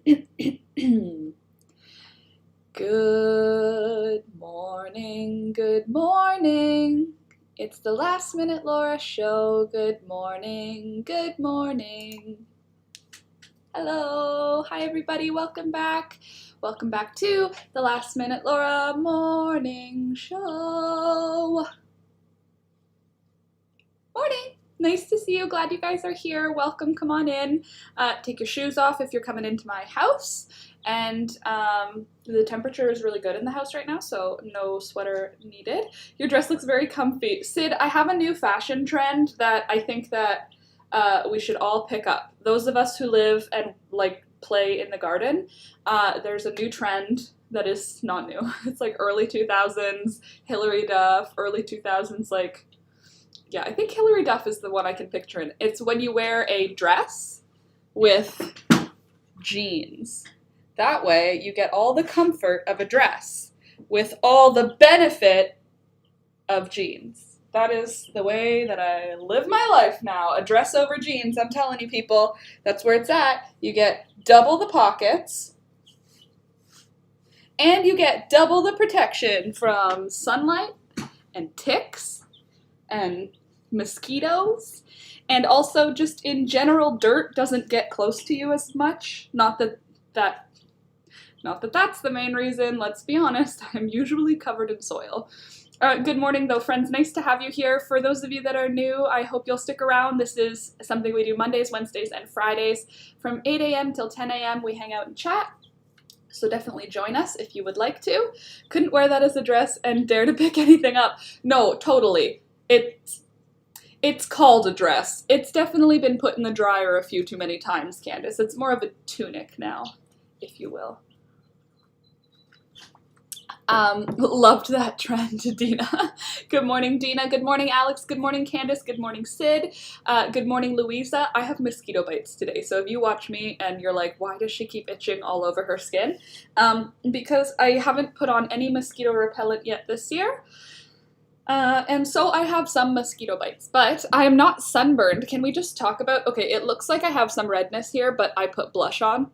Good morning, good morning. It's the Last Minute Laura show. Good morning, good morning. Hello, hi everybody, welcome back. Welcome back to the Last Minute Laura morning show. Morning. Nice to see you. Glad you guys are here. Welcome. Come on in. Take your shoes off if you're coming into my house. And the temperature is really good in the house right now, so no sweater needed. Your dress looks very comfy. Sid, I have a new fashion trend that I think that we should all pick up. Those of us who live and like play in the garden, there's a new trend that is not new. It's like early 2000s, Hilary Duff, early 2000s, like, yeah, I think Hilary Duff is the one I can picture in. It's when you wear a dress with jeans. That way you get all the comfort of a dress with all the benefit of jeans. That is the way that I live my life now. A dress over jeans, I'm telling you people, that's where it's at. You get double the pockets and you get double the protection from sunlight and ticks and mosquitoes, and also just in general dirt doesn't get close to you as much. Not that that's the main reason, let's be honest, I'm usually covered in soil. Good morning though, friends, nice to have you here. For those of you that are new, I hope you'll stick around. This is something we do Mondays, Wednesdays, and Fridays from 8 a.m. till 10 a.m. We hang out and chat. So definitely join us if you would like to. Couldn't wear that as a dress and dare to pick anything up. No, totally. It's called a dress. It's definitely been put in the dryer a few too many times, Candace. It's more of a tunic now, if you will. Loved that trend, Dina. Good morning, Dina. Good morning, Alex. Good morning, Candace. Good morning, Sid. Good morning, Louisa. I have mosquito bites today, so if you watch me and you're like, why does she keep itching all over her skin? Because I haven't put on any mosquito repellent yet this year. And so I have some mosquito bites, but I am not sunburned. Can we just talk about, okay, it looks like I have some redness here, but I put blush on.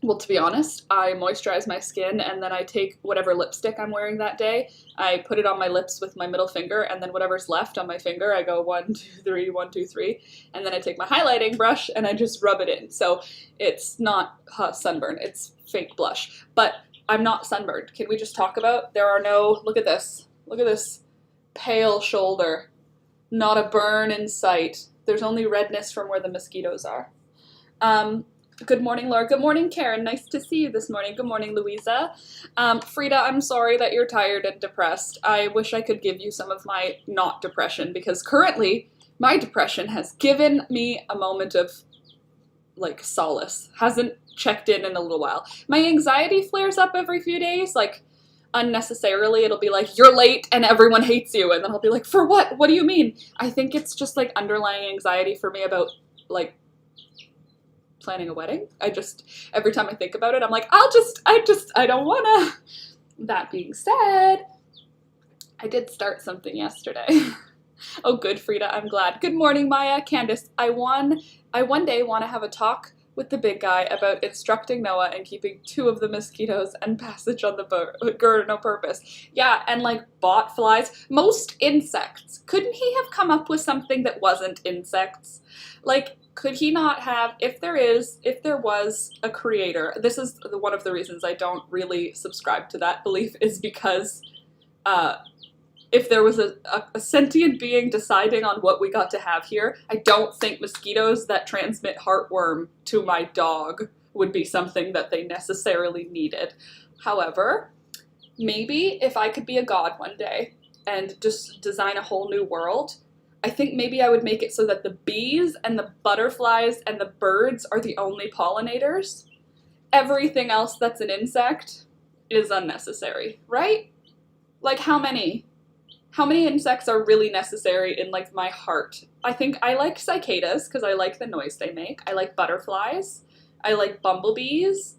Well, to be honest, I moisturize my skin and then I take whatever lipstick I'm wearing that day, I put it on my lips with my middle finger, and then whatever's left on my finger, I go 1, 2, 3, 1, 2, 3, and then I take my highlighting brush and I just rub it in. So it's not sunburn, it's fake blush, but I'm not sunburned. Can we just talk about, there are no, look at this pale shoulder, not a burn in sight. There's only redness from where the mosquitoes are. Good morning, Laura. Good morning, Karen. Nice to see you this morning. Good morning, Louisa. Frida, I'm sorry that you're tired and depressed. I wish I could give you some of my not depression, because currently my depression has given me a moment of, like, solace. Hasn't checked in a little while. My anxiety flares up every few days, like, unnecessarily. It'll be like, you're late and everyone hates you, and then I'll be like, for what? What do you mean? I think it's just, like, underlying anxiety for me about, like, planning a wedding. Every time I think about it, I'm like, I don't wanna. That being said, I did start something yesterday. Oh, good, Frida, I'm glad. Good morning, Maya. Candace, I one day want to have a talk with the big guy about instructing Noah and keeping 2 of the mosquitoes and passage on the gird no purpose. Yeah, and like bot flies, most insects. Couldn't he have come up with something that wasn't insects? Like, could he not have, if there was a creator, this is one of the reasons I don't really subscribe to that belief, is because if there was a sentient being deciding on what we got to have here, I don't think mosquitoes that transmit heartworm to my dog would be something that they necessarily needed. However, maybe if I could be a god one day and just design a whole new world, I think maybe I would make it so that the bees and the butterflies and the birds are the only pollinators. Everything else that's an insect is unnecessary, right? Like, how many? How many insects are really necessary in, like, my heart? I think I like cicadas because I like the noise they make. I like butterflies. I like bumblebees.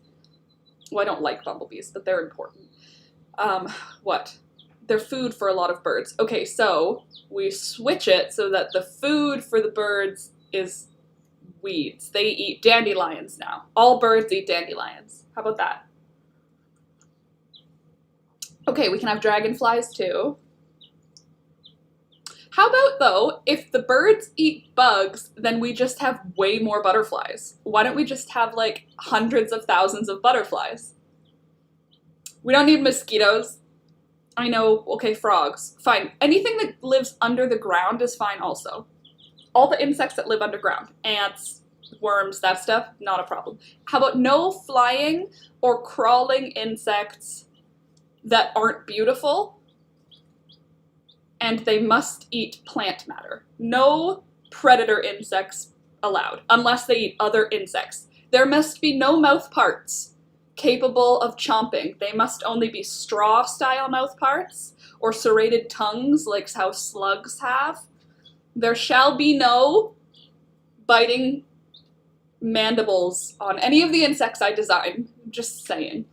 Well, I don't like bumblebees, but they're important. What? They're food for a lot of birds. Okay, so we switch it so that the food for the birds is weeds. They eat dandelions now. All birds eat dandelions. How about that? Okay, we can have dragonflies too. How about, though, if the birds eat bugs, then we just have way more butterflies? Why don't we just have, like, hundreds of thousands of butterflies? We don't need mosquitoes. I know, okay, frogs. Fine. Anything that lives under the ground is fine also. All the insects that live underground. Ants, worms, that stuff, not a problem. How about no flying or crawling insects that aren't beautiful? And they must eat plant matter. No predator insects allowed, unless they eat other insects. There must be no mouth parts capable of chomping. They must only be straw-style mouth parts, or serrated tongues, like how slugs have. There shall be no biting mandibles on any of the insects I design. Just saying.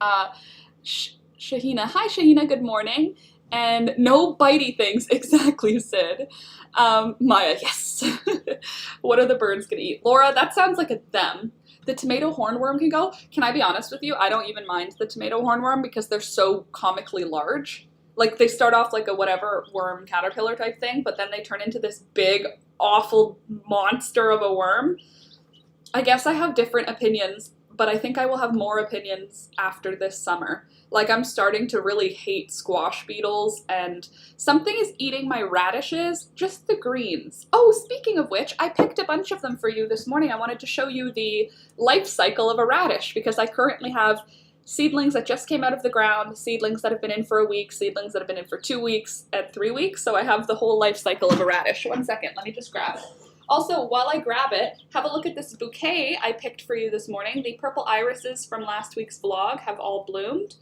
Shahina. Hi, Shahina. Good morning. And no bitey things, exactly, Sid. Maya, yes. What are the birds gonna eat? Laura, that sounds like a them. The tomato hornworm can go. Can I be honest with you? I don't even mind the tomato hornworm because they're so comically large. Like, they start off like a whatever worm caterpillar type thing, but then they turn into this big, awful monster of a worm. I guess I have different opinions, but I think I will have more opinions after this summer. Like, I'm starting to really hate squash beetles, and something is eating my radishes, just the greens. Oh, speaking of which, I picked a bunch of them for you this morning. I wanted to show you the life cycle of a radish, because I currently have seedlings that just came out of the ground, seedlings that have been in for a week, seedlings that have been in for 2 weeks, and 3 weeks, so I have the whole life cycle of a radish. 1 second, let me just grab it. Also, while I grab it, have a look at this bouquet I picked for you this morning. The purple irises from last week's vlog have all bloomed.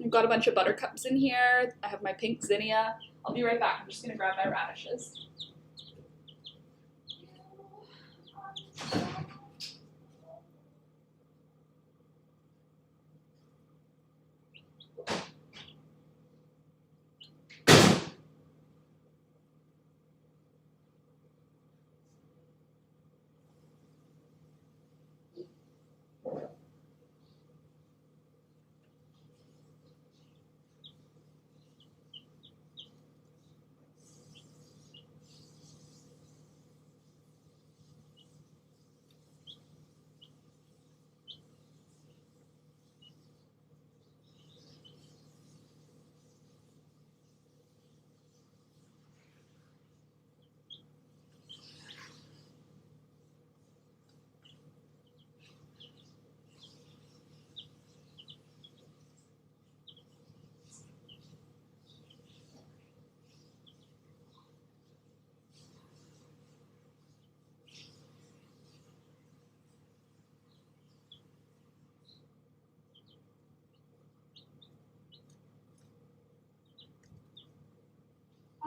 I've got a bunch of buttercups in here. I have my pink zinnia. I'll be right back. I'm just going to grab my radishes.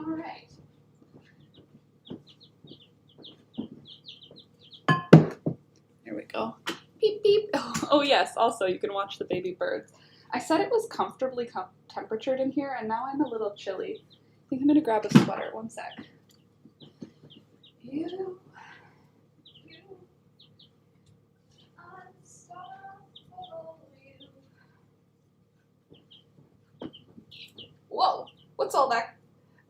All right. There we go. Beep, beep. Oh, yes. Also, you can watch the baby birds. I said it was comfortably temperatured in here, and now I'm a little chilly. I think I'm going to grab a sweater. 1 sec. You. Whoa. What's all that?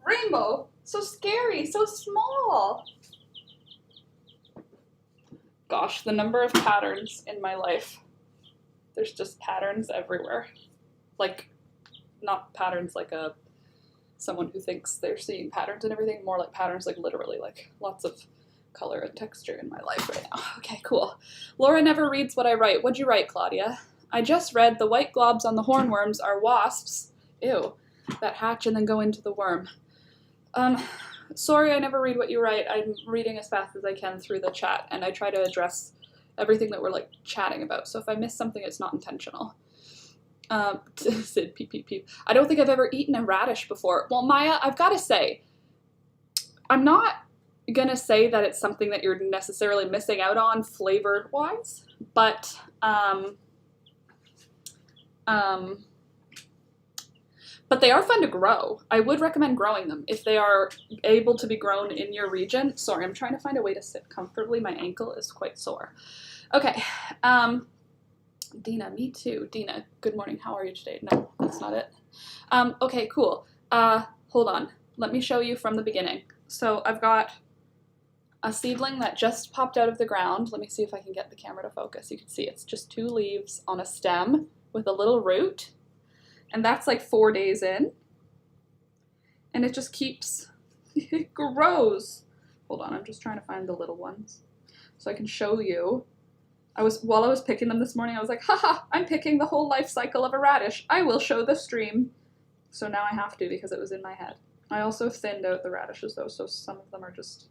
Rainbow. So scary. So small. Gosh, the number of patterns in my life. There's just patterns everywhere. Like, not patterns like someone who thinks they're seeing patterns and everything, more like patterns like literally, like lots of color and texture in my life right now. Okay, cool. Laura never reads what I write. What'd you write, Claudia? I just read the white globs on the hornworms are wasps. Ew. That hatch and then go into the worm. Sorry, I never read what you write. I'm reading as fast as I can through the chat, and I try to address everything that we're, like, chatting about. So if I miss something, it's not intentional. Sid, peep, peep, peep. I don't think I've ever eaten a radish before. Well, Maya, I've got to say, I'm not gonna say that it's something that you're necessarily missing out on flavor-wise, but But they are fun to grow. I would recommend growing them if they are able to be grown in your region. Sorry, I'm trying to find a way to sit comfortably. My ankle is quite sore. Okay. Dina, me too. Dina, good morning. How are you today? No, that's not it. Okay, cool. Hold on. Let me show you from the beginning. So I've got a seedling that just popped out of the ground. Let me see if I can get the camera to focus. You can see it's just 2 leaves on a stem with a little root. And that's like 4 days in. And it just keeps, it grows. Hold on, I'm just trying to find the little ones so I can show you. While I was picking them this morning, I was like, haha, I'm picking the whole life cycle of a radish. I will show the stream. So now I have to because it was in my head. I also thinned out the radishes though, so some of them are just,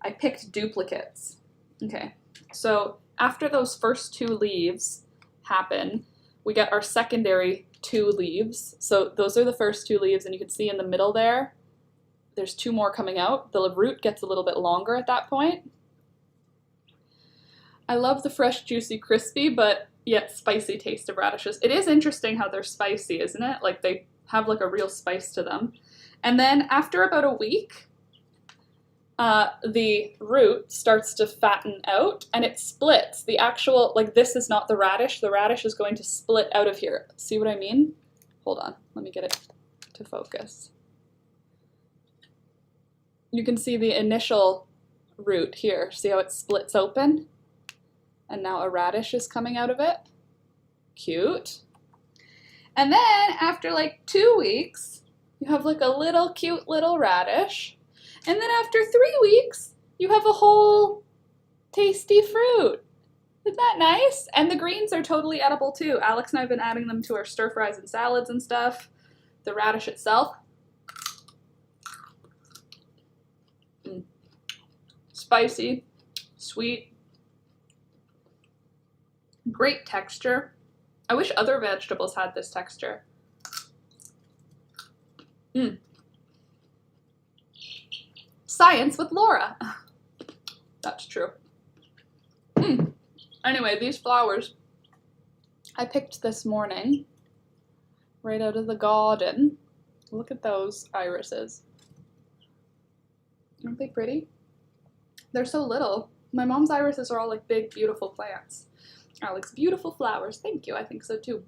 I picked duplicates. Okay, so after those first 2 leaves happen, we get our secondary 2 leaves. So those are the first 2 leaves, and you can see in the middle there's 2 more coming out. The root gets a little bit longer at that point. I love the fresh, juicy, crispy, but yet spicy taste of radishes. It is interesting how they're spicy, isn't it? Like they have like a real spice to them. And then after about a week, the root starts to fatten out and it splits. The actual, like this is not the radish is going to split out of here. See what I mean? Hold on, let me get it to focus. You can see the initial root here. See how it splits open? And now a radish is coming out of it. Cute. And then after like 2 weeks, you have like a little cute little radish. And then after 3 weeks, you have a whole tasty fruit. Isn't that nice? And the greens are totally edible too. Alex and I have been adding them to our stir fries and salads and stuff. The radish itself. Spicy, sweet, great texture. I wish other vegetables had this texture. Science with Laura. That's true. Anyway, these flowers I picked this morning right out of the garden. Look at those irises. Aren't they pretty? They're so little. My mom's irises are all like big, beautiful plants. Alex, beautiful flowers. Thank you. I think so too.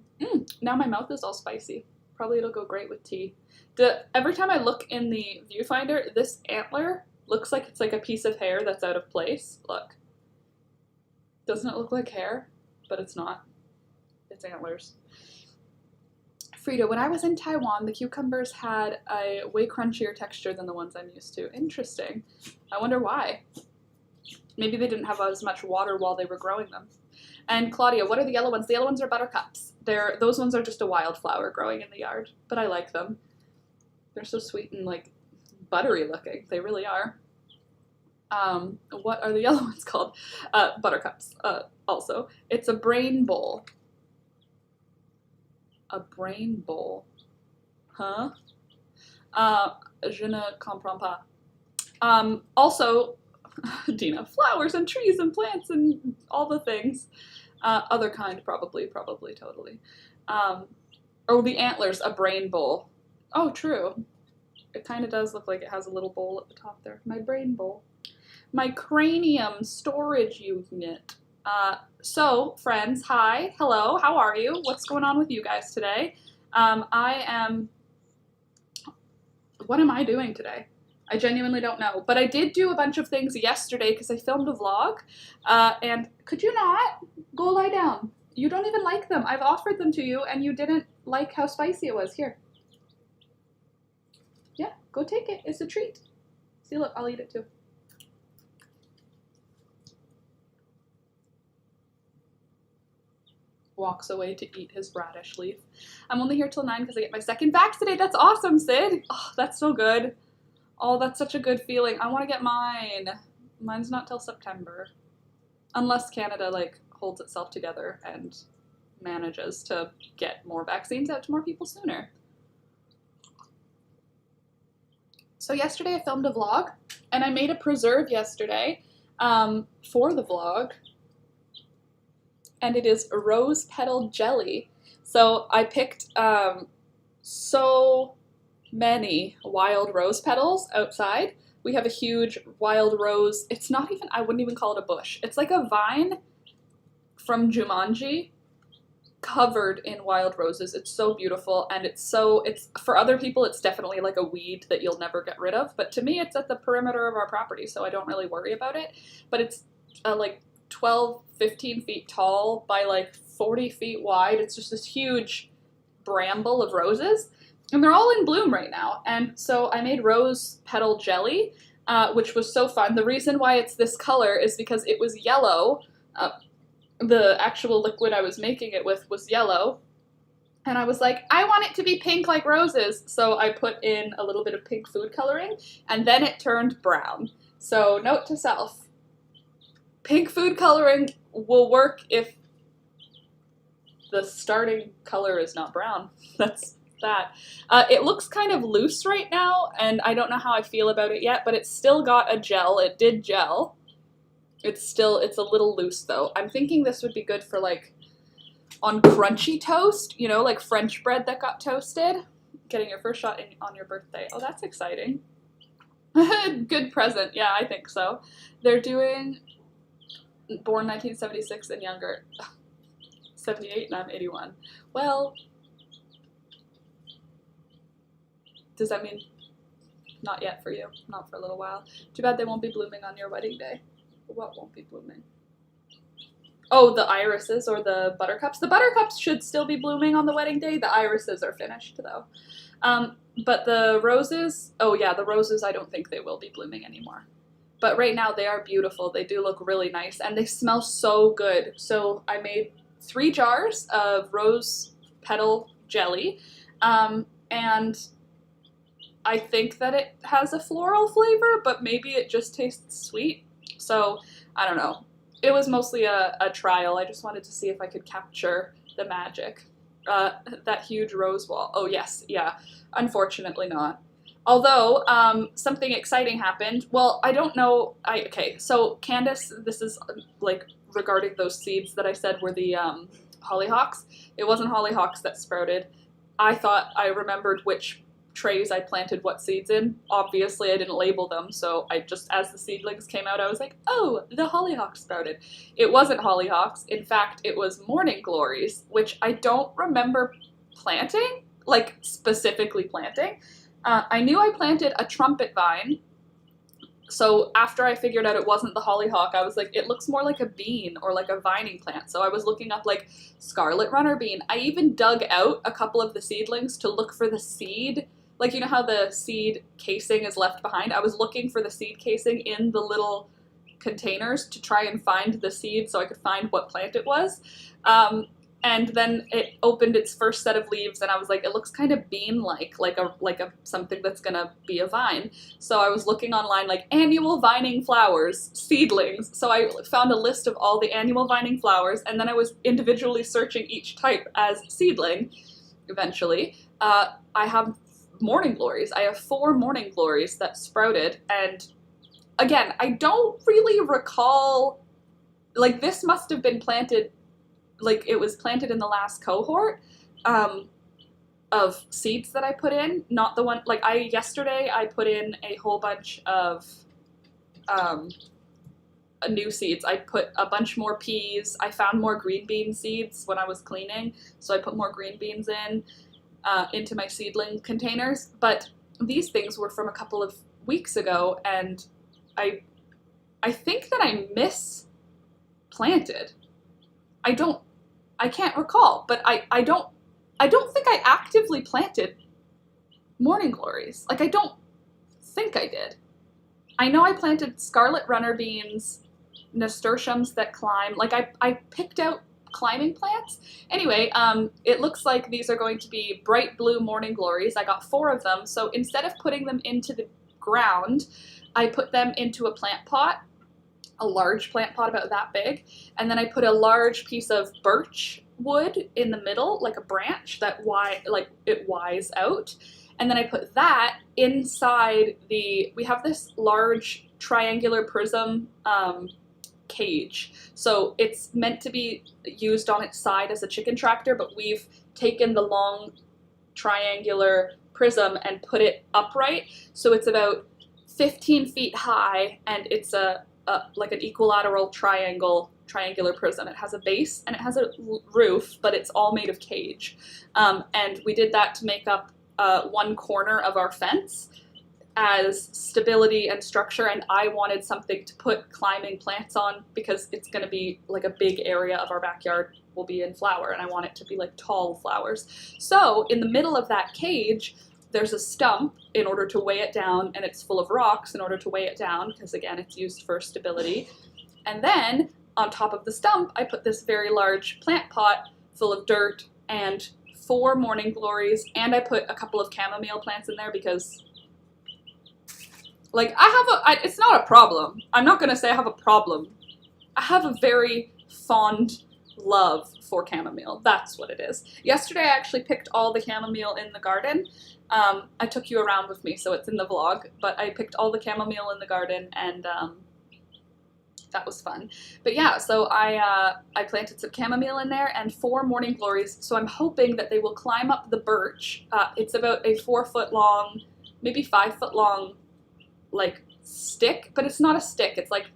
Now my mouth is all spicy. Probably it'll go great with tea. Every time I look in the viewfinder, this antler looks like it's like a piece of hair that's out of place. Look. Doesn't it look like hair? But it's not. It's antlers. Frida, when I was in Taiwan, the cucumbers had a way crunchier texture than the ones I'm used to. Interesting. I wonder why. Maybe they didn't have as much water while they were growing them. And Claudia, what are the yellow ones? The yellow ones are buttercups. Those ones are just a wildflower growing in the yard, but I like them. They're so sweet and like buttery looking. They really are. What are the yellow ones called? Buttercups, also. It's a brain bowl. A brain bowl. Huh? Je ne comprends pas. Also, Dina, flowers and trees and plants and all the things. Other kind, probably, totally. Oh, the antlers, a brain bowl. Oh, true. It kind of does look like it has a little bowl at the top there. My brain bowl. My cranium storage unit. So, friends, hi, hello, how are you? What's going on with you guys today? What am I doing today? I genuinely don't know, but I did do a bunch of things yesterday because I filmed a vlog, and could you not? Go lie down. You don't even like them. I've offered them to you, and you didn't like how spicy it was. Here. Yeah, go take it. It's a treat. See, look, I'll eat it too. Walks away to eat his radish leaf. I'm only here till 9 because I get my second vax today. That's awesome, Sid. Oh, that's so good. Oh, that's such a good feeling. I want to get mine. Mine's not till September. Unless Canada, like, holds itself together and manages to get more vaccines out to more people sooner. So yesterday I filmed a vlog, and I made a preserve yesterday for the vlog, and it is rose petal jelly. So I picked so many wild rose petals outside. We have a huge wild rose. It's not even, I wouldn't even call it a bush. It's like a vine from Jumanji covered in wild roses. It's so beautiful, and it's for other people it's definitely like a weed that you'll never get rid of, but to me it's at the perimeter of our property, so I don't really worry about it. But it's like 12, 15 feet tall by like 40 feet wide. It's just this huge bramble of roses, and they're all in bloom right now. And so I made rose petal jelly, which was so fun. The reason why it's this color is because it was yellow. The actual liquid I was making it with was yellow, and I was like, I want it to be pink like roses, so I put in a little bit of pink food coloring, and then it turned brown. So note to self, pink food coloring will work if the starting color is not brown. That's that. It looks kind of loose right now, and I don't know how I feel about it yet, but it's still got a gel. It did gel. It's a little loose though. I'm thinking this would be good for like on crunchy toast, you know, like French bread that got toasted. Getting your first shot on your birthday. Oh, that's exciting. Good present. Yeah, I think so. They're doing born 1976 and younger. 78 and I'm 81. Well, does that mean not yet for you? Not for a little while. Too bad they won't be blooming on your wedding day. What won't be blooming? Oh, the irises or the buttercups. The buttercups should still be blooming on the wedding day. The irises are finished though. But the roses, oh yeah, the roses I don't think they will be blooming anymore. But right now they are beautiful. They do look really nice and they smell so good. So I made 3 jars of rose petal jelly, and I think that it has a floral flavor, but maybe it just tastes sweet. So, I don't know. It was mostly a trial. I just wanted to see if I could capture the magic. That huge rose wall. Oh, yes. Yeah. Unfortunately not. Although, something exciting happened. Well, I don't know. Okay, so Candace, this is like regarding those seeds that I said were the hollyhocks. It wasn't hollyhocks that sprouted. I thought I remembered which trays I planted what seeds in. Obviously I didn't label them, so I just, as the seedlings came out, I was like, oh, the hollyhocks sprouted. It wasn't hollyhocks. In fact, it was morning glories, which I don't remember planting, like specifically planting. I knew I planted a trumpet vine, so after I figured out it wasn't the hollyhock, I was like, it looks more like a bean or like a vining plant. So I was looking up like scarlet runner bean. I even dug out a couple of the seedlings to look for the seed. Like, you know how the seed casing is left behind? I was looking for the seed casing in the little containers to try and find the seed so I could find what plant it was. And then it opened its first set of leaves, and I was like, it looks kind of bean-like, like a something that's gonna be a vine. So I was looking online, like annual vining flowers, seedlings. So I found a list of all the annual vining flowers, and then I was individually searching each type as seedling. Eventually, I have morning glories. I have 4 morning glories that sprouted, and again, I don't really recall. Like, this must have been planted. Like, it was planted in the last cohort of seeds that I put in, not the one, like, yesterday I put in a whole bunch of new seeds. I put a bunch more peas. I found more green bean seeds when I was cleaning, so I put more green beans into my seedling containers. But these things were from a couple of weeks ago, and I think that I misplanted. I can't recall, but I don't think I actively planted morning glories. Like, I don't think I did. I know I planted scarlet runner beans, nasturtiums that climb. Like, I picked out climbing plants. Anyway, it looks like these are going to be bright blue morning glories. I got 4 of them, so instead of putting them into the ground, I put them into a plant pot. A large plant pot about that big, and then I put a large piece of birch wood in the middle, like a branch that it wise out, and then I put that inside we have this large triangular prism cage, so it's meant to be used on its side as a chicken tractor, but we've taken the long triangular prism and put it upright. So it's about 15 feet high, and it's like an equilateral triangular prism. It has a base and it has a roof, but it's all made of cage. And we did that to make up one corner of our fence as stability and structure, and I wanted something to put climbing plants on because it's going to be like a big area of our backyard will be in flower, and I want it to be like tall flowers. So in the middle of that cage, there's a stump in order to weigh it down, and it's full of rocks in order to weigh it down because, again, it's used for stability. And then on top of the stump, I put this very large plant pot full of dirt and 4 morning glories, and I put a couple of chamomile plants in there because, like, it's not a problem. I'm not going to say I have a problem. I have a very fond love for chamomile. That's what it is. Yesterday I actually picked all the chamomile in the garden. I took you around with me, so it's in the vlog, but I picked all the chamomile in the garden, and that was fun. But yeah, so I planted some chamomile in there and 4 morning glories, so I'm hoping that they will climb up the birch. It's about a 4 foot long, maybe 5 foot long, like, stick, but it's not a stick. It's like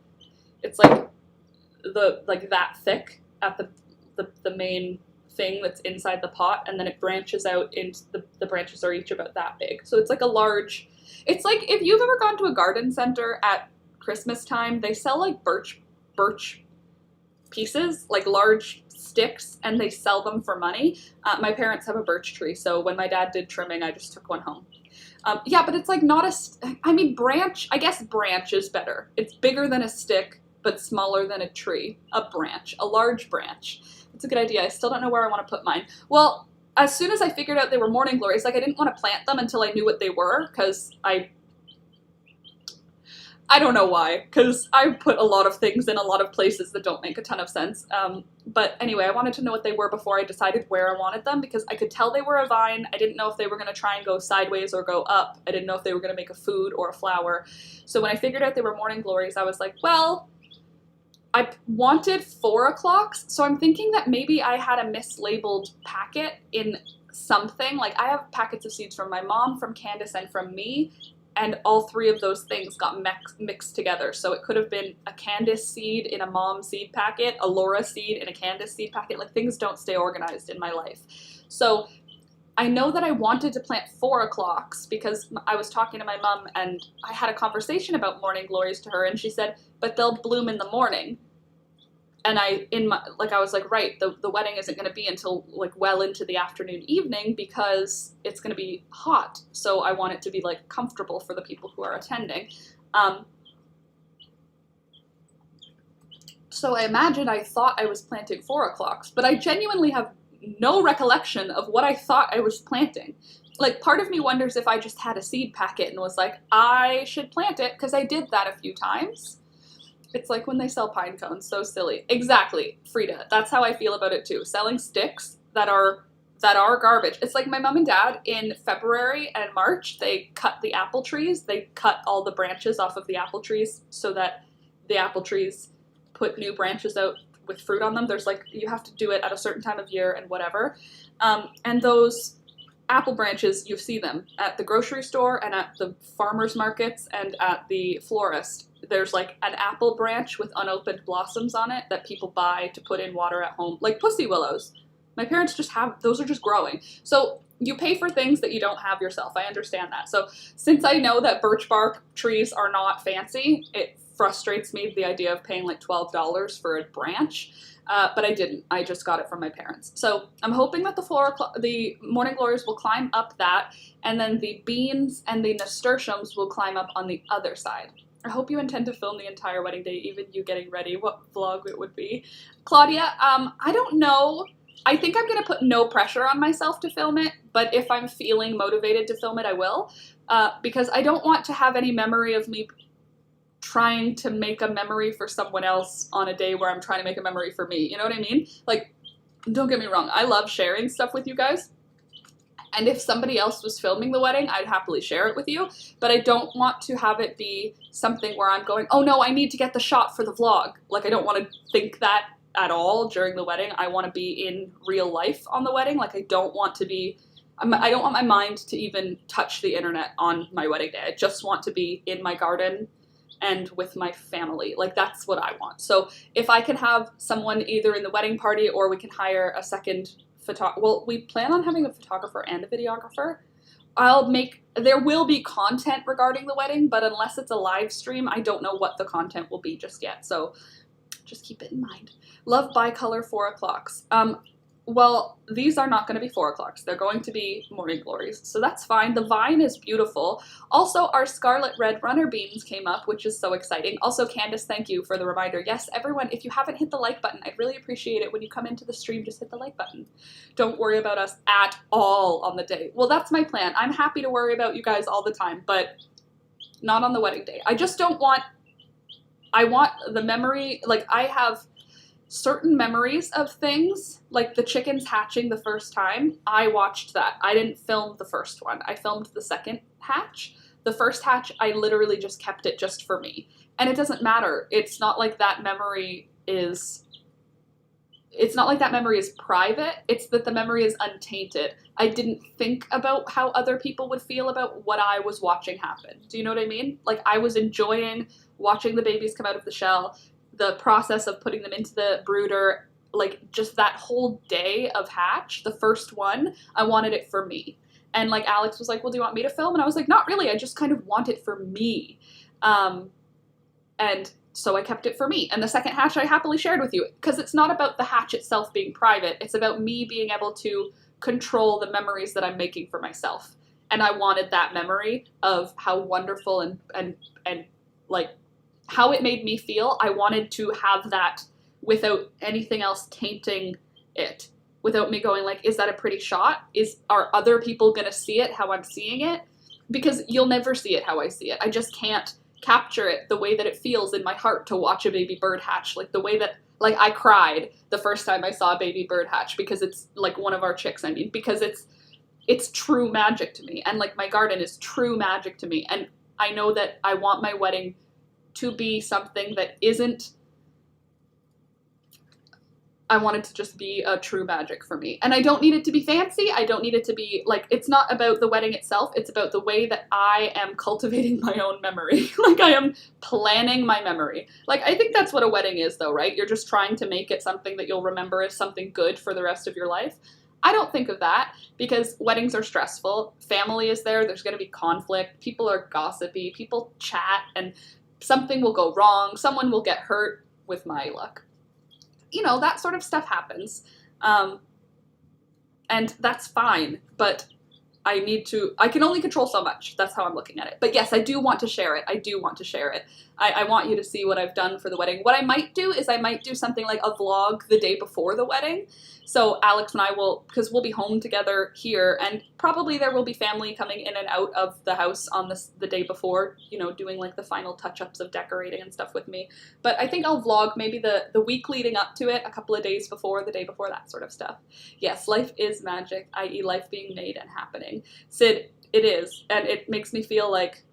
that thick at the main thing that's inside the pot, and then it branches out into the branches are each about that big. So it's like a large, it's like if you've ever gone to a garden center at Christmas time, they sell like birch pieces, like large sticks, and they sell them for money. My parents have a birch tree, so when my dad did trimming, I just took one home. Yeah, but it's like not branch, I guess branch is better. It's bigger than a stick, but smaller than a tree. A large branch. It's a good idea. I still don't know where I want to put mine. Well, as soon as I figured out they were morning glories, like I didn't want to plant them until I knew what they were, because I don't know why, because I put a lot of things in a lot of places that don't make a ton of sense. But anyway, I wanted to know what they were before I decided where I wanted them, because I could tell they were a vine. I didn't know if they were going to try and go sideways or go up. I didn't know if they were going to make a food or a flower. So when I figured out they were morning glories, I was like, well, I wanted 4 o'clocks, so I'm thinking that maybe I had a mislabeled packet in something. Like, I have packets of seeds from my mom, from Candace, and from me, and all 3 of those things got mixed together. So it could have been a Candace seed in a mom seed packet, a Laura seed in a Candace seed packet. Like, things don't stay organized in my life. So I know that I wanted to plant 4 o'clocks because I was talking to my mom, and I had a conversation about morning glories to her, and she said, but they'll bloom in the morning. And I was like, right, the wedding isn't going to be until like well into the afternoon, evening, because it's going to be hot. So I want it to be like comfortable for the people who are attending. So I thought I was planting 4 o'clocks, but I genuinely have no recollection of what I thought I was planting. Like, part of me wonders if I just had a seed packet and was like, I should plant it, because I did that a few times. It's like when they sell pine cones, so silly. Exactly, Frida, that's how I feel about it too. Selling sticks that are garbage. It's like my mom and dad in February and March, they cut the apple trees. They cut all the branches off of the apple trees so that the apple trees put new branches out with fruit on them. There's like, you have to do it at a certain time of year and whatever. And those apple branches, you see them at the grocery store and at the farmers markets and at the florist. There's like an apple branch with unopened blossoms on it that people buy to put in water at home, like pussy willows. My parents just have, those are just growing. So you pay for things that you don't have yourself. I understand that. So since I know that birch bark trees are not fancy, it frustrates me, the idea of paying like $12 for a branch. But I didn't. I just got it from my parents. So I'm hoping that the morning glories will climb up that, and then the beans and the nasturtiums will climb up on the other side. I hope you intend to film the entire wedding day, even you getting ready. What vlog it would be. Claudia, I don't know. I think I'm going to put no pressure on myself to film it, but if I'm feeling motivated to film it, I will. Because I don't want to have any memory of me trying to make a memory for someone else on a day where I'm trying to make a memory for me. You know what I mean? Like, don't get me wrong. I love sharing stuff with you guys. And if somebody else was filming the wedding, I'd happily share it with you. But I don't want to have it be something where I'm going, oh no, I need to get the shot for the vlog. Like, I don't want to think that at all during the wedding. I want to be in real life on the wedding. Like, I don't want to be, I don't want my mind to even touch the internet on my wedding day. I just want to be in my garden and with my family. Like, that's what I want. So if I can have someone either in the wedding party or we can hire a second photographer. Well, we plan on having a photographer and a videographer. There will be content regarding the wedding, but unless it's a live stream, I don't know what the content will be just yet. So just keep it in mind. Love bicolor 4 o'clocks. Well, these are not going to be 4 o'clocks. They're going to be morning glories. So that's fine. The vine is beautiful. Also, our scarlet red runner beans came up, which is so exciting. Also, Candace, thank you for the reminder. Yes, everyone, if you haven't hit the like button, I'd really appreciate it when you come into the stream, just hit the like button. Don't worry about us at all on the day. Well, that's my plan. I'm happy to worry about you guys all the time, but not on the wedding day. I just don't want, I want the memory, like I have certain memories of things, like the chickens hatching the first time. I watched that. I didn't film the first one. I filmed the second hatch. The first hatch, I literally just kept it just for me. And it doesn't matter. It's not like that memory is, private. It's that the memory is untainted. I didn't think about how other people would feel about what I was watching happen. Do you know what I mean? Like, I was enjoying watching the babies come out of the shell, the process of putting them into the brooder, like just that whole day of hatch, the first one, I wanted it for me. And like Alex was like, well, do you want me to film? And I was like, not really, I just kind of want it for me. And so I kept it for me. And the second hatch I happily shared with you, because it's not about the hatch itself being private, it's about me being able to control the memories that I'm making for myself. And I wanted that memory of how wonderful and like how it made me feel. I wanted to have that without anything else tainting it, without me going like, is that a pretty shot? Are other people gonna see it how I'm seeing it? Because you'll never see it how I see it. I just can't capture it the way that it feels in my heart to watch a baby bird hatch. Like the way that, like I cried the first time I saw a baby bird hatch because it's like one of our chicks, I mean, because it's true magic to me. And like my garden is true magic to me. And I know that I want my wedding to be something that isn't, I want it to just be a true magic for me. And I don't need it to be fancy. I don't need it to be, like, it's not about the wedding itself. It's about the way that I am cultivating my own memory. Like, I am planning my memory. Like, I think that's what a wedding is, though, right? You're just trying to make it something that you'll remember as something good for the rest of your life. I don't think of that, because weddings are stressful. Family is there. There's going to be conflict. People are gossipy. People chat, and something will go wrong. Someone will get hurt with my luck. You know, that sort of stuff happens. And that's fine, but I can only control so much. That's how I'm looking at it. But yes, I do want to share it. I want you to see what I've done for the wedding. What I might do is I might do something like a vlog the day before the wedding. So Alex and I will, because we'll be home together here, and probably there will be family coming in and out of the house on the day before, you know, doing like the final touch-ups of decorating and stuff with me. But I think I'll vlog maybe the week leading up to it, a couple of days before, the day before, that sort of stuff. Yes, life is magic, i.e. life being made and happening. Sid, it is, and it makes me feel like,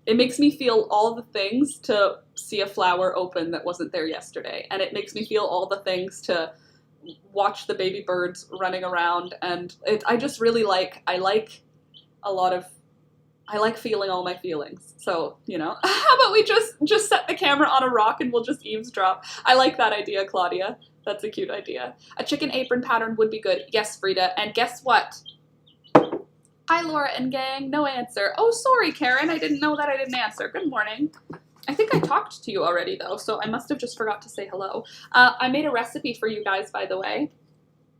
it makes me feel all the things to see a flower open that wasn't there yesterday. And it makes me feel all the things to watch the baby birds running around. And I just really I like feeling all my feelings. So, you know, how about we just set the camera on a rock and we'll just eavesdrop. I like that idea, Claudia. That's a cute idea. A chicken apron pattern would be good. Yes, Frida. And guess what? Hi, Laura and gang. No answer. Oh, sorry, Karen. I didn't know that I didn't answer. Good morning. I think I talked to you already, though, so I must have just forgot to say hello. I made a recipe for you guys, by the way,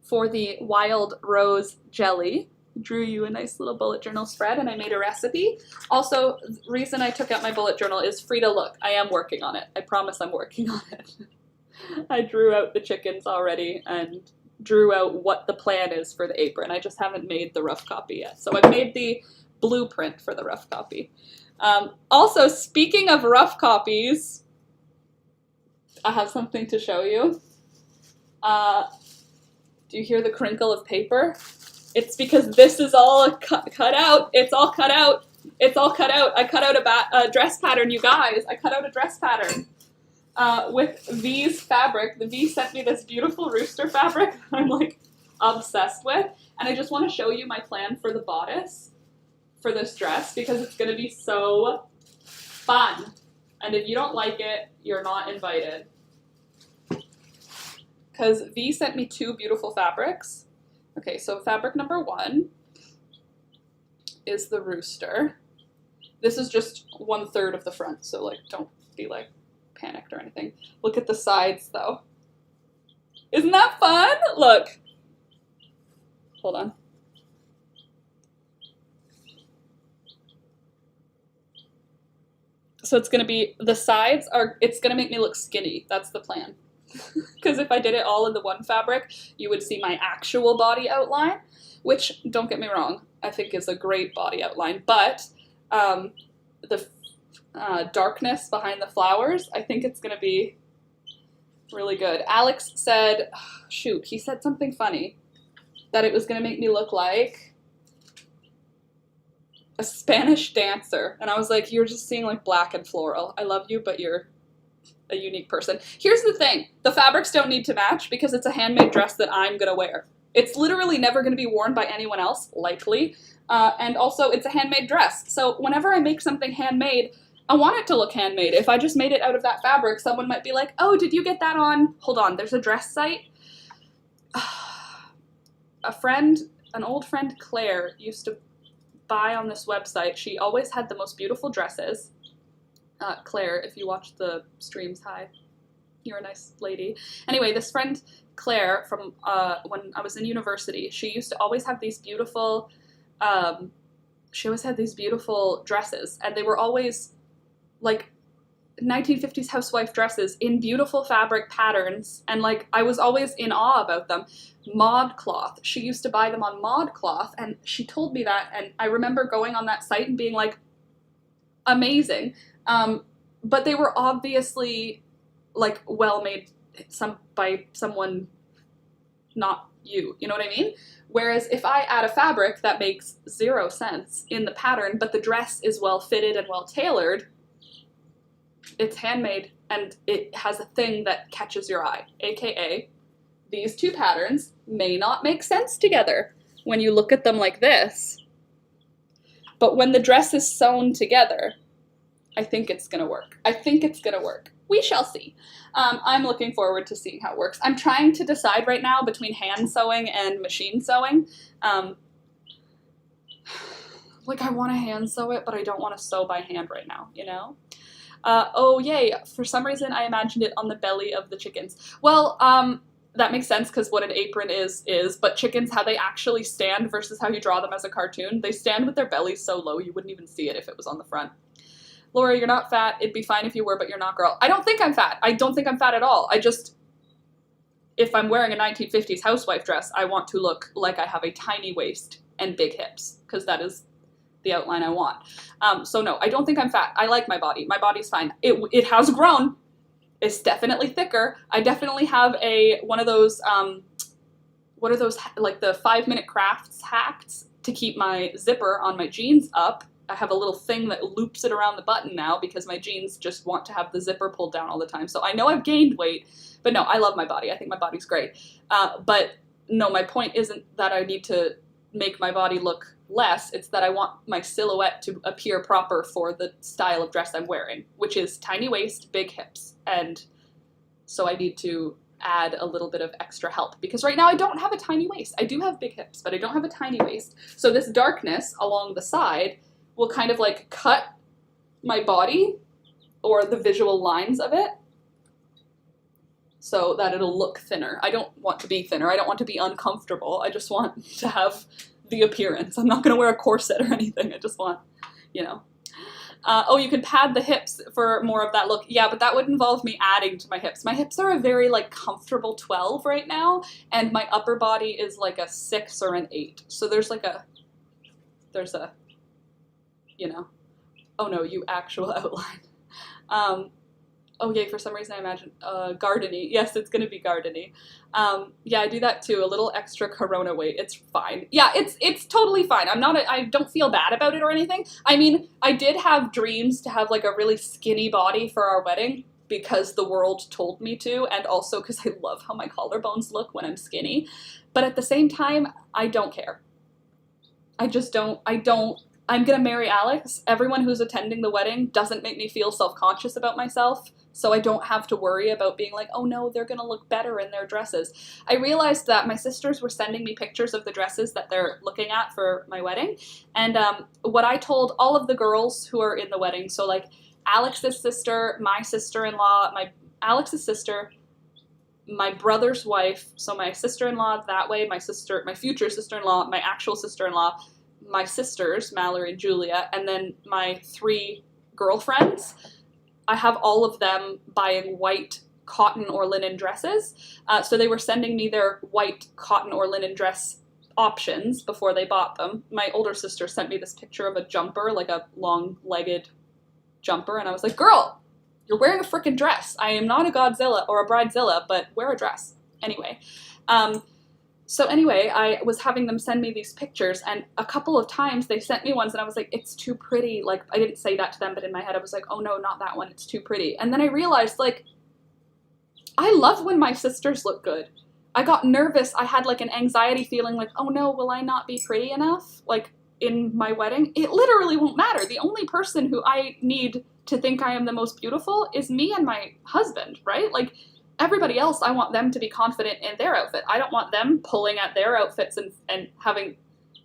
for the wild rose jelly. Drew you a nice little bullet journal spread, and I made a recipe. Also, the reason I took out my bullet journal is, Frida, look, I am working on it. I promise I'm working on it. I drew out the chickens already, and drew out what the plan is for the apron. I just haven't made the rough copy yet. So I've made the blueprint for the rough copy. Also, speaking of rough copies, I have something to show you. Do you hear the crinkle of paper? It's because this is all cut out. It's all cut out. It's all cut out. I cut out a dress pattern, you guys. I cut out a dress pattern. With V's fabric. The V sent me this beautiful rooster fabric. I'm like, obsessed with. And I just want to show you my plan for the bodice for this dress because it's going to be so fun. And if you don't like it, you're not invited. Because V sent me 2 beautiful fabrics. Okay, so fabric number 1 is the rooster. This is just 1/3 of the front, so like don't be like panicked or anything. Look at the sides though. Isn't that fun? Look. Hold on. So it's gonna be, the sides are, it's gonna make me look skinny. That's the plan. Because if I did it all in the one fabric, you would see my actual body outline, which, don't get me wrong, I think is a great body outline, but the darkness behind the flowers, I think it's going to be really good. Alex said, shoot, he said something funny, that it was going to make me look like a Spanish dancer, and I was like, you're just seeing like black and floral. I love you, but you're a unique person. Here's the thing, the fabrics don't need to match because it's a handmade dress that I'm gonna wear. It's literally never gonna be worn by anyone else, likely, and also it's a handmade dress. So whenever I make something handmade, I want it to look handmade. If I just made it out of that fabric, someone might be like, oh, did you get that on, hold on, there's a dress site. An old friend, Claire, used to buy on this website. She always had the most beautiful dresses. Claire, if you watch the streams, hi. You're a nice lady. Anyway, this friend, Claire, from when I was in university, she used to always have these beautiful, dresses, and they were always like 1950s housewife dresses in beautiful fabric patterns, and like I was always in awe about them. ModCloth. She used to buy them on ModCloth, and she told me that, and I remember going on that site and being like, amazing. But they were obviously like well made by someone, not you know what I mean? Whereas if I add a fabric that makes 0 sense in the pattern, but the dress is well fitted and well tailored, it's handmade and it has a thing that catches your eye, aka these 2 patterns may not make sense together when you look at them like this, but when the dress is sewn together, I think it's gonna work. I think it's gonna work. We shall see. I'm looking forward to seeing how it works. I'm trying to decide right now between hand sewing and machine sewing. Like I want to hand sew it, but I don't want to sew by hand right now, you know? Oh yay, for some reason I imagined it on the belly of the chickens. Well, that makes sense because what an apron is, but chickens, how they actually stand versus how you draw them as a cartoon, they stand with their bellies so low you wouldn't even see it if it was on the front. Laura, you're not fat. It'd be fine if you were, but you're not, girl. I don't think I'm fat. I don't think I'm fat at all. I just, if I'm wearing a 1950s housewife dress, I want to look like I have a tiny waist and big hips, because that is the outline I want. So no, I don't think I'm fat. I like my body. My body's fine. It has grown. It's definitely thicker. I definitely have one of those, what are those, like the 5-minute crafts hacks to keep my zipper on my jeans up. I have a little thing that loops it around the button now because my jeans just want to have the zipper pulled down all the time. So I know I've gained weight, but no, I love my body. I think my body's great. But no, my point isn't that I need to make my body look less. It's that I want my silhouette to appear proper for the style of dress I'm wearing, which is tiny waist, big hips. And so I need to add a little bit of extra help because right now I don't have a tiny waist. I do have big hips, but I don't have a tiny waist. So this darkness along the side will kind of like cut my body or the visual lines of it so that it'll look thinner. I don't want to be thinner. I don't want to be uncomfortable. I just want to have the appearance. I'm not going to wear a corset or anything. I just want, you know. Oh, you can pad the hips for more of that look. Yeah, but that would involve me adding to my hips. My hips are a very like comfortable 12 right now, and my upper body is like a 6 or an 8. So there's a, you know, oh no, you actual outline. Oh yay, for some reason I imagine gardeny. Yes, it's gonna be gardeny. Yeah, I do that too, a little extra corona weight. It's fine. Yeah, it's totally fine. I don't feel bad about it or anything. I mean, I did have dreams to have like a really skinny body for our wedding. because the world told me to, and also because I love how my collarbones look when I'm skinny. But at the same time, I don't care. I just don't. I'm gonna marry Alex. Everyone who's attending the wedding doesn't make me feel self-conscious about myself, so I don't have to worry about being like, oh no, they're gonna look better in their dresses. I realized that my sisters were sending me pictures of the dresses that they're looking at for my wedding, and what I told all of the girls who are in the wedding, so like Alex's sister, my sister-in-law, Alex's sister, my brother's wife, so my sister-in-law that way, my future sister-in-law, my actual sister-in-law, my sisters, Mallory and Julia, and then my 3 girlfriends. I have all of them buying white cotton or linen dresses. So they were sending me their white cotton or linen dress options before they bought them. My older sister sent me this picture of a jumper, like a long-legged jumper, and I was like, girl, you're wearing a freaking dress. I am not a Godzilla or a Bridezilla, but wear a dress. Anyway. So anyway, I was having them send me these pictures, and a couple of times they sent me ones, and I was like, it's too pretty. Like, I didn't say that to them, but in my head I was like, oh no, not that one. It's too pretty. And then I realized, like, I love when my sisters look good. I got nervous. I had, like, an anxiety feeling like, oh no, will I not be pretty enough? Like, in my wedding? It literally won't matter. The only person who I need to think I am the most beautiful is me and my husband, right? Like, everybody else, I want them to be confident in their outfit. I don't want them pulling at their outfits and having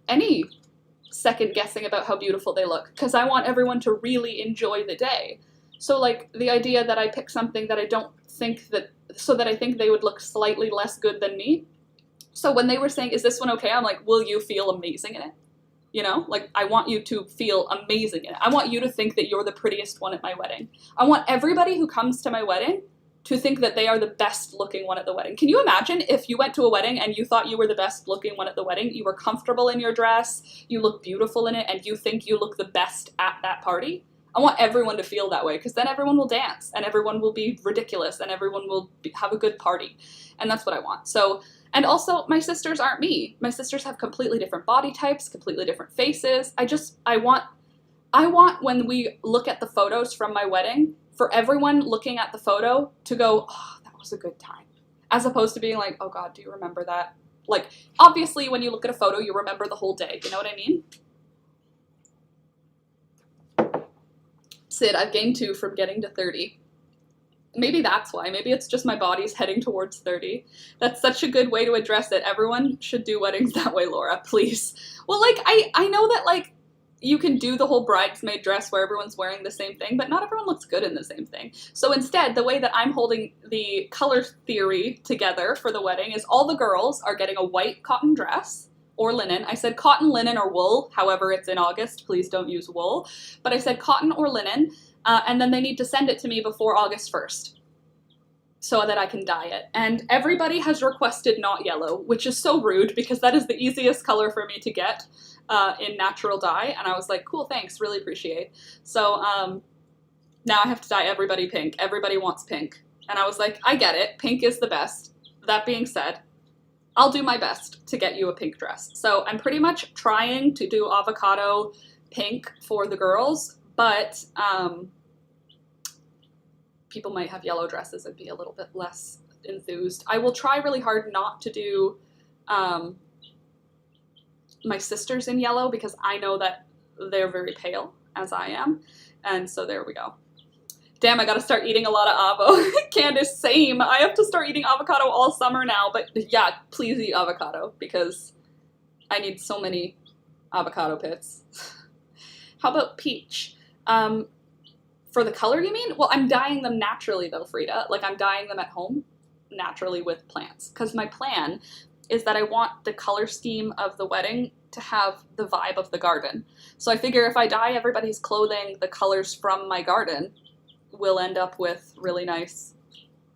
any second guessing about how beautiful they look, because I want everyone to really enjoy the day. So, like, the idea that I pick something that I don't think that, so that I think they would look slightly less good than me. So when they were saying, is this one okay? I'm like, will you feel amazing in it? You know, like, I want you to feel amazing in it. I want you to think that you're the prettiest one at my wedding. I want everybody who comes to my wedding to think that they are the best looking one at the wedding. Can you imagine if you went to a wedding and you thought you were the best looking one at the wedding, you were comfortable in your dress, you look beautiful in it, and you think you look the best at that party? I want everyone to feel that way, because then everyone will dance, and everyone will be ridiculous, and everyone will have a good party. And that's what I want. So, and also, my sisters aren't me. My sisters have completely different body types, completely different faces. I want when we look at the photos from my wedding, for everyone looking at the photo to go, oh, that was a good time. As opposed to being like, oh God, do you remember that? Like, obviously when you look at a photo, you remember the whole day. You know what I mean? Sid, I've gained 2 from getting to 30. Maybe that's why. Maybe it's just my body's heading towards 30. That's such a good way to address it. Everyone should do weddings that way, Laura, please. Well, like, I know that, like, you can do the whole bridesmaid dress where everyone's wearing the same thing, but not everyone looks good in the same thing. So instead, the way that I'm holding the color theory together for the wedding is all the girls are getting a white cotton dress or linen. I said cotton, linen, or wool. However, it's in August. Please don't use wool. But I said cotton or linen, and then they need to send it to me before August 1st. So that I can dye it. And everybody has requested not yellow, which is so rude because that is the easiest color for me to get in natural dye. And I was like, cool, thanks, really appreciate. So now I have to dye everybody pink. Everybody wants pink. And I was like, I get it. Pink is the best. That being said, I'll do my best to get you a pink dress. So I'm pretty much trying to do avocado pink for the girls, but people might have yellow dresses and be a little bit less enthused. I will try really hard not to do my sisters in yellow because I know that they're very pale, as I am. And so there we go. Damn, I gotta start eating a lot of avo. Candace, same. I have to start eating avocado all summer now, but yeah, please eat avocado because I need so many avocado pits. How about peach? For the color, you mean? Well, I'm dyeing them naturally though, Frida. Like, I'm dyeing them at home naturally with plants. Because my plan is that I want the color scheme of the wedding to have the vibe of the garden. So I figure if I dye everybody's clothing the colors from my garden, we'll end up with really nice,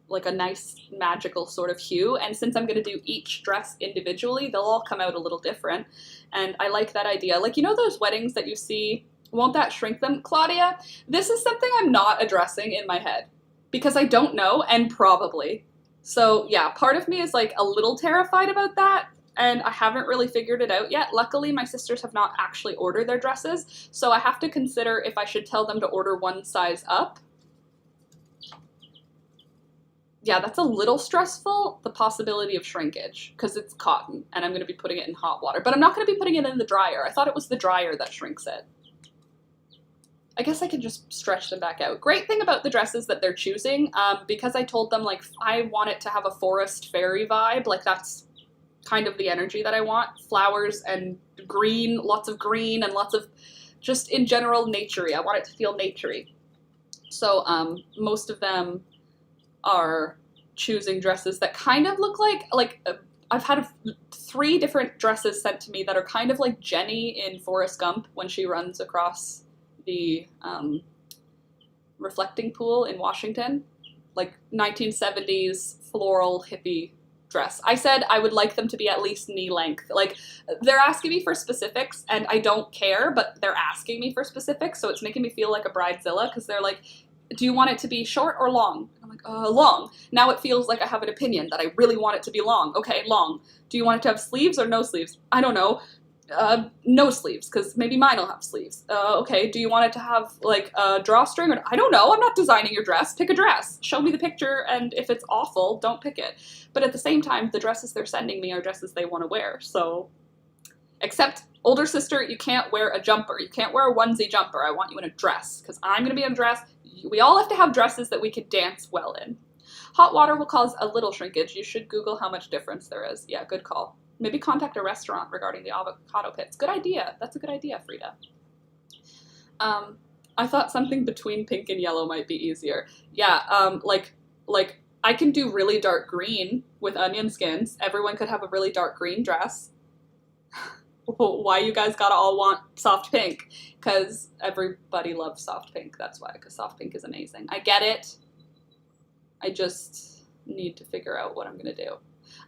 like a nice magical sort of hue. And since I'm going to do each dress individually, they'll all come out a little different. And I like that idea. Like, you know those weddings that you see, won't that shrink them? Claudia, this is something I'm not addressing in my head because I don't know, and probably. So yeah, part of me is like a little terrified about that, and I haven't really figured it out yet. Luckily, my sisters have not actually ordered their dresses, so I have to consider if I should tell them to order one size up yeah, that's a little stressful, the possibility of shrinkage, because it's cotton, and I'm going to be putting it in hot water. But I'm not going to be putting it in the dryer. I thought it was the dryer that shrinks it. I guess I could just stretch them back out. Great thing about the dresses that they're choosing, because I told them, like, I want it to have a forest fairy vibe, like, that's kind of the energy that I want. Flowers and green, lots of green, and lots of, just in general, naturey. I want it to feel naturey. So, most of them are choosing dresses that kind of look like I've had 3 different dresses sent to me that are kind of like Jenny in Forrest Gump when she runs across the reflecting pool in Washington, like 1970s floral hippie dress. I said I would like them to be at least knee length. Like, they're asking me for specifics, and I don't care, but they're asking me for specifics, so it's making me feel like a bridezilla, because they're like, do you want it to be short or long? And I'm like, long. Now it feels like I have an opinion that I really want it to be long. Okay, long. Do you want it to have sleeves or no sleeves? I don't know. No sleeves, because maybe mine will have sleeves. Okay, do you want it to have, like, a drawstring? Or I don't know, I'm not designing your dress. Pick a dress. Show me the picture, and if it's awful, don't pick it. But at the same time, the dresses they're sending me are dresses they want to wear, so... Except, older sister, you can't wear a jumper. You can't wear a onesie jumper. I want you in a dress, because I'm going to be in a dress. We all have to have dresses that we can dance well in. Hot water will cause a little shrinkage. You should Google how much difference there is. Yeah, good call. Maybe contact a restaurant regarding the avocado pits. Good idea. That's a good idea, Frida. I thought something between pink and yellow might be easier. Yeah, like I can do really dark green with onion skins. Everyone could have a really dark green dress. Why you guys gotta all want soft pink? Because everybody loves soft pink. That's why, because soft pink is amazing. I get it. I just need to figure out what I'm gonna do.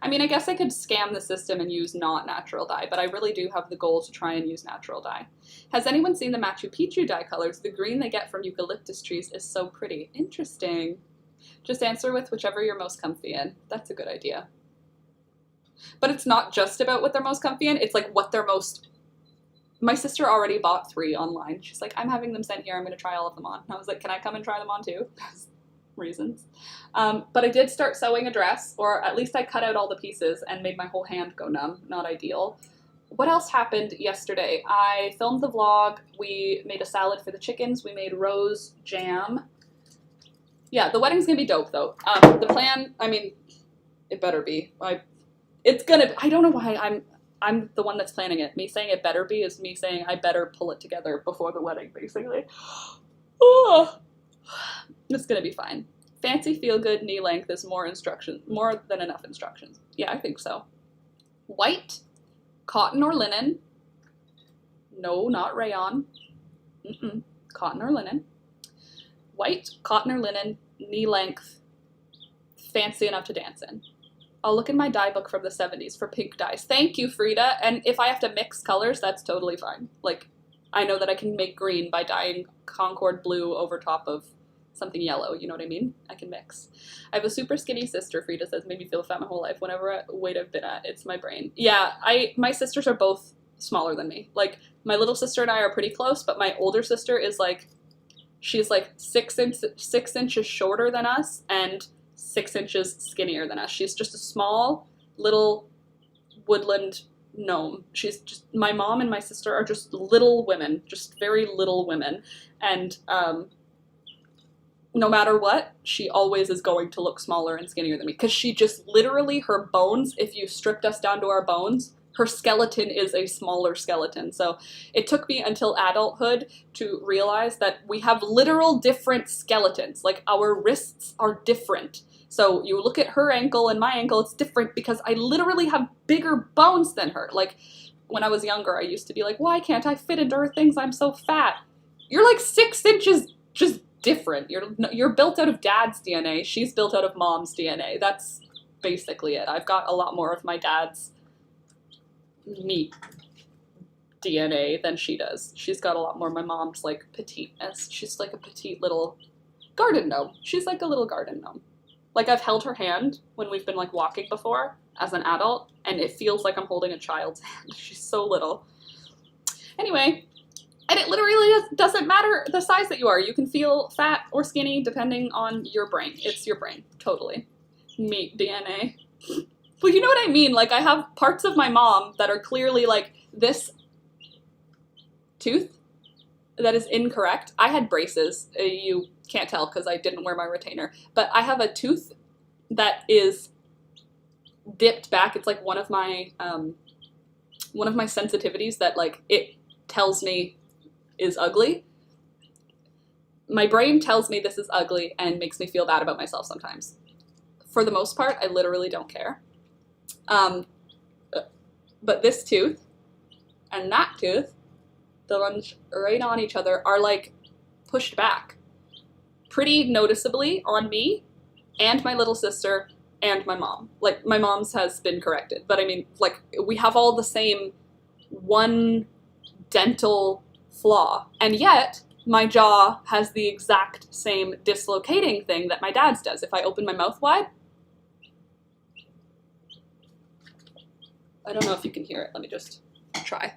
I mean, I guess I could scam the system and use not natural dye, but I really do have the goal to try and use natural dye. Has anyone seen the Machu Picchu dye colors? The green they get from eucalyptus trees is so pretty. Interesting. Just answer with whichever you're most comfy in. That's a good idea. But it's not just about what they're most comfy in, it's like what they're most... My sister already bought 3 online. She's like, I'm having them sent here, I'm going to try all of them on. And I was like, can I come and try them on too? Reasons. But I did start sewing a dress, or at least I cut out all the pieces and made my whole hand go numb. Not ideal. What else happened yesterday? I filmed the vlog, we made a salad for the chickens, we made rose jam. Yeah, the wedding's gonna be dope though. The plan, I mean, it better be. It's gonna, I don't know why I'm the one that's planning it. Me saying it better be is me saying I better pull it together before the wedding, basically. Oh, it's gonna be fine. Fancy feel-good knee length is more than enough instructions. Yeah, I think so. White, cotton or linen. No, not rayon. Cotton or linen. White, cotton or linen, knee length, fancy enough to dance in. I'll look in my dye book from the 70s for pink dyes. Thank you, Frida. And if I have to mix colors, that's totally fine. Like, I know that I can make green by dyeing Concord blue over top of something yellow, you know what I mean? I can mix. I have a super skinny sister, Frida says, made me feel fat my whole life. Whenever weight I've been at, it's my brain. Yeah, my sisters are both smaller than me. Like, my little sister and I are pretty close, but my older sister is like, she's like 6 inches shorter than us and 6 inches skinnier than us. She's just a small little woodland gnome. She's just, my mom and my sister are just little women, just very little women. And no matter what, she always is going to look smaller and skinnier than me. Because she just literally, her bones, if you stripped us down to our bones, her skeleton is a smaller skeleton. So it took me until adulthood to realize that we have literal different skeletons. Like, our wrists are different. So you look at her ankle and my ankle, it's different because I literally have bigger bones than her. Like, when I was younger, I used to be like, why can't I fit into her things? I'm so fat. You're like 6 inches just different. You're built out of dad's DNA. She's built out of mom's DNA. That's basically it. I've got a lot more of my dad's meat DNA than she does. She's got a lot more of my mom's, like, petiteness. She's like a petite little garden gnome. She's like a little garden gnome. Like, I've held her hand when we've been, like, walking before as an adult, and it feels like I'm holding a child's hand. She's so little. Anyway, and it literally doesn't matter the size that you are. You can feel fat or skinny depending on your brain. It's your brain, totally. meat DNA. Well, you know what I mean? Like, I have parts of my mom that are clearly, like, this tooth that is incorrect. I had braces. You can't tell because I didn't wear my retainer. But I have a tooth that is dipped back. It's like one of my sensitivities that, like, it tells me is ugly. My brain tells me this is ugly and makes me feel bad about myself sometimes. For the most part, I literally don't care. But this tooth and that tooth, the ones right on each other, are like pushed back pretty noticeably on me and my little sister and my mom. Like, my mom's has been corrected, but I mean, like, we have all the same one dental flaw, and yet my jaw has the exact same dislocating thing that my dad's does. If I open my mouth wide, I don't know if you can hear it. Let me just try.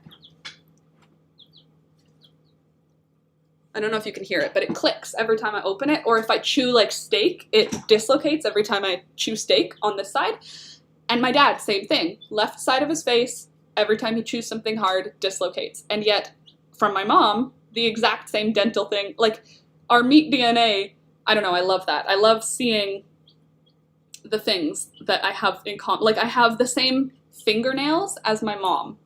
I don't know if you can hear it, but it clicks every time I open it. Or if I chew like steak, it dislocates every time I chew steak on this side. And my dad, same thing. Left side of his face, every time he chews something hard, dislocates. And yet, from my mom, the exact same dental thing. Like, our meat DNA, I don't know, I love that. I love seeing the things that I have in common. Like, I have the same fingernails as my mom.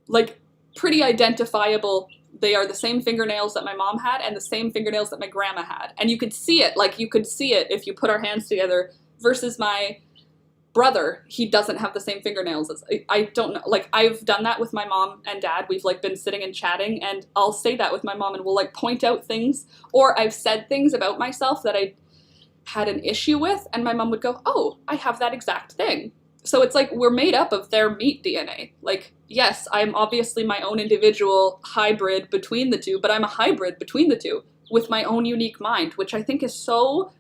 Like, pretty identifiable. They are the same fingernails that my mom had and the same fingernails that my grandma had. And you could see it, like, you could see it if you put our hands together, versus my brother. He doesn't have the same fingernails as, I don't know, like, I've done that with my mom and dad. We've, like, been sitting and chatting, and I'll say that with my mom, and we'll, like, point out things, or I've said things about myself that I had an issue with, and my mom would go, oh, I have that exact thing. So it's like, we're made up of their meat DNA. Like, yes, I'm obviously my own individual hybrid between the two, but I'm a hybrid between the two with my own unique mind, which I think is so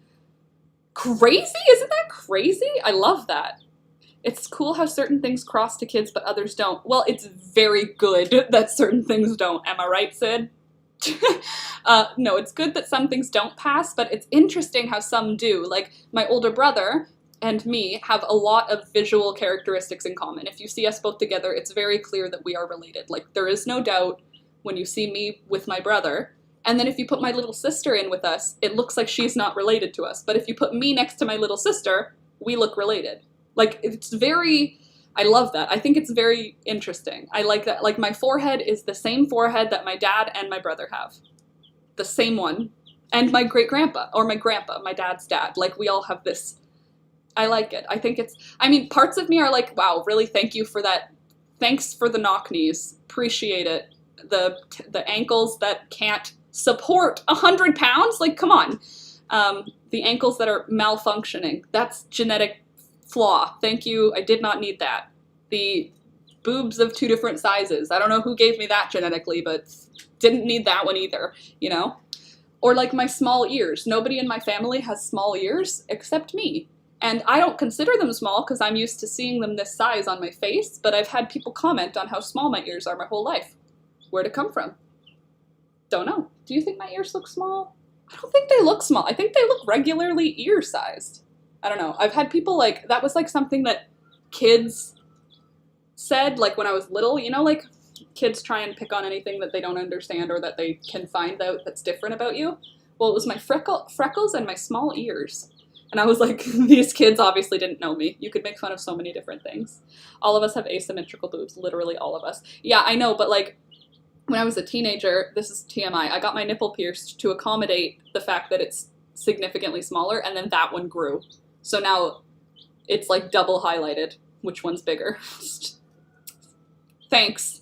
crazy. Isn't that crazy? I love that. It's cool how certain things cross to kids, but others don't. Well, it's very good that certain things don't. Am I right, Sid? No, it's good that some things don't pass, but it's interesting how some do. Like, my older brother and me have a lot of visual characteristics in common. If you see us both together, it's very clear that we are related. Like, there is no doubt when you see me with my brother. And then if you put my little sister in with us, it looks like she's not related to us. But if you put me next to my little sister, we look related. Like, it's very, I love that. I think it's very interesting. I like that. Like, my forehead is the same forehead that my dad and my brother have. The same one. And my great-grandpa, or my grandpa, my dad's dad. Like, we all have this. I like it. I think it's, I mean, parts of me are like, wow, really, thank you for that. Thanks for the knock knees. Appreciate it. The ankles that can't support 100 pounds? Like, come on. The ankles that are malfunctioning. That's genetic flaw. Thank you. I did not need that. The boobs of 2 different sizes. I don't know who gave me that genetically, but didn't need that one either, you know? Or like my small ears. Nobody in my family has small ears except me. And I don't consider them small because I'm used to seeing them this size on my face, but I've had people comment on how small my ears are my whole life. Where'd it come from? Don't know. Do you think my ears look small? I don't think they look small. I think they look regularly ear-sized. I don't know. I've had people like, that was like something that kids said, like when I was little, you know, like kids try and pick on anything that they don't understand or that they can find out that's different about you. Well, it was my freckles and my small ears. And I was like, these kids obviously didn't know me. You could make fun of so many different things. All of us have asymmetrical boobs, literally all of us. Yeah, I know, but like, when I was a teenager, this is TMI, I got my nipple pierced to accommodate the fact that it's significantly smaller, and then that one grew. So now it's like double highlighted. Which one's bigger? Thanks,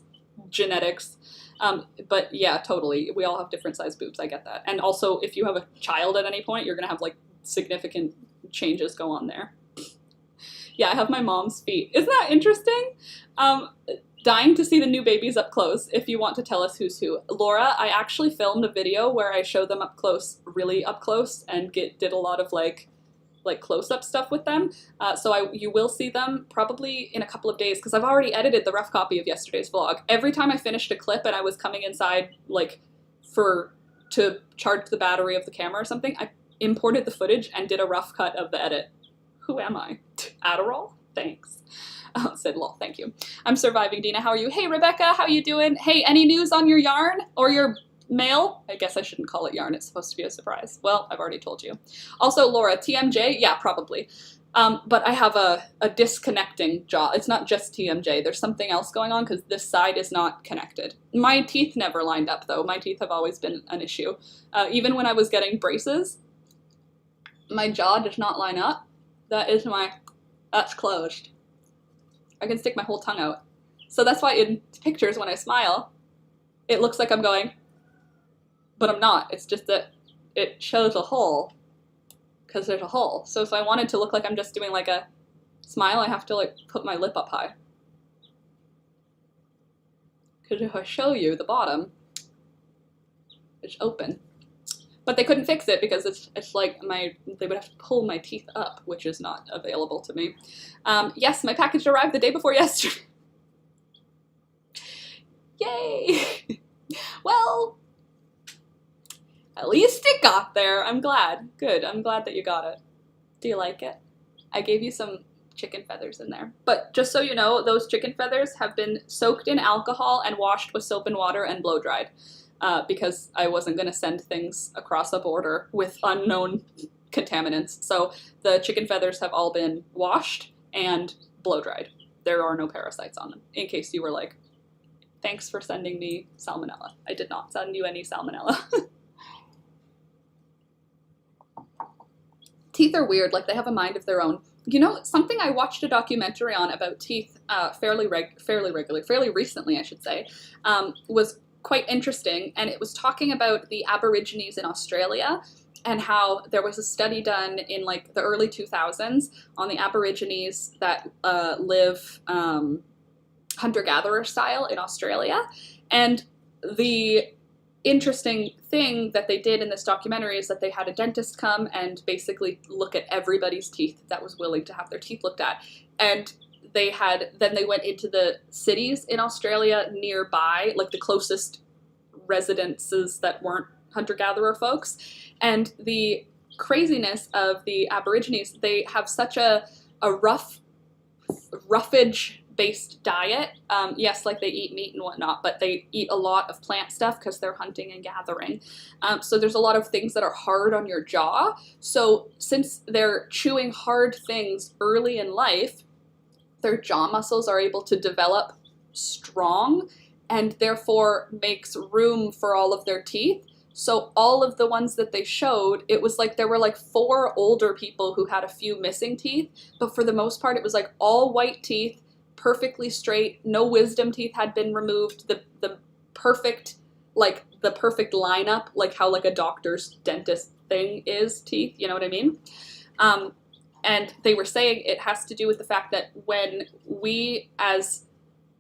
genetics. But yeah, totally. We all have different size boobs, I get that. And also, if you have a child at any point, you're gonna have like significant changes go on there. Yeah, I have my mom's feet. Isn't that interesting? Dying to see the new babies up close. If you want to tell us who's who. Laura, I actually filmed a video where I show them up close, really up close, and did a lot of like close-up stuff with them. So you will see them probably in a couple of days because I've already edited the rough copy of yesterday's vlog. Every time I finished a clip and I was coming inside like to charge the battery of the camera or something, I imported the footage and did a rough cut of the edit. Who am I? Adderall? Thanks. Sid, lol, thank you. I'm surviving, Dina. How are you? Hey, Rebecca, how you doing? Hey, any news on your yarn or your mail? I guess I shouldn't call it yarn. It's supposed to be a surprise. Well, I've already told you. Also, Laura, TMJ? Yeah, probably. But I have a disconnecting jaw. It's not just TMJ. There's something else going on because this side is not connected. My teeth never lined up, though. My teeth have always been an issue. Even when I was getting braces, my jaw does not line up. That's closed. I can stick my whole tongue out. So that's why in pictures when I smile, it looks like I'm going, but I'm not. It's just that it shows a hole because there's a hole. So if I wanted to look like I'm just doing like a smile, I have to like put my lip up high. Because if I show you the bottom, it's open. But they couldn't fix it because it's like they would have to pull my teeth up, which is not available to me. Yes, my package arrived the day before yesterday. Yay! Well, at least it got there. I'm glad. Good. I'm glad that you got it. Do you like it? I gave you some chicken feathers in there. But just so you know, those chicken feathers have been soaked in alcohol and washed with soap and water and blow dried. Because I wasn't going to send things across a border with unknown contaminants. So the chicken feathers have all been washed and blow dried. There are no parasites on them, in case you were like, thanks for sending me salmonella. I did not send you any salmonella. Teeth are weird, like they have a mind of their own. You know, something I watched a documentary on about teeth fairly recently, I should say, was quite interesting, and it was talking about the Aborigines in Australia and how there was a study done in like the early 2000s on the Aborigines that live hunter-gatherer style in Australia. And the interesting thing that they did in this documentary is that they had a dentist come and basically look at everybody's teeth that was willing to have their teeth looked at. And then they went into the cities in Australia nearby, like the closest residences that weren't hunter-gatherer folks. And the craziness of the Aborigines, they have such a roughage-based diet. Yes, like they eat meat and whatnot, but they eat a lot of plant stuff because they're hunting and gathering. So there's a lot of things that are hard on your jaw. So since they're chewing hard things early in life, their jaw muscles are able to develop strong and therefore makes room for all of their teeth. So all of the ones that they showed, it was like there were like 4 older people who had a few missing teeth, but for the most part it was like all white teeth, perfectly straight, no wisdom teeth had been removed, the perfect lineup, like how like a doctor's dentist thing is teeth, you know what I mean? And they were saying it has to do with the fact that when we, as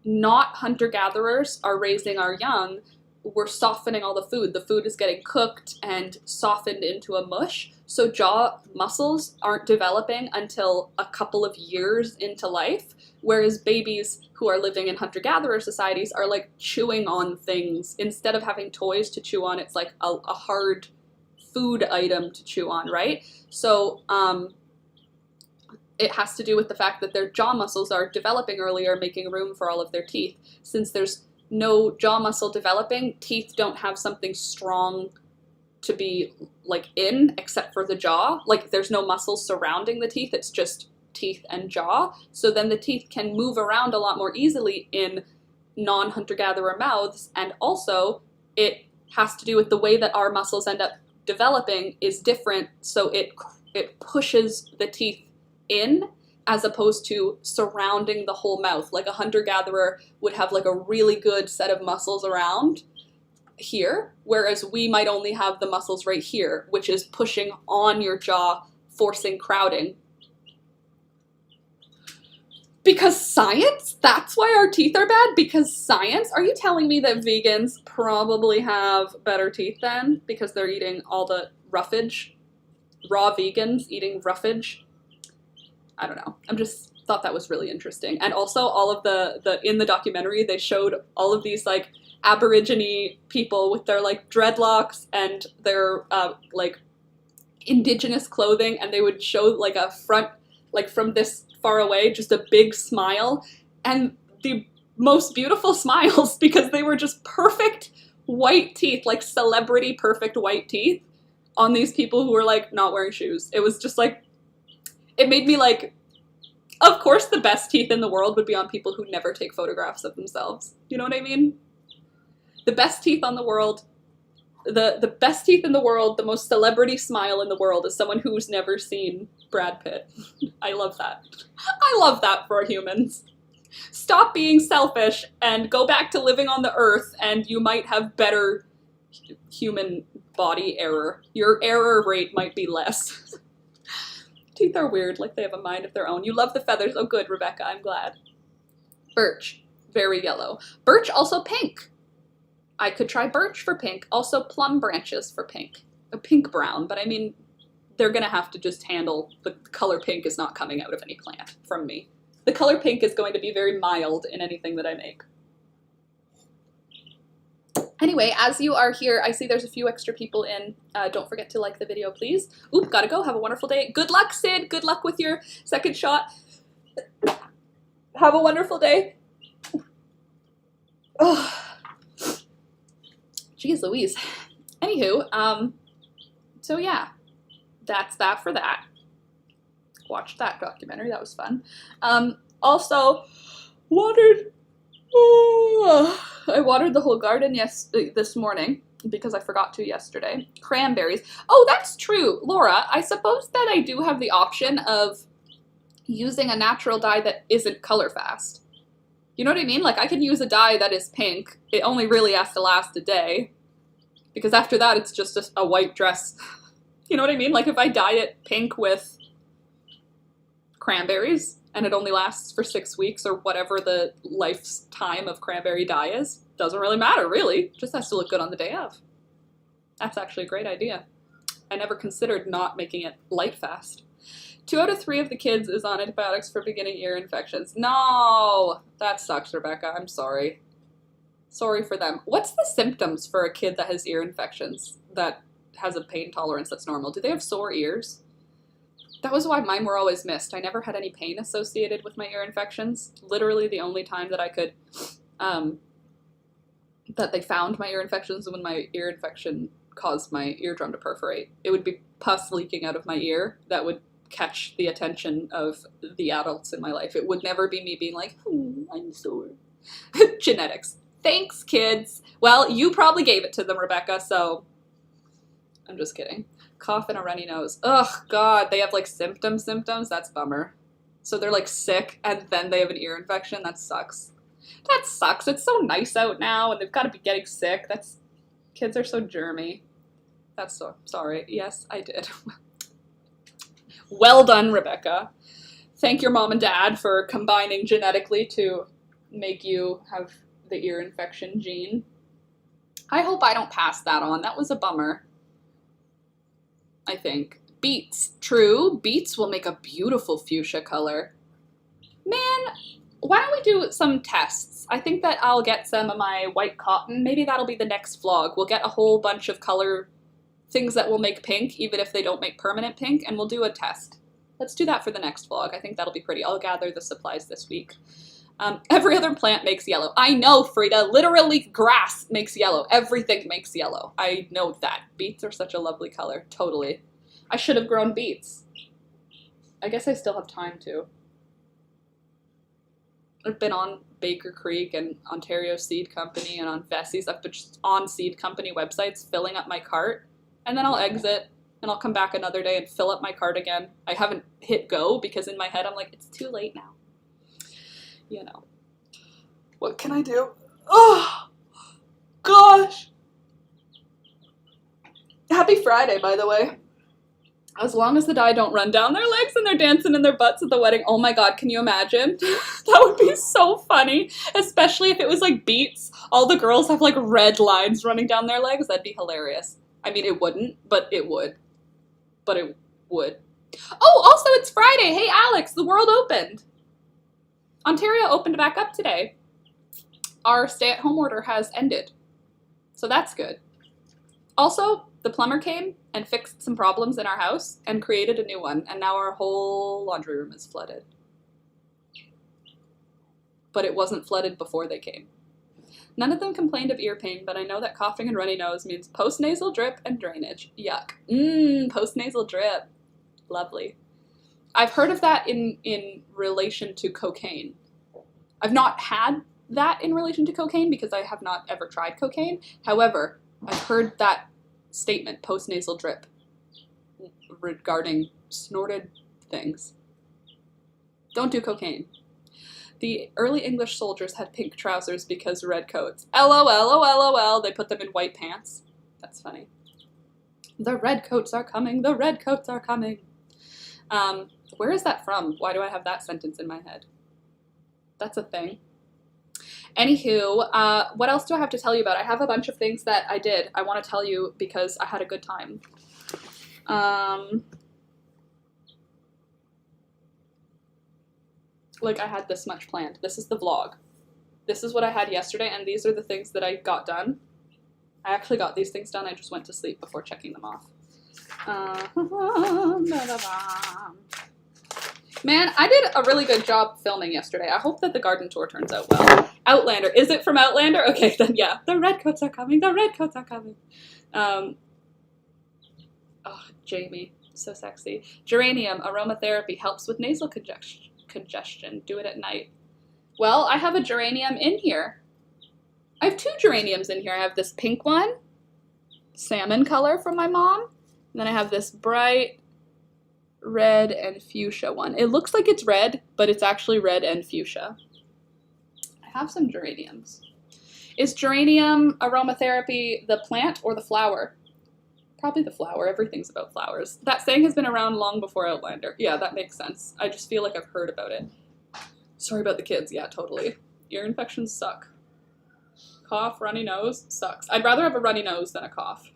not hunter-gatherers, are raising our young, we're softening all the food. The food is getting cooked and softened into a mush, so jaw muscles aren't developing until a couple of years into life, whereas babies who are living in hunter-gatherer societies are like chewing on things. Instead of having toys to chew on, it's like a hard food item to chew on, right? So, it has to do with the fact that their jaw muscles are developing earlier, making room for all of their teeth. Since there's no jaw muscle developing, teeth don't have something strong to be like in, except for the jaw. Like there's no muscles surrounding the teeth, it's just teeth and jaw. So then the teeth can move around a lot more easily in non-hunter-gatherer mouths, and also it has to do with the way that our muscles end up developing is different, so it pushes the teeth in as opposed to surrounding the whole mouth. Like a hunter-gatherer would have like a really good set of muscles around here, whereas we might only have the muscles right here, which is pushing on your jaw, forcing crowding. Because science? That's why our teeth are bad? Because science? Are you telling me that vegans probably have better teeth then? Because they're eating all the roughage? Raw vegans eating roughage? I don't know. I just thought that was really interesting. And also all of the in the documentary, they showed all of these like Aborigine people with their like dreadlocks and their like indigenous clothing, and they would show like a front like from this far away, just a big smile, and the most beautiful smiles because they were just perfect white teeth, like celebrity perfect white teeth on these people who were like not wearing shoes. It was just like, it made me like, of course the best teeth in the world would be on people who never take photographs of themselves. You know what I mean? The best teeth on the world, the best teeth in the world, the most celebrity smile in the world is someone who's never seen Brad Pitt. I love that. I love that for humans. Stop being selfish and go back to living on the earth and you might have better human body error. Your error rate might be less. Teeth are weird, like they have a mind of their own. You love the feathers. Oh good, Rebecca, I'm glad. Birch, very yellow. Birch, also pink. I could try birch for pink. Also plum branches for pink. A pink brown, but I mean, they're gonna have to just handle, the color pink is not coming out of any plant from me. The color pink is going to be very mild in anything that I make. Anyway, as you are here, I see there's a few extra people in. Don't forget to like the video, please. Oop, gotta go. Have a wonderful day. Good luck, Sid. Good luck with your second shot. Have a wonderful day. Oh. Jeez Louise. Anywho, so yeah, that's that for that. Watched that documentary, that was fun. Also, I watered the whole garden this morning because I forgot to yesterday. Cranberries. Oh, that's true, Laura. I suppose that I do have the option of using a natural dye that isn't color fast. You know what I mean? Like I can use a dye that is pink. It only really has to last a day because after that it's just a white dress. You know what I mean? Like if I dye it pink with cranberries and it only lasts for 6 weeks or whatever the lifetime of cranberry dye is, doesn't really matter, really. Just has to look good on the day of. That's actually a great idea. I never considered not making it light fast. 2 out of 3 of the kids is on antibiotics for beginning ear infections. No! That sucks, Rebecca. I'm sorry. Sorry for them. What's the symptoms for a kid that has ear infections, that has a pain tolerance that's normal? Do they have sore ears? That was why mine were always missed. I never had any pain associated with my ear infections. Literally the only time that I could, that they found my ear infections when my ear infection caused my eardrum to perforate. It would be pus leaking out of my ear that would catch the attention of the adults in my life. It would never be me being like, I'm sore. Genetics. Thanks, kids. Well, you probably gave it to them, Rebecca, so I'm just kidding. Cough and a runny nose. Ugh, God, they have like symptoms. That's a bummer. So they're like sick and then they have an ear infection. That sucks. That sucks. It's so nice out now and they've got to be getting sick. Kids are so germy. That's so, sorry. Yes, I did. Well done, Rebecca. Thank your mom and dad for combining genetically to make you have the ear infection gene. I hope I don't pass that on. That was a bummer. I think. Beets. True. Beets will make a beautiful fuchsia color. Man, why don't we do some tests? I think that I'll get some of my white cotton. Maybe that'll be the next vlog. We'll get a whole bunch of color things that will make pink, even if they don't make permanent pink, and we'll do a test. Let's do that for the next vlog. I think that'll be pretty. I'll gather the supplies this week. Every other plant makes yellow. I know, Frida. Literally, grass makes yellow. Everything makes yellow. I know that. Beets are such a lovely color. Totally. I should have grown beets. I guess I still have time to. I've been on Baker Creek and Ontario Seed Company and on Vessie's. I've been just on seed company websites filling up my cart, and then I'll exit and I'll come back another day and fill up my cart again. I haven't hit go because in my head I'm like, it's too late now. You know. What can I do? Oh, gosh. Happy Friday, by the way. As long as the dye don't run down their legs and they're dancing in their butts at the wedding. Oh my God, can you imagine? That would be so funny. Especially if it was like beets. All the girls have like red lines running down their legs. That'd be hilarious. I mean, it wouldn't, but it would. But it would. Oh, also it's Friday. Hey, Alex, the world opened. Ontario opened back up today. Our stay-at-home order has ended. So that's good. Also, The plumber came and fixed some problems in our house and created a new one, and now our whole laundry room is flooded. But it wasn't flooded before they came. None of them complained of ear pain, but I know that coughing and runny nose means postnasal drip and drainage. Yuck. Postnasal drip. Lovely. I've heard of that in relation to cocaine. I've not had that in relation to cocaine because I have not ever tried cocaine. However, I've heard that statement, postnasal drip, regarding snorted things. Don't do cocaine. The early English soldiers had pink trousers because red coats. LOL, they put them in white pants. That's funny. The red coats are coming, the red coats are coming. Where is that from? Why do I have that sentence in my head? That's a thing. Anywho, what else do I have to tell you about? I have a bunch of things that I did. I want to tell you because I had a good time. Like, I had this much planned. This is the vlog. This is what I had yesterday, and these are the things that I got done. I actually got these things done. I just went to sleep before checking them off. Man, I did a really good job filming yesterday. I hope that the garden tour turns out well. Outlander. Is it from Outlander? Okay, then yeah. The redcoats are coming. The redcoats are coming. Oh, Jamie. So sexy. Geranium aromatherapy helps with nasal congestion. Do it at night. Well, I have a geranium in here. I have 2 geraniums in here. I have this pink one, salmon color from my mom. And then I have this bright red and fuchsia one. It looks like it's red, but it's actually red and fuchsia. I have some geraniums. Is geranium aromatherapy the plant or the flower? Probably the flower. Everything's about flowers. That saying has been around long before Outlander. Yeah, that makes sense. I just feel like I've heard about it. Sorry about the kids. Yeah, totally. Ear infections suck. Cough, runny nose, sucks. I'd rather have a runny nose than a cough.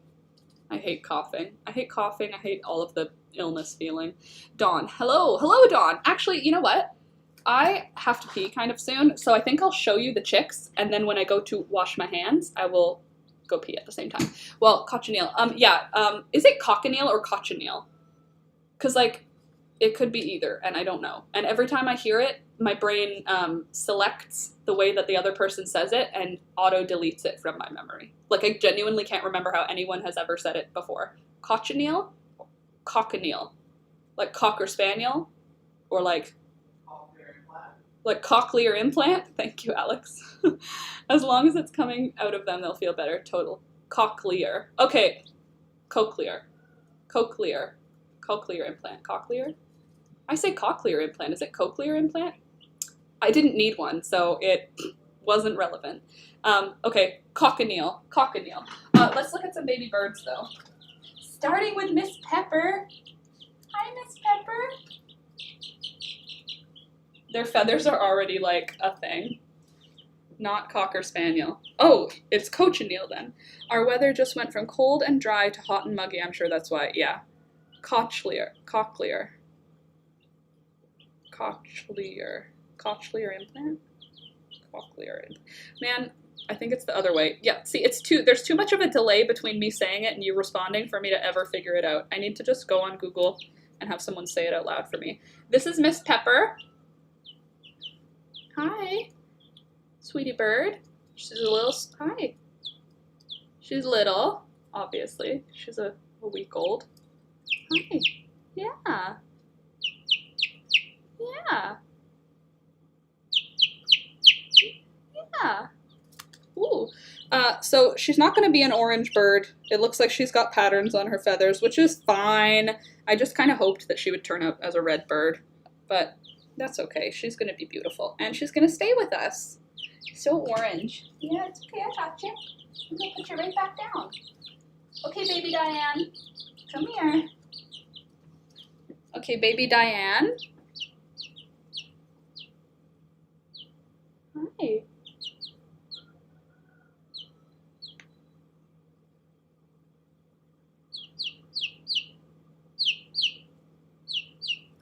I hate coughing. I hate coughing. I hate all of the illness feeling. Dawn. Hello. Hello, Dawn. Actually, you know what? I have to pee kind of soon, so I think I'll show you the chicks, and then when I go to wash my hands, I will go pee at the same time. Well, cochineal. Is it cochineal or cochineal? Because, like, it could be either, and I don't know. And every time I hear it, my brain selects the way that the other person says it and auto-deletes it from my memory. Like, I genuinely can't remember how anyone has ever said it before. Cochineal? Cochineal. Like cocker spaniel? Or like cochlear implant? Thank you, Alex. As long as it's coming out of them, they'll feel better. Total. Cochlear. Okay. Cochlear. Cochlear. Cochlear implant. Cochlear? I say cochlear implant. Is it cochlear implant? I didn't need one, so it wasn't relevant. Okay. Cochineal. Cochineal. Let's look at some baby birds, though. Starting with Miss Pepper. Hi, Miss Pepper. Their feathers are already, like, a thing. Not cocker spaniel. Oh, it's cochineal then. Our weather just went from cold and dry to hot and muggy. I'm sure that's why. Yeah. Cochlear. Cochlear. Cochlear. Cochlear implant? Cochlear implant. Man, I think it's the other way. Yeah, see, there's too much of a delay between me saying it and you responding for me to ever figure it out. I need to just go on Google and have someone say it out loud for me. This is Miss Pepper. Hi. Sweetie bird. She's a little, hi. She's little, obviously. She's a week old. Hi. Yeah. Yeah. Yeah. Ooh. So she's not going to be an orange bird. It looks like she's got patterns on her feathers, which is fine. I just kind of hoped that she would turn out as a red bird, but that's okay. She's going to be beautiful, and she's going to stay with us. So orange. Yeah, it's okay. I got you. I'm going to put you right back down. Okay, baby Diane. Come here. Okay, baby Diane. Hi.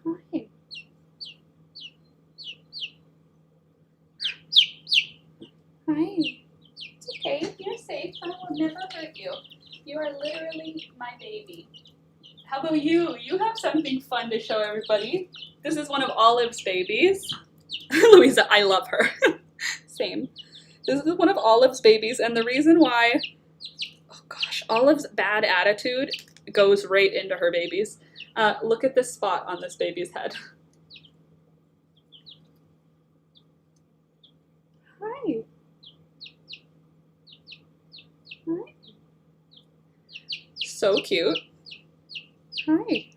Hi. Hi. It's okay. You're safe. I will never hurt you. You are literally my baby. How about you? You have something fun to show everybody. This is one of Olive's babies. Louisa, I love her. Same. This is one of Olive's babies, and the reason why, oh gosh, Olive's bad attitude goes right into her babies. Look at this spot on this baby's head. Hi. Hi. So cute. Hi.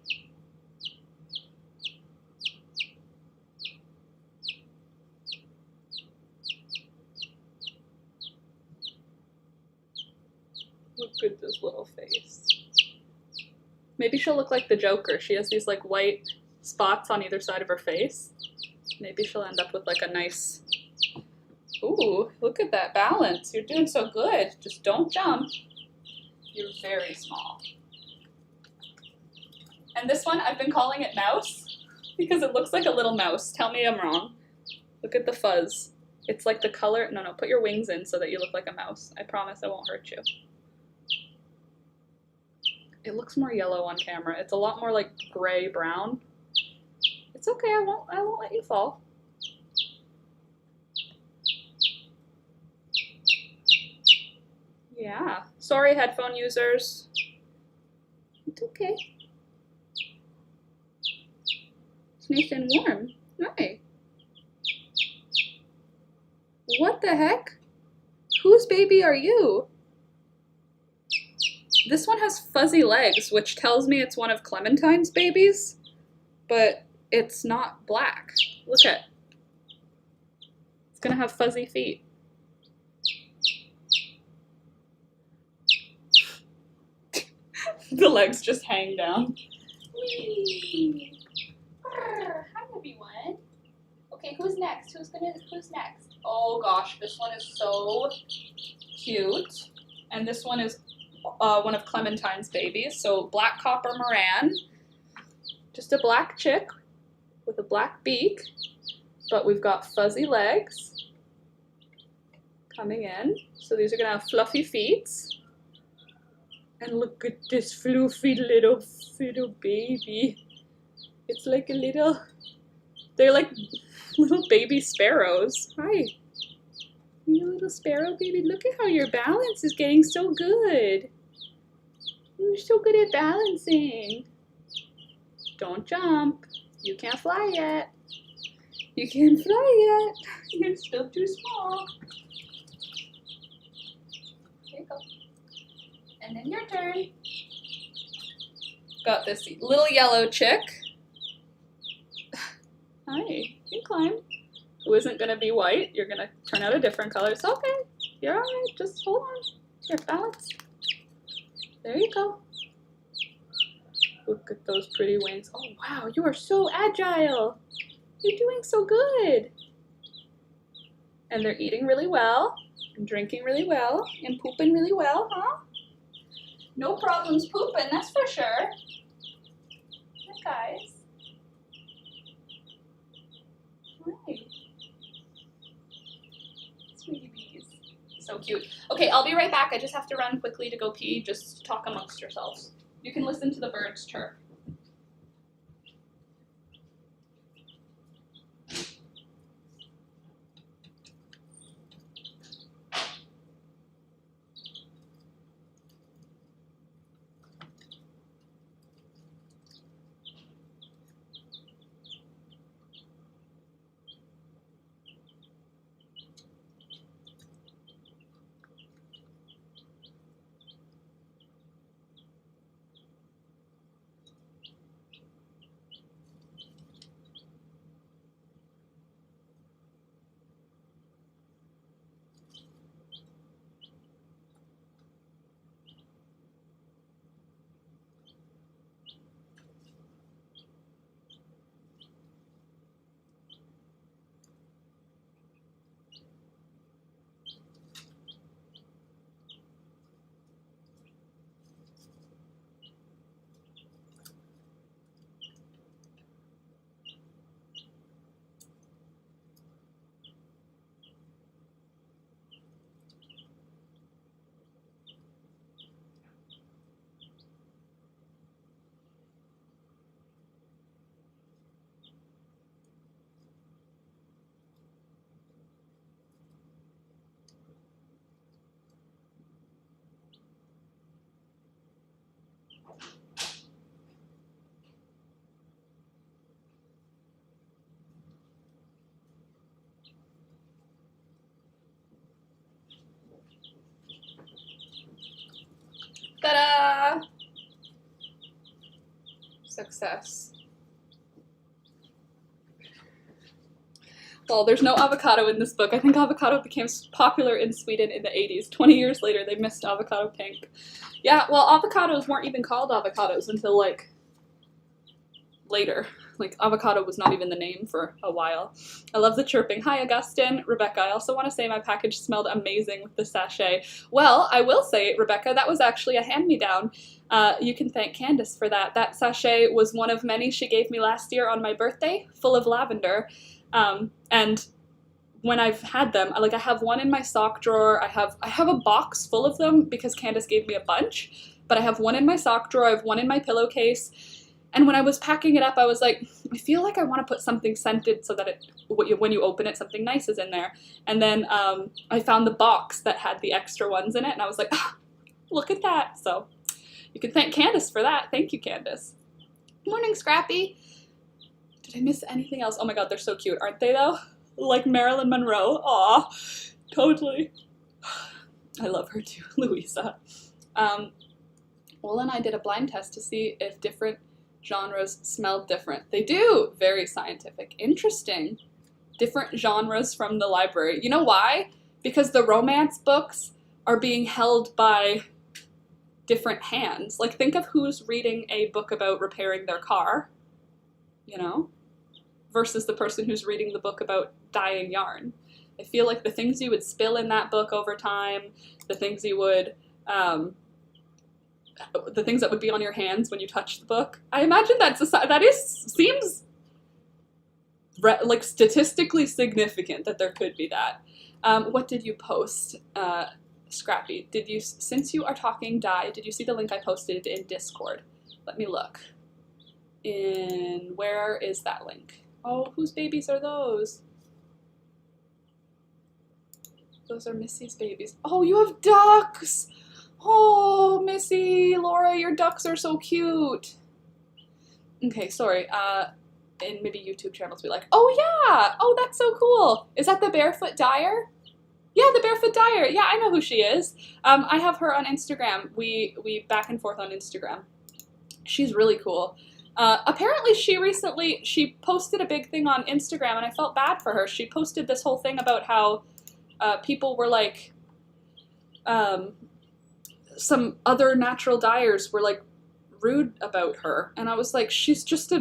Look at this little face. Maybe she'll look like the Joker. She has these like white spots on either side of her face. Maybe she'll end up with like a nice... Ooh, look at that balance. You're doing so good. Just don't jump. You're very small. And this one, I've been calling it Mouse because it looks like a little mouse. Tell me I'm wrong. Look at the fuzz. It's like the color... No, put your wings in so that you look like a mouse. I promise I won't hurt you. It looks more yellow on camera. It's a lot more like gray-brown. It's okay, I won't let you fall. Yeah. Sorry, headphone users. It's okay. It's nice and warm. Hi. What the heck? Whose baby are you? This one has fuzzy legs, which tells me it's one of Clementine's babies, but it's not black. Look at it. It's gonna have fuzzy feet. The legs just hang down. Whee! Hi everyone. Okay, who's next? Who's next? Oh gosh, this one is so cute. And this one is one of Clementine's babies. So black copper Moran. Just a black chick with a black beak. But we've got fuzzy legs coming in. So these are gonna have fluffy feet. And look at this fluffy little baby. It's like a little, they're like little baby sparrows. Hi. You little sparrow baby. Look at how your balance is getting so good. You're so good at balancing. Don't jump. You can't fly yet. You can't fly yet. You're still too small. There you go. And then your turn. Got this little yellow chick. Hi, you can climb. Who isn't gonna be white? You're gonna turn out a different color. It's okay. You're alright. Just hold on. Here, balance. There you go. Look at those pretty wings. Oh wow, you are so agile. You're doing so good. And they're eating really well, and drinking really well, and pooping really well, huh? No problems pooping, that's for sure. Hi, guys. Hi. Sweetie bees. So cute. Okay, I'll be right back. I just have to run quickly to go pee. Just talk amongst yourselves. You can listen to the birds chirp. Success. Well, there's no avocado in this book. I think avocado became popular in Sweden in the 80s. 20 years later, they missed avocado pink. Yeah, well, avocados weren't even called avocados until, like, later. Like, avocado was not even the name for a while. I love the chirping. Hi, Augustine. Rebecca, I also want to say my package smelled amazing with the sachet. Well, I will say, Rebecca, that was actually a hand-me-down. You can thank Candace for that. That sachet was one of many she gave me last year on my birthday, full of lavender. And when I've had them, I have one in my sock drawer. I have a box full of them because Candace gave me a bunch, but I have one in my sock drawer. I have one in my pillowcase. And when I was packing it up, I was like, I feel like I want to put something scented so that when you open it, something nice is in there. And then I found the box that had the extra ones in it, and I was like, ah, look at that. So you can thank Candace for that. Thank you, Candace. Morning, Scrappy. Did I miss anything else? Oh my god, they're so cute, aren't they, though? Like Marilyn Monroe. Aw, totally. I love her too, Louisa. Will and I did a blind test to see if different genres smelled different. They do! Very scientific. Interesting. Different genres from the library. You know why? Because the romance books are being held by different hands. Like, think of who's reading a book about repairing their car, you know, versus the person who's reading the book about dyeing yarn. I feel like the things you would spill in that book over time, the things you would, the things that would be on your hands when you touch the book. I imagine seems like statistically significant that there could be that. What did you post, Scrappy? Since you are talking dye, did you see the link I posted in Discord? Let me look. Where is that link? Oh, whose babies are those? Those are Missy's babies. Oh, you have ducks! Oh, Missy, Laura, your ducks are so cute. Okay, sorry. And maybe YouTube channels be like, oh yeah! Oh, that's so cool! Is that the Barefoot Dyer? Yeah, the Barefoot Dyer. Yeah, I know who she is. I have her on Instagram. We back and forth on Instagram. She's really cool. Apparently she posted a big thing on Instagram, and I felt bad for her. She posted this whole thing about how people were like, some other natural dyers were like rude about her, and I was like, she's just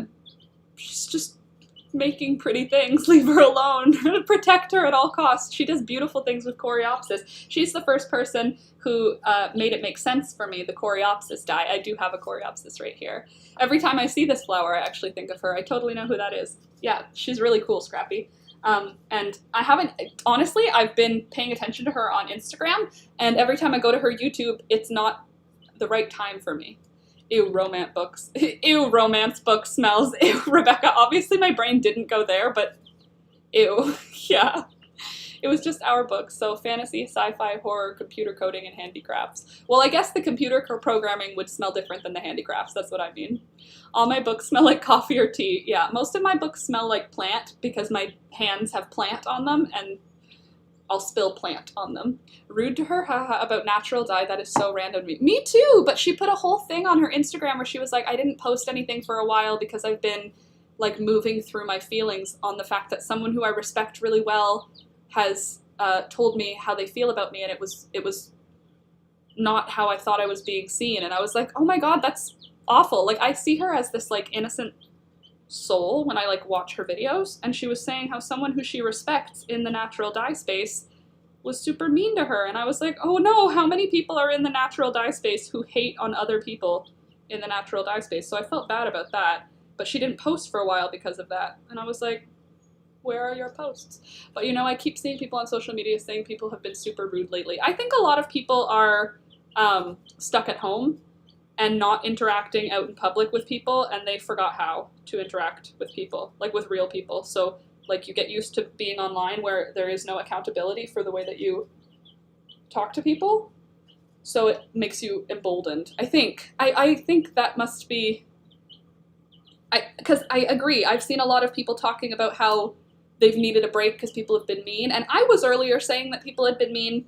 making pretty things. Leave her alone. Protect her at all costs. She does beautiful things with Coreopsis. She's the first person who made it make sense for me, the Coreopsis dye. I do have a Coreopsis right here. Every time I see this flower, I actually think of her. I totally know who that is. Yeah, she's really cool, Scrappy. And honestly, I've been paying attention to her on Instagram, and every time I go to her YouTube, it's not the right time for me. Ew, romance books. Ew, romance book smells. Ew, Rebecca. Obviously my brain didn't go there, but ew, yeah. It was just our books, so fantasy, sci-fi, horror, computer coding, and handicrafts. Well, I guess the computer programming would smell different than the handicrafts, that's what I mean. All my books smell like coffee or tea. Yeah, most of my books smell like plant because my hands have plant on them, and I'll spill plant on them. Rude to her, haha, about natural dye. That is so random. Me too, but she put a whole thing on her Instagram where she was like, I didn't post anything for a while because I've been like moving through my feelings on the fact that someone who I respect really well has told me how they feel about me, and it was not how I thought I was being seen. And I was like, oh my god, that's awful. Like, I see her as this like innocent soul when I like watch her videos, and she was saying how someone who she respects in the natural dye space was super mean to her, and I was like, oh no, how many people are in the natural dye space who hate on other people in the natural dye space? So I felt bad about that, but she didn't post for a while because of that, and I was like, where are your posts? But you know, I keep seeing people on social media saying people have been super rude lately. I think a lot of people are stuck at home and not interacting out in public with people, and they forgot how to interact with people, like with real people. So like you get used to being online where there is no accountability for the way that you talk to people. So it makes you emboldened. I think that must be, because I agree. I've seen a lot of people talking about how they've needed a break because people have been mean. And I was earlier saying that people had been mean.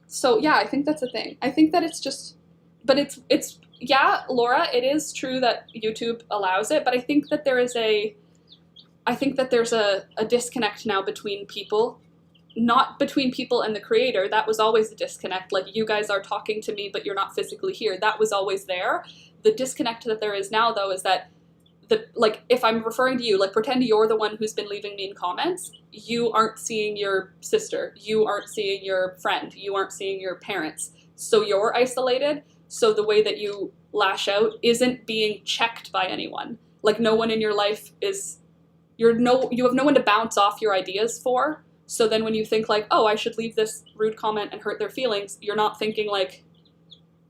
So yeah, I think that's a thing. I think that it's just, but it's yeah, Laura, it is true that YouTube allows it, but I think that there's a disconnect now between people, not between people and the creator. That was always a disconnect. Like, you guys are talking to me, but you're not physically here. That was always there. The disconnect that there is now, though, is that if I'm referring to you, like, pretend you're the one who's been leaving mean comments, you aren't seeing your sister, you aren't seeing your friend, you aren't seeing your parents. So you're isolated. So the way that you lash out isn't being checked by anyone. Like, no one in your life is, you have no one to bounce off your ideas for. So then when you think like, oh, I should leave this rude comment and hurt their feelings, you're not thinking like,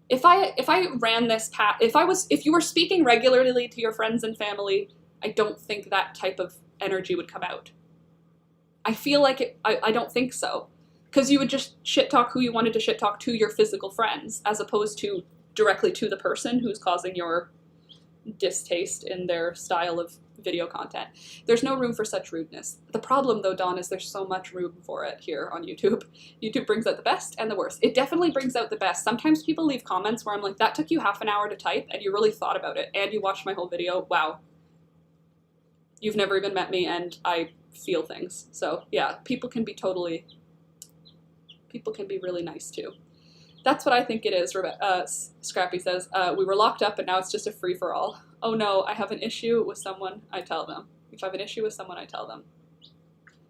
if I ran this path, if you were speaking regularly to your friends and family, I don't think that type of energy would come out. I feel like I don't think so. Because you would just shit talk who you wanted to shit talk to your physical friends, as opposed to directly to the person who's causing your distaste in their style of video content. There's no room for such rudeness. The problem, though, Dawn, is there's so much room for it here on YouTube. YouTube brings out the best and the worst. It definitely brings out the best. Sometimes people leave comments where I'm like, that took you half an hour to type, and you really thought about it, and you watched my whole video. Wow. You've never even met me, and I feel things. So, yeah, people can be really nice, too. That's what I think it is, Scrappy says. We were locked up and now it's just a free-for-all. Oh no, I have an issue with someone, I tell them. If I have an issue with someone, I tell them.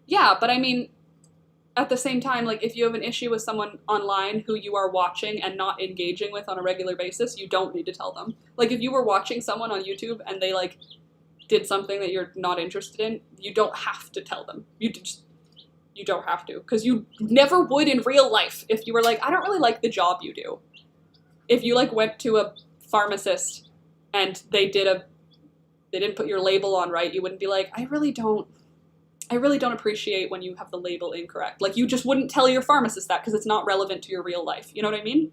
Yeah, but I mean, at the same time, like, if you have an issue with someone online who you are watching and not engaging with on a regular basis, you don't need to tell them. Like, if you were watching someone on YouTube and they, like, did something that you're not interested in, you don't have to tell them. You don't have to, because you never would in real life if you were like, I don't really like the job you do. If you, like, went to a pharmacist and they didn't put your label on right, you wouldn't be like, I really don't appreciate when you have the label incorrect. Like, you just wouldn't tell your pharmacist that because it's not relevant to your real life. You know what I mean?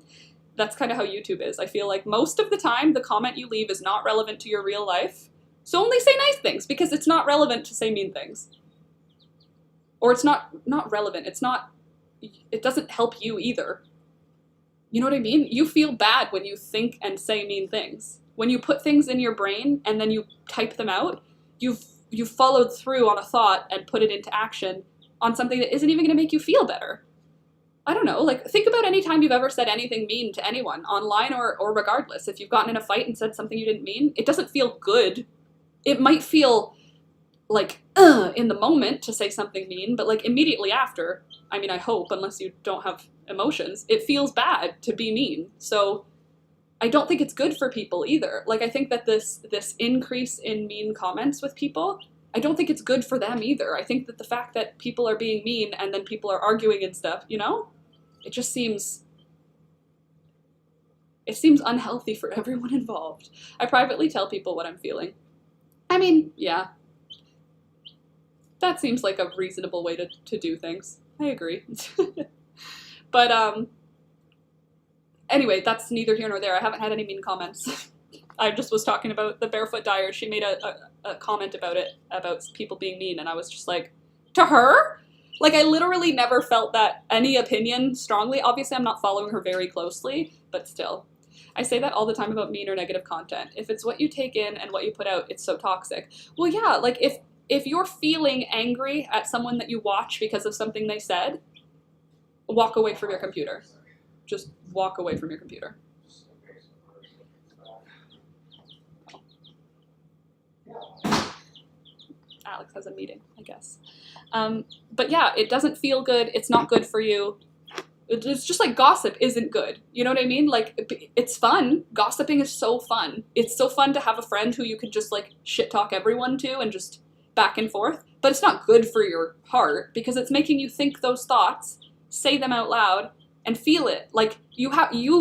That's kind of how YouTube is. I feel like most of the time the comment you leave is not relevant to your real life. So only say nice things, because it's not relevant to say mean things. Or it's not relevant. It doesn't help you either. You know what I mean? You feel bad when you think and say mean things. When you put things in your brain and then you type them out, you've followed through on a thought and put it into action on something that isn't even going to make you feel better. I don't know, like, think about any time you've ever said anything mean to anyone, online or regardless. If you've gotten in a fight and said something you didn't mean, it doesn't feel good. It might feel like, in the moment to say something mean, but like immediately after, I mean, I hope, unless you don't have emotions, it feels bad to be mean. So I don't think it's good for people either. Like, I think that this increase in mean comments with people, I don't think it's good for them either. I think that the fact that people are being mean and then people are arguing and stuff, you know, it just seems unhealthy for everyone involved. I privately tell people what I'm feeling. I mean, yeah. That seems like a reasonable way to do things. I agree. But, anyway, that's neither here nor there. I haven't had any mean comments. I just was talking about the Barefoot Dyer. She made a comment about it, about people being mean, and I was just like, to her? Like, I literally never felt that any opinion strongly. Obviously, I'm not following her very closely, but still. I say that all the time about mean or negative content. If it's what you take in and what you put out, it's so toxic. Well, yeah, like, if you're feeling angry at someone that you watch because of something they said, walk away from your computer. Just walk away from your computer. Alex has a meeting, I guess. But yeah, it doesn't feel good. It's not good for you. It's just like gossip isn't good. You know what I mean? Like, it's fun. Gossiping is so fun. It's so fun to have a friend who you could just, like, shit talk everyone to and just back and forth. But it's not good for your heart because it's making you think those thoughts, say them out loud, and feel it. Like, you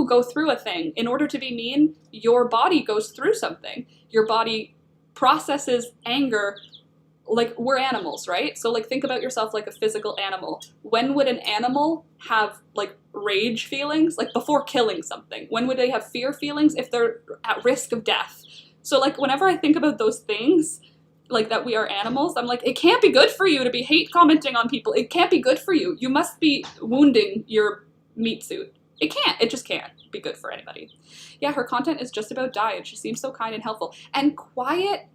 go through a thing. In order to be mean, your body goes through something. Your body processes anger. Like, we're animals, right? So, like, think about yourself like a physical animal. When would an animal have, like, rage feelings? Like, before killing something. When would they have fear feelings? If they're at risk of death. So, like, whenever I think about those things, like, that we are animals, I'm like, it can't be good for you to be hate commenting on people. It can't be good for you. You must be wounding your meat suit. It can't. It just can't be good for anybody. Yeah, her content is just about diet. She seems so kind and helpful and quiet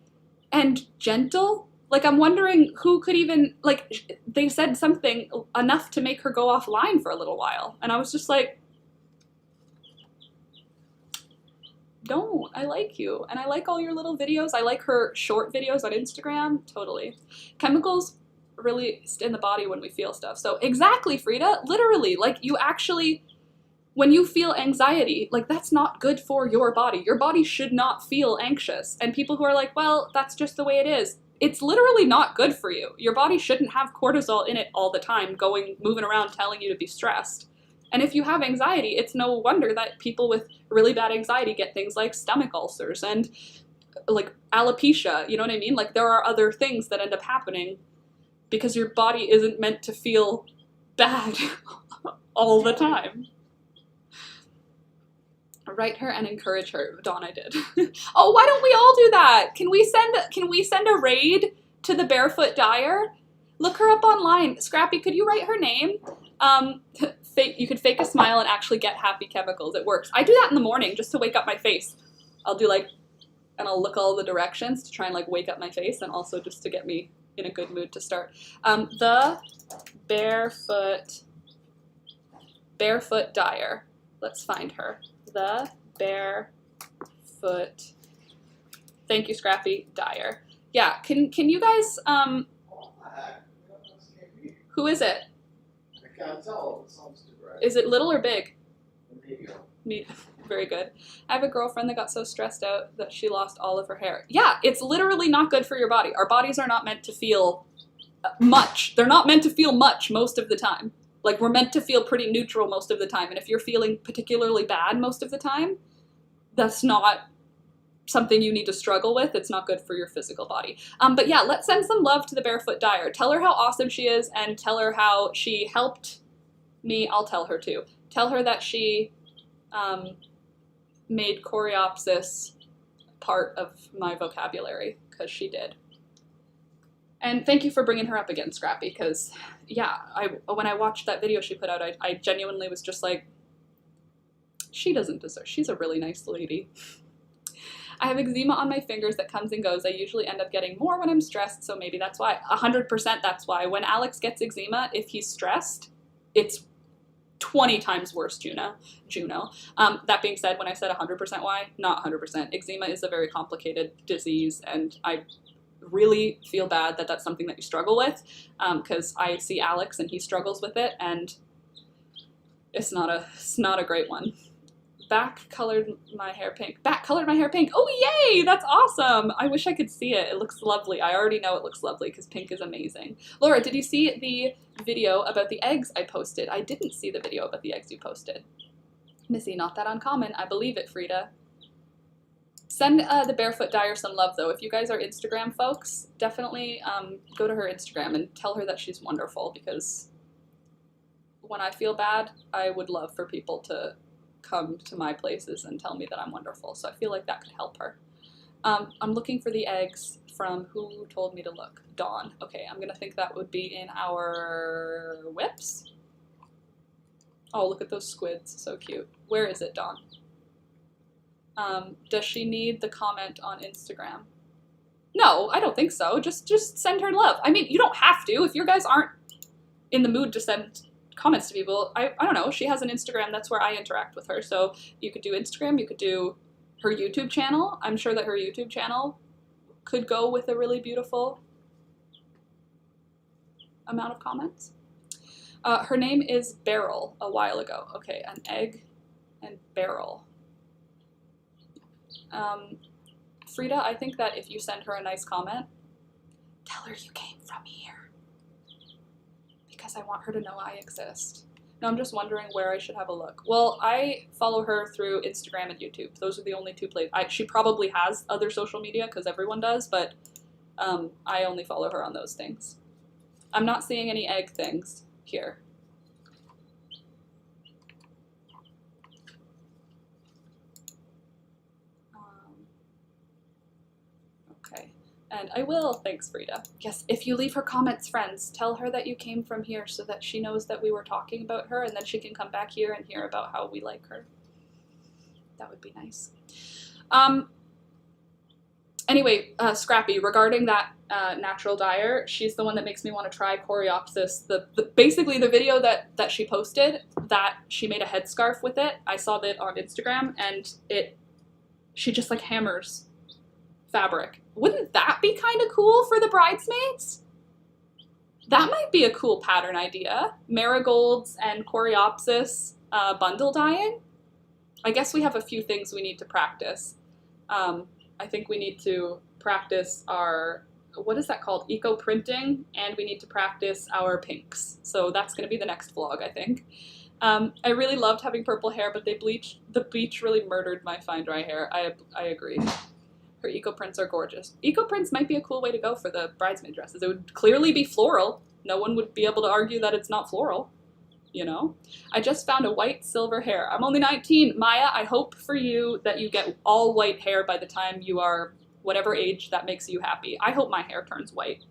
and gentle. Like, I'm wondering who could even, like, they said something enough to make her go offline for a little while. And I was just like, don't. I like you. And I like all your little videos. I like her short videos on Instagram. Totally. Chemicals released in the body when we feel stuff. So exactly, Frida. Literally, like, you actually, when you feel anxiety, like, that's not good for your body. Your body should not feel anxious. And people who are like, well, that's just the way it is. It's literally not good for you. Your body shouldn't have cortisol in it all the time, moving around telling you to be stressed. And if you have anxiety, it's no wonder that people with really bad anxiety get things like stomach ulcers and like alopecia, you know what I mean? Like, there are other things that end up happening because your body isn't meant to feel bad all the time. Write her and encourage her. Dawn, I did. Oh, why don't we all do that? Can we send a raid to the Barefoot Dyer? Look her up online. Scrappy, could you write her name? You could fake a smile and actually get happy chemicals. It works. I do that in the morning just to wake up my face. I'll do like, and I'll look all the directions to try and like wake up my face and also just to get me in a good mood to start. The Barefoot Dyer. Let's find her. The Barefoot. Thank you, Scrappy Dyer. Yeah, can you guys who is it? I can't tell. It sounds too bright. Is it little or big? Medium. Very good. I have a girlfriend that got so stressed out that she lost all of her hair. Yeah, it's literally not good for your body. Our bodies are not meant to feel much. They're not meant to feel much most of the time. Like, we're meant to feel pretty neutral most of the time. And if you're feeling particularly bad most of the time, that's not something you need to struggle with. It's not good for your physical body. But yeah, let's send some love to the Barefoot Dyer. Tell her how awesome she is and tell her how she helped me. I'll tell her too. Tell her that she made choreopsis part of my vocabulary, because she did. And thank you for bringing her up again, Scrappy, because, yeah, when I watched that video she put out, I genuinely was just like, she doesn't deserve, she's a really nice lady. I have eczema on my fingers that comes and goes. I usually end up getting more when I'm stressed, so maybe that's why. 100% that's why. When Alex gets eczema, if he's stressed, it's 20 times worse, Juno. That being said, when I said 100% why, not 100%. Eczema is a very complicated disease, and I really feel bad that that's something that you struggle with, because I see Alex and he struggles with it, and it's not a great one. Back colored my hair pink. Oh, yay! That's awesome! I wish I could see it. It looks lovely. I already know it looks lovely because pink is amazing. Laura, did you see the video about the eggs I posted? I didn't see the video about the eggs you posted. Missy, not that uncommon. I believe it, Frida. Send the Barefoot Dyer some love, though. If you guys are Instagram folks, definitely go to her Instagram and tell her that she's wonderful, because when I feel bad, I would love for people to come to my places and tell me that I'm wonderful. So I feel like that could help her. I'm looking for the eggs from who told me to look. Dawn. Okay, I'm going to think that would be in our whips. Oh, look at those squids. So cute. Where is it, Dawn? Does she need the comment on Instagram? No, I don't think so. Just send her love. I mean, you don't have to. If your guys aren't in the mood to send comments to people, I don't know. She has an Instagram. That's where I interact with her. So you could do Instagram. You could do her YouTube channel. I'm sure that her YouTube channel could go with a really beautiful amount of comments. Her name is Beryl a while ago. Okay, an egg and Beryl. Frida, I think that if you send her a nice comment, tell her you came from here, because I want her to know I exist. No, I'm just wondering where I should have a look. Well, I follow her through Instagram and YouTube. Those are the only two places. She probably has other social media, because everyone does, but I only follow her on those things. I'm not seeing any egg things here. Okay. And I will. Thanks, Frida. Yes, if you leave her comments, friends, tell her that you came from here so that she knows that we were talking about her, and then she can come back here and hear about how we like her. That would be nice. Anyway, Scrappy, regarding that natural dyer, she's the one that makes me want to try Coreopsis. Basically, the video that she posted, that she made a headscarf with it. I saw that on Instagram, and she just like hammers fabric. Wouldn't that be kind of cool for the bridesmaids? That might be a cool pattern idea. Marigolds and Coreopsis bundle dyeing. I guess we have a few things we need to practice. I think we need to practice our, what is that called? Eco printing, and we need to practice our pinks. So that's going to be the next vlog, I think. I really loved having purple hair, but the bleach really murdered my fine dry hair. I agree. Her eco prints are gorgeous. Eco prints might be a cool way to go for the bridesmaid dresses. It would clearly be floral. No one would be able to argue that it's not floral, you know? I just found a white silver hair. I'm only 19. Maya, I hope for you that you get all white hair by the time you are whatever age that makes you happy. I hope my hair turns white.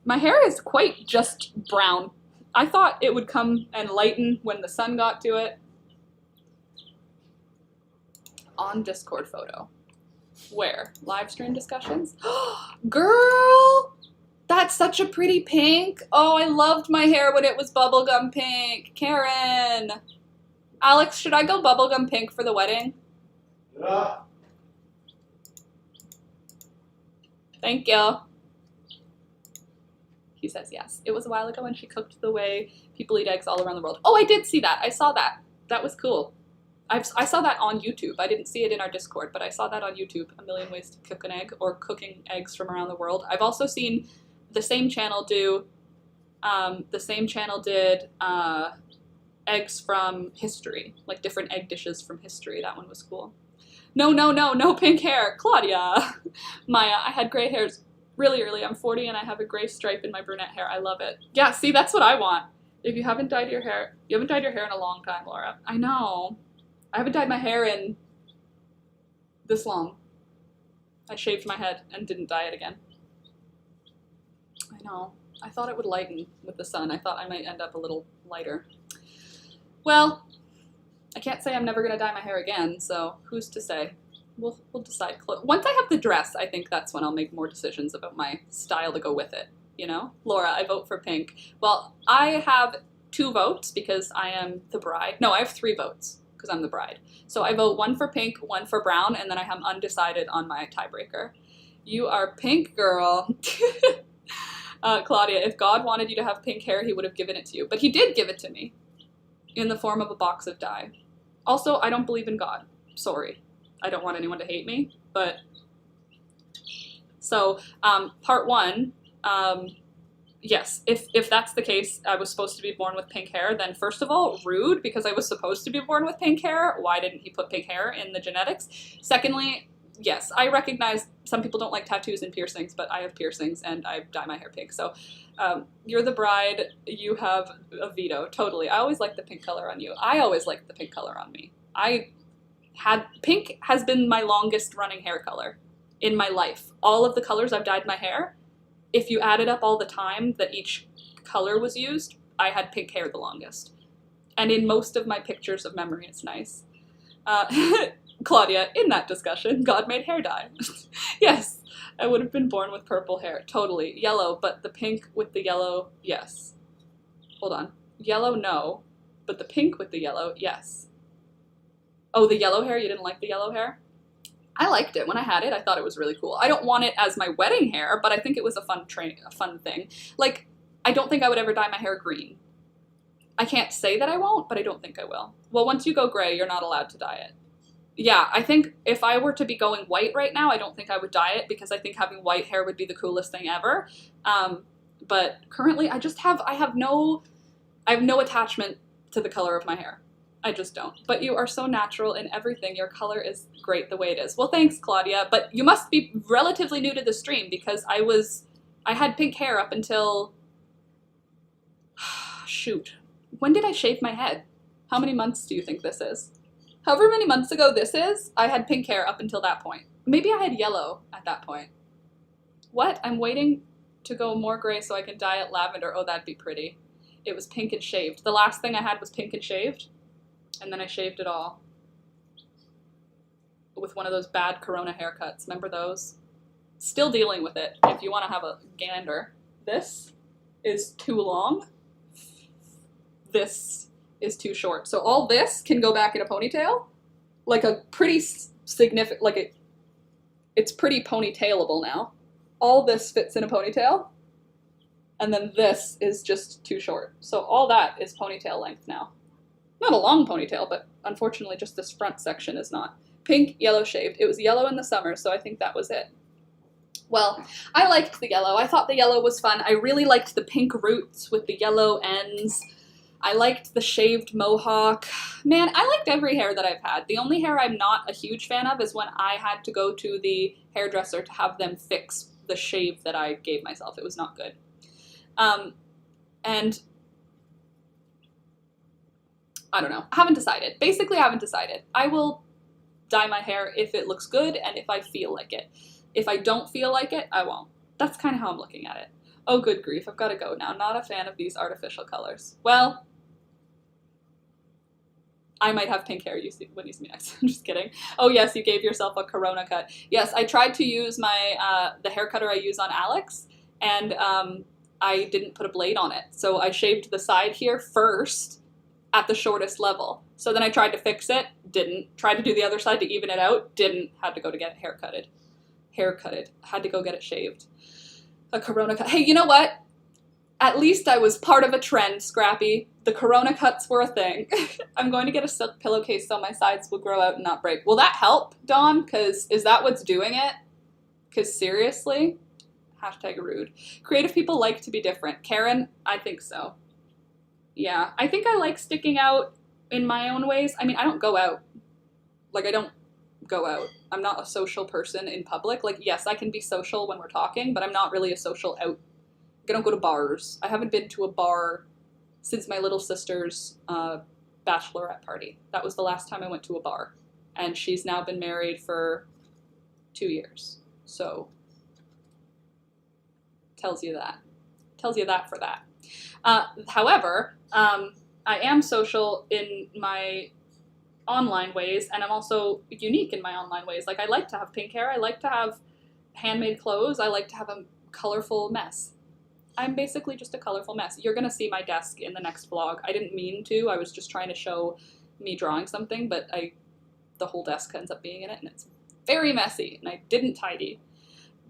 My hair is quite just brown. I thought it would come and lighten when the sun got to it. On Discord photo. Where? Live stream discussions? Girl! That's such a pretty pink. Oh, I loved my hair when it was bubblegum pink. Karen! Alex, should I go bubblegum pink for the wedding? Yeah. Thank you. He says yes. It was a while ago when she cooked the way people eat eggs all around the world. Oh, I did see that. I saw that. That was cool. I saw that on YouTube. I didn't see it in our Discord, but I saw that on YouTube. A Million Ways to Cook an Egg, or cooking eggs from around the world. I've also seen the same channel did eggs from history, like different egg dishes from history. That one was cool. No pink hair. Claudia. Maya, I had gray hairs really early. I'm 40 and I have a gray stripe in my brunette hair. I love it. Yeah, see, that's what I want. If you haven't dyed your hair, you haven't dyed your hair in a long time, Laura. I know. I haven't dyed my hair in this long. I shaved my head and didn't dye it again. I know. I thought it would lighten with the sun. I thought I might end up a little lighter. Well, I can't say I'm never going to dye my hair again, so who's to say? We'll decide. Once I have the dress, I think that's when I'll make more decisions about my style to go with it, you know? Laura, I vote for pink. Well, I have 2 votes because I am the bride. No, I have 3 votes because I'm the bride. So I vote 1 for pink, 1 for brown, and then I am undecided on my tiebreaker. You are pink, girl. Claudia, if God wanted you to have pink hair, he would have given it to you. But he did give it to me in the form of a box of dye. Also, I don't believe in God. Sorry. I don't want anyone to hate me, but... So, part 1, yes, if that's the case, I was supposed to be born with pink hair, then first of all, rude, because I was supposed to be born with pink hair. Why didn't he put pink hair in the genetics? Secondly, yes, I recognize some people don't like tattoos and piercings, but I have piercings and I dye my hair pink. So you're the bride, you have a veto, totally. I always like the pink color on you. I always like the pink color on me. Pink has been my longest running hair color in my life. All of the colors I've dyed my hair, if you added up all the time that each color was used, I had pink hair the longest. And in most of my pictures of memory, it's nice. Claudia, in that discussion, God made hair dye. Yes, I would have been born with purple hair. Totally. Yellow, but the pink with the yellow, yes. Hold on. Yellow, no. But the pink with the yellow, yes. Oh, the yellow hair? You didn't like the yellow hair? I liked it. When I had it, I thought it was really cool. I don't want it as my wedding hair, but I think it was a fun thing. Like, I don't think I would ever dye my hair green. I can't say that I won't, but I don't think I will. Well, once you go gray, you're not allowed to dye it. Yeah, I think if I were to be going white right now, I don't think I would dye it because I think having white hair would be the coolest thing ever. But currently, I have no attachment to the color of my hair. I just don't. But you are so natural in everything. Your color is great the way it is. Well, thanks, Claudia. But you must be relatively new to the stream because I had pink hair up until, shoot. When did I shave my head? How many months do you think this is? However many months ago this is, I had pink hair up until that point. Maybe I had yellow at that point. What? I'm waiting to go more gray so I can dye it lavender. Oh, that'd be pretty. It was pink and shaved. The last thing I had was pink and shaved, and then I shaved it all with one of those bad Corona haircuts. Remember those? Still dealing with it, if you want to have a gander. This is too long. This is too short. So all this can go back in a ponytail. Like a pretty significant, like it's pretty ponytailable now. All this fits in a ponytail. And then this is just too short. So all that is ponytail length now. Not a long ponytail, but unfortunately just this front section is not. Pink, yellow shaved. It was yellow in the summer, so I think that was it. Well, I liked the yellow. I thought the yellow was fun. I really liked the pink roots with the yellow ends. I liked the shaved mohawk. Man, I liked every hair that I've had. The only hair I'm not a huge fan of is when I had to go to the hairdresser to have them fix the shave that I gave myself. It was not good. And I don't know. I haven't decided. Basically, I haven't decided. I will dye my hair if it looks good and if I feel like it. If I don't feel like it, I won't. That's kind of how I'm looking at it. Oh, good grief. I've got to go now. Not a fan of these artificial colors. Well, I might have pink hair when you see me next. I'm just kidding. Oh, yes, you gave yourself a Corona cut. Yes, I tried to use my the hair cutter I use on Alex, and I didn't put a blade on it. So I shaved the side here first at the shortest level. So then I tried to fix it, didn't. Tried to do the other side to even it out, didn't. Had to go to get it haircutted. Had to go get it shaved. A Corona cut. Hey, you know what? At least I was part of a trend, Scrappy. The Corona cuts were a thing. I'm going to get a silk pillowcase so my sides will grow out and not break. Will that help, Dawn? Because is that what's doing it? Because seriously? Hashtag rude. Creative people like to be different. Karen, I think so. Yeah, I think I like sticking out in my own ways. I mean, I don't go out. Like, I don't go out. I'm not a social person in public. Like, yes, I can be social when we're talking, but I'm not really a social out. I don't go to bars. I haven't been to a bar since my little sister's bachelorette party. That was the last time I went to a bar. And she's now been married for 2 years. So, tells you that. Tells you that for that. However, I am social in my online ways, and I'm also unique in my online ways. Like, I like to have pink hair. I like to have handmade clothes. I like to have a colorful mess. I'm basically just a colorful mess. You're going to see my desk in the next vlog. I didn't mean to. I was just trying to show me drawing something, but the whole desk ends up being in it, and it's very messy, and I didn't tidy.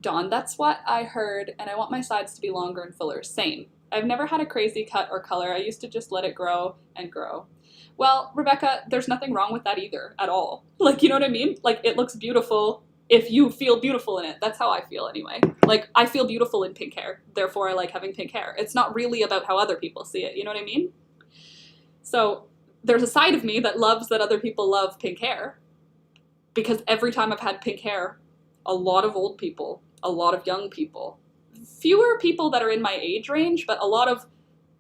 Dawn, that's what I heard, and I want my sides to be longer and fuller. Same. I've never had a crazy cut or color. I used to just let it grow and grow. Well, Rebecca, there's nothing wrong with that either, at all. Like, you know what I mean? Like, it looks beautiful if you feel beautiful in it. That's how I feel anyway. Like, I feel beautiful in pink hair, therefore I like having pink hair. It's not really about how other people see it, you know what I mean? So, there's a side of me that loves that other people love pink hair, because every time I've had pink hair, a lot of old people, a lot of young people, fewer people that are in my age range, but a lot of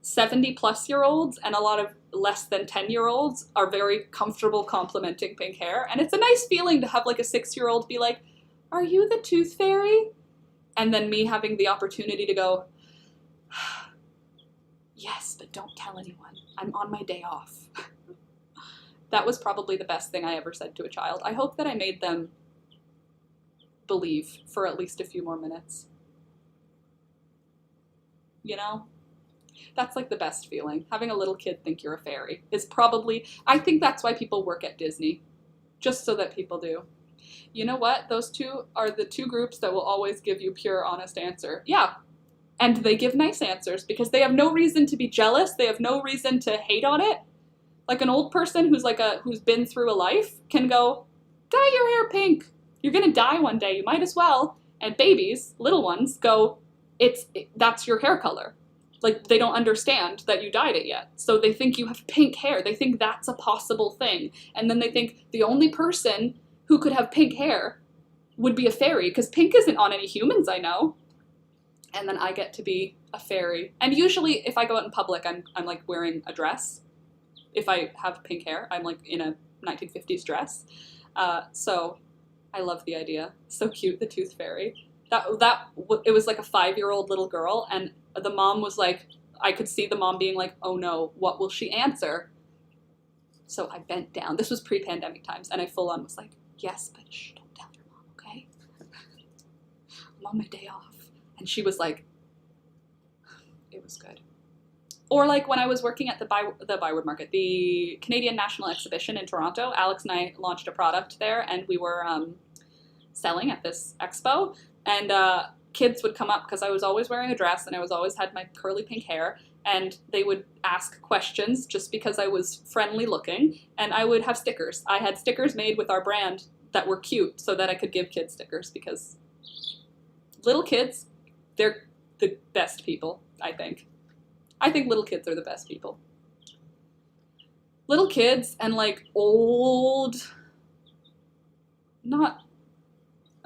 70-plus-year-olds and a lot of less than 10-year-olds are very comfortable complimenting pink hair. And it's a nice feeling to have like a 6-year-old be like, "Are you the tooth fairy?" And then me having the opportunity to go, "Yes, but don't tell anyone. I'm on my day off." That was probably the best thing I ever said to a child. I hope that I made them believe for at least a few more minutes. You know? That's like the best feeling. Having a little kid think you're a fairy is probably, I think that's why people work at Disney. Just so that people do. You know what? Those two are the two groups that will always give you pure, honest answer. Yeah. And they give nice answers because they have no reason to be jealous. They have no reason to hate on it. Like an old person who's been through a life can go, "Dye your hair pink. You're gonna die one day. You might as well." And babies, little ones, go, that's your hair color. Like, they don't understand that you dyed it yet. So they think you have pink hair. They think that's a possible thing. And then they think the only person who could have pink hair would be a fairy, because pink isn't on any humans I know. And then I get to be a fairy. And usually, if I go out in public, I'm like wearing a dress. If I have pink hair, I'm like in a 1950s dress. So I love the idea. So cute, the tooth fairy. It was like a 5-year-old little girl, and the mom was like, I could see the mom being like, oh no, what will she answer? So I bent down. This was pre-pandemic times, and I full on was like, yes, but shh, don't tell your mom, okay? I'm on my day off. And she was like, it was good. Or like when I was working at the Byward Market, the Canadian National Exhibition in Toronto, Alex and I launched a product there, and we were selling at this expo, and kids would come up because I was always wearing a dress and I was always had my curly pink hair, and they would ask questions just because I was friendly looking, and I would have stickers. I had stickers made with our brand that were cute so that I could give kids stickers, because little kids, they're the best people, I think. I think little kids are the best people. Little kids and like old, not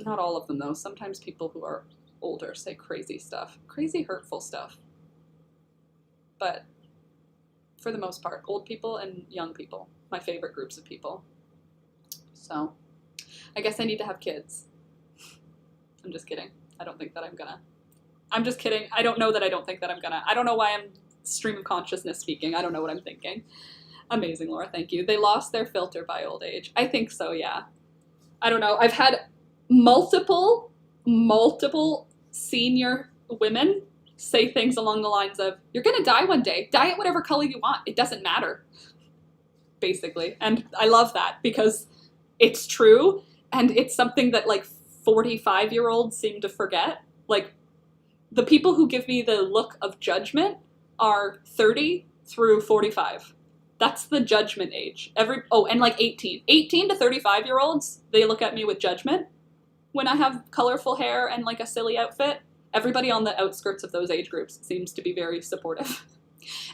all of them though. Sometimes people who are older say crazy stuff, crazy hurtful stuff. But for the most part, old people and young people, my favorite groups of people. So I guess I need to have kids. I'm just kidding. I don't think that I'm gonna. I'm just kidding. I don't know that I don't think that I'm gonna. I don't know why I'm stream of consciousness speaking. I don't know what I'm thinking. Amazing, Laura. Thank you. They lost their filter by old age. I think so, yeah. I don't know. I've had multiple senior women say things along the lines of, you're going to die one day. Die at whatever color you want. It doesn't matter. Basically. And I love that because it's true. And it's something that like 45-year-olds seem to forget. Like the people who give me the look of judgment are 30 through 45. That's the judgment age. And like 18 to 35-year-olds, they look at me with judgment when I have colorful hair and like a silly outfit. Everybody on the outskirts of those age groups seems to be very supportive.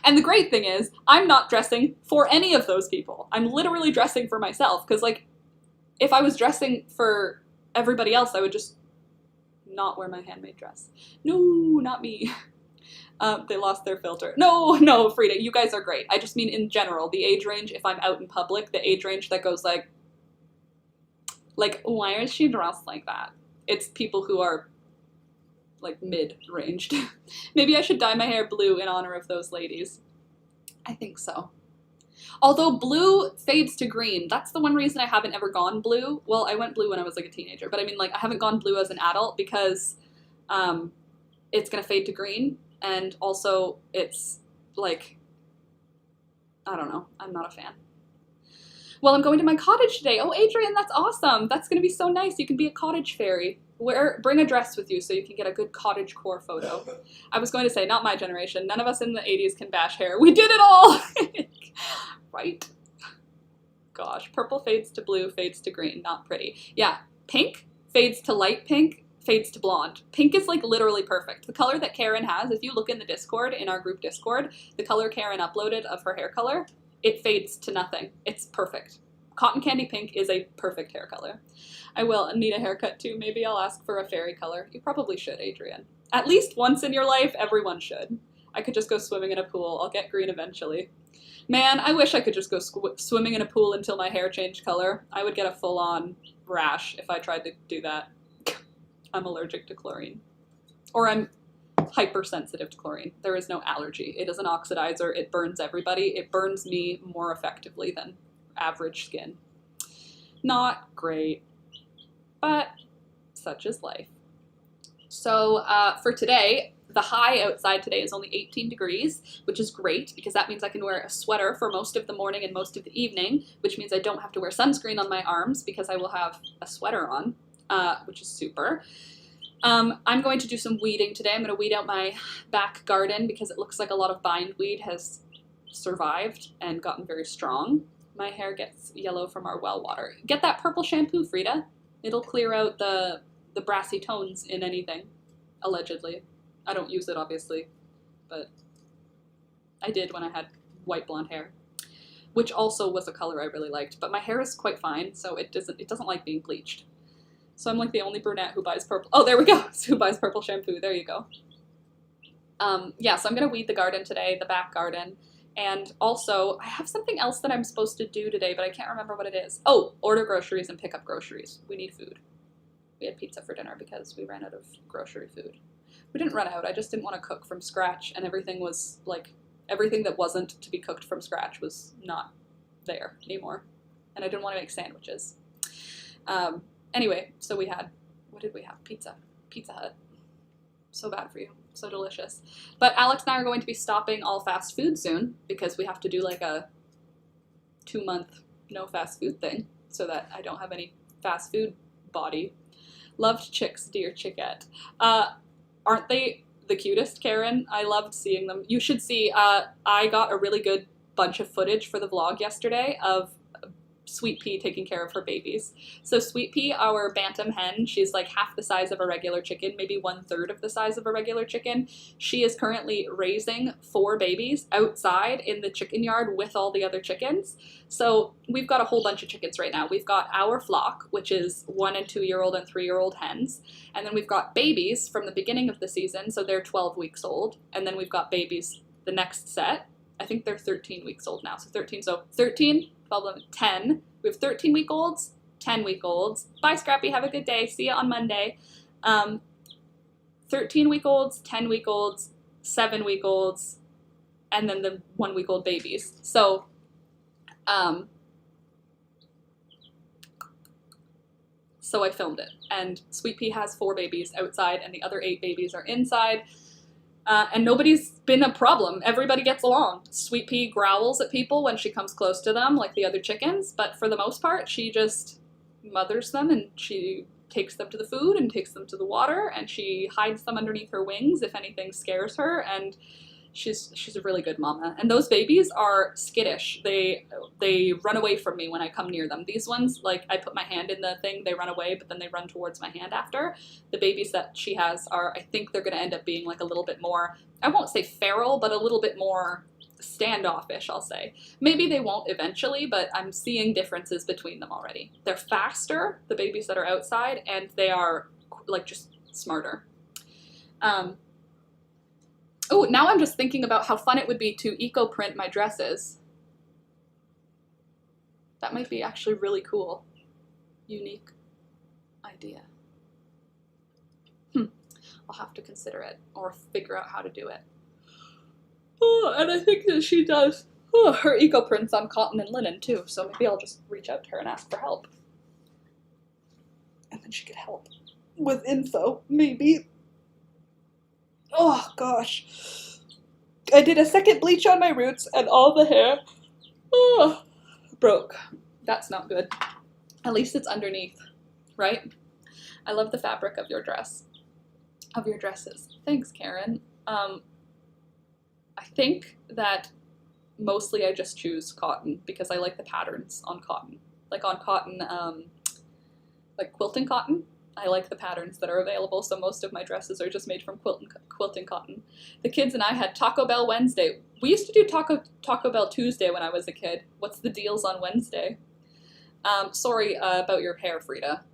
And the great thing is, I'm not dressing for any of those people. I'm literally dressing for myself, because like, if I was dressing for everybody else, I would just not wear my handmade dress. No, not me. They lost their filter. No, Frida, you guys are great. I just mean in general, the age range, if I'm out in public, the age range that goes like, why is she dressed like that? It's people who are like mid-ranged. Maybe I should dye my hair blue in honor of those ladies. I think so. Although blue fades to green. That's the one reason I haven't ever gone blue. Well, I went blue when I was like a teenager, but I mean like I haven't gone blue as an adult because it's gonna fade to green. And also, it's, like, I don't know. I'm not a fan. Well, I'm going to my cottage today. Oh, Adrian, that's awesome. That's going to be so nice. You can be a cottage fairy. Bring a dress with you so you can get a good cottage core photo. I was going to say, not my generation. None of us in the 80s can bash hair. We did it all! Right? Gosh. Purple fades to blue, fades to green. Not pretty. Yeah. Pink fades to light pink, fades to blonde. Pink is like literally perfect. The color that Karen has, if you look in the Discord, in our group Discord, the color Karen uploaded of her hair color, it fades to nothing. It's perfect. Cotton candy pink is a perfect hair color. I will need a haircut too. Maybe I'll ask for a fairy color. You probably should, Adrian. At least once in your life, everyone should. I could just go swimming in a pool. I'll get green eventually. Man, I wish I could just go swimming in a pool until my hair changed color. I would get a full-on rash if I tried to do that. I'm allergic to chlorine. Or I'm hypersensitive to chlorine. There is no allergy. It is an oxidizer. It burns everybody. It burns me more effectively than average skin. Not great, but such is life. So for today, the high outside today is only 18 degrees, which is great because that means I can wear a sweater for most of the morning and most of the evening, which means I don't have to wear sunscreen on my arms because I will have a sweater on. Which is super. I'm going to do some weeding today. I'm going to weed out my back garden because it looks like a lot of bindweed has survived and gotten very strong. My hair gets yellow from our well water. Get that purple shampoo, Frida. It'll clear out the brassy tones in anything, allegedly. I don't use it, obviously, but I did when I had white blonde hair, which also was a color I really liked. But my hair is quite fine, so it doesn't like being bleached. So I'm like the only brunette who buys purple. Oh, there we go. Who buys purple shampoo. There you go. Yeah, so I'm going to weed the garden today, the back garden. And also, I have something else that I'm supposed to do today, but I can't remember what it is. Oh, order groceries and pick up groceries. We need food. We had pizza for dinner because we ran out of grocery food. We didn't run out, I just didn't want to cook from scratch, and everything was, like, everything that wasn't to be cooked from scratch was not there anymore. And I didn't want to make sandwiches. Anyway, so we had, what did we have? Pizza Hut. So bad for you. So delicious. But Alex and I are going to be stopping all fast food soon because we have to do like a 2-month no fast food thing so that I don't have any fast food body. Loved chicks, dear chickette. Aren't they the cutest, Karen? I loved seeing them. You should see, I got a really good bunch of footage for the vlog yesterday of Sweet Pea taking care of her babies. So Sweet Pea, our bantam hen, she's like half the size of a regular chicken, maybe 1/3 of the size of a regular chicken. She is currently raising 4 babies outside in the chicken yard with all the other chickens. So we've got a whole bunch of chickens right now. We've got our flock, which is 1- and 2-year-old and 3-year-old hens. And then we've got babies from the beginning of the season, so they're 12 weeks old. And then we've got babies the next set. I think they're 13 weeks old now. So 13, 12, 11, 10. We have 13-week-olds, 10-week-olds. Bye, Scrappy. Have a good day. See you on Monday. 13-week-olds, 10-week-olds, 7-week-olds, and then the 1-week-old babies. So, so I filmed it. And Sweet Pea has 4 babies outside, and the other 8 babies are inside. And nobody's been a problem. Everybody gets along. Sweet Pea growls at people when she comes close to them, like the other chickens, but for the most part, she just mothers them, and she takes them to the food and takes them to the water, and she hides them underneath her wings if anything scares her, and she's a really good mama. And those babies are skittish. They run away from me when I come near them. These ones, like, I put my hand in the thing, they run away, but then they run towards my hand after. The babies that she has are, I think they're going to end up being like a little bit more, I won't say feral, but a little bit more standoffish, I'll say. Maybe they won't eventually, but I'm seeing differences between them already. They're faster, the babies that are outside, and they are like just smarter. Oh, now I'm just thinking about how fun it would be to eco-print my dresses. That might be actually really cool. Unique idea. I'll have to consider it or figure out how to do it. Oh, and I think that she does her eco-prints on cotton and linen too, so maybe I'll just reach out to her and ask for help. And then she could help with info, maybe. Oh gosh, I did a second bleach on my roots and all the hair broke. That's not good. At least it's underneath, right? I love the fabric of your dress, of your dresses. Thanks, Karen. I think that mostly I just choose cotton because I like the patterns on cotton. Like on cotton, like quilting cotton. I like the patterns that are available, so most of my dresses are just made from quilting cotton. The kids and I had Taco Bell Wednesday. We used to do Taco Bell Tuesday when I was a kid. What's the deals on Wednesday? Sorry about your hair, Frida.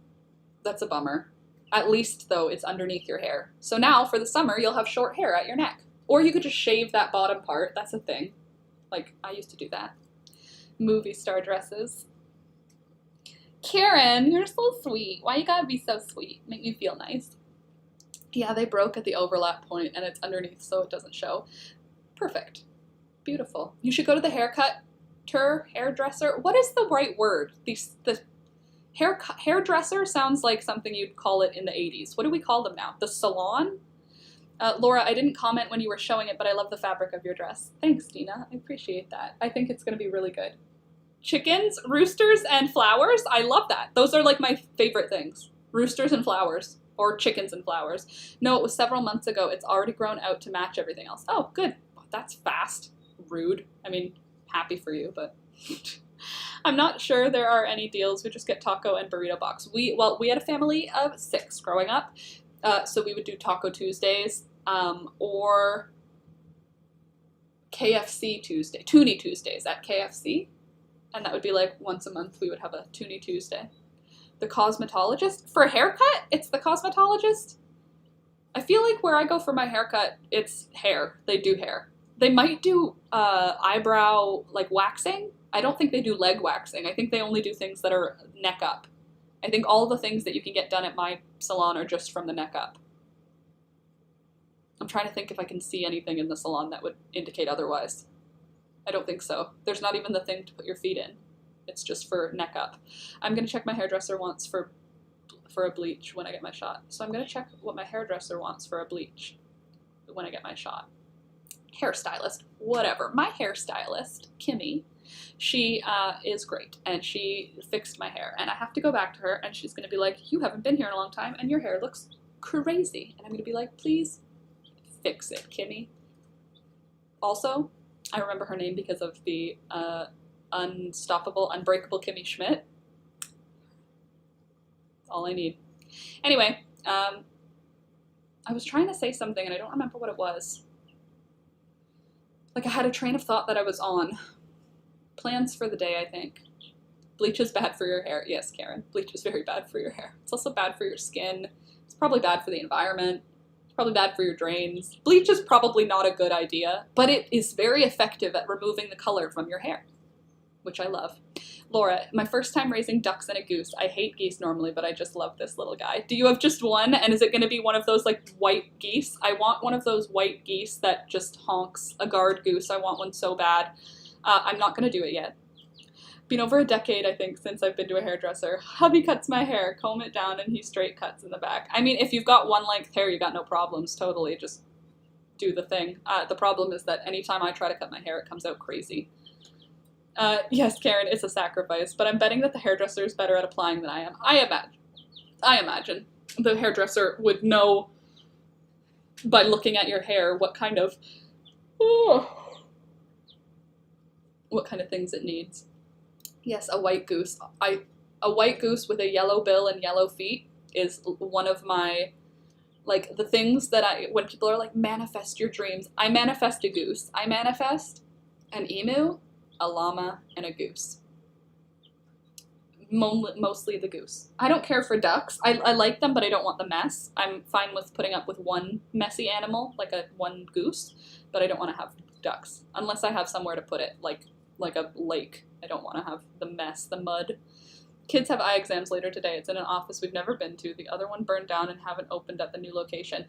That's a bummer. At least, though, it's underneath your hair. So now, for the summer, you'll have short hair at your neck. Or you could just shave that bottom part. That's a thing. Like, I used to do that. Movie star dresses. Karen, you're so sweet. Why you gotta be so sweet? Make me feel nice. Yeah, they broke at the overlap point and it's underneath so it doesn't show. Perfect. Beautiful. You should go to the hairdresser. What is the right word? The hairdresser sounds like something you'd call it in the 80s. What do we call them now? The salon? Laura, I didn't comment when you were showing it, but I love the fabric of your dress. Thanks, Dina. I appreciate that. I think it's going to be really good. Chickens, roosters, and flowers. I love that. Those are like my favorite things. Roosters and flowers. Or chickens and flowers. No, it was several months ago. It's already grown out to match everything else. Oh, good. That's fast. Rude. I mean, happy for you, but I'm not sure there are any deals. We just get taco and burrito box. We had a family of 6 growing up. So we would do Taco Tuesdays, or KFC Tuesday, Toonie Tuesdays at KFC. And that would be like once a month we would have a Toonie Tuesday. The cosmetologist? For a haircut, it's the cosmetologist. I feel like where I go for my haircut, it's hair. They do hair. They might do eyebrow, like waxing. I don't think they do leg waxing. I think they only do things that are neck up. I think all the things that you can get done at my salon are just from the neck up. I'm trying to think if I can see anything in the salon that would indicate otherwise. I don't think so. There's not even the thing to put your feet in. It's just for neck up. I'm going to check my hairdresser once for a bleach when I get my shot. So I'm going to check what my hairdresser wants for a bleach when I get my shot. Hairstylist, whatever. My hairstylist, Kimmy, she is great, and she fixed my hair, and I have to go back to her, and she's going to be like, you haven't been here in a long time, and your hair looks crazy. And I'm going to be like, please fix it, Kimmy. Also, I remember her name because of the unstoppable, unbreakable Kimmy Schmidt. That's all I need. Anyway, I was trying to say something, and I don't remember what it was. Like, I had a train of thought that I was on. Plans for the day, I think. Bleach is bad for your hair. Yes, Karen. Bleach is very bad for your hair. It's also bad for your skin. It's probably bad for the environment. It's probably bad for your drains. Bleach is probably not a good idea, but it is very effective at removing the color from your hair, which I love. Laura, my first time raising ducks and a goose. I hate geese normally, but I just love this little guy. Do you have just one? And is it going to be one of those like white geese? I want one of those white geese that just honks, a guard goose. I want one so bad. I'm not going to do it yet. Been over a decade, I think, since I've been to a hairdresser. Hubby cuts my hair, comb it down, and he straight cuts in the back. I mean, if you've got one length hair, you got no problems, totally. Just do the thing. The problem is that anytime I try to cut my hair, it comes out crazy. Yes, Karen, it's a sacrifice, but I'm betting that the hairdresser is better at applying than I am. I imagine the hairdresser would know by looking at your hair what kind of things it needs. Yes, a white goose. A white goose with a yellow bill and yellow feet is one of my, like, the things that when people are like, manifest your dreams, I manifest a goose. I manifest an emu, a llama, and a goose. Mostly the goose. I don't care for ducks. I like them, but I don't want the mess. I'm fine with putting up with one messy animal, like one goose, but I don't want to have ducks. Unless I have somewhere to put it, like a lake. I don't want to have the mess, the mud. Kids have eye exams later today. It's in an office we've never been to. The other one burned down and haven't opened at the new location.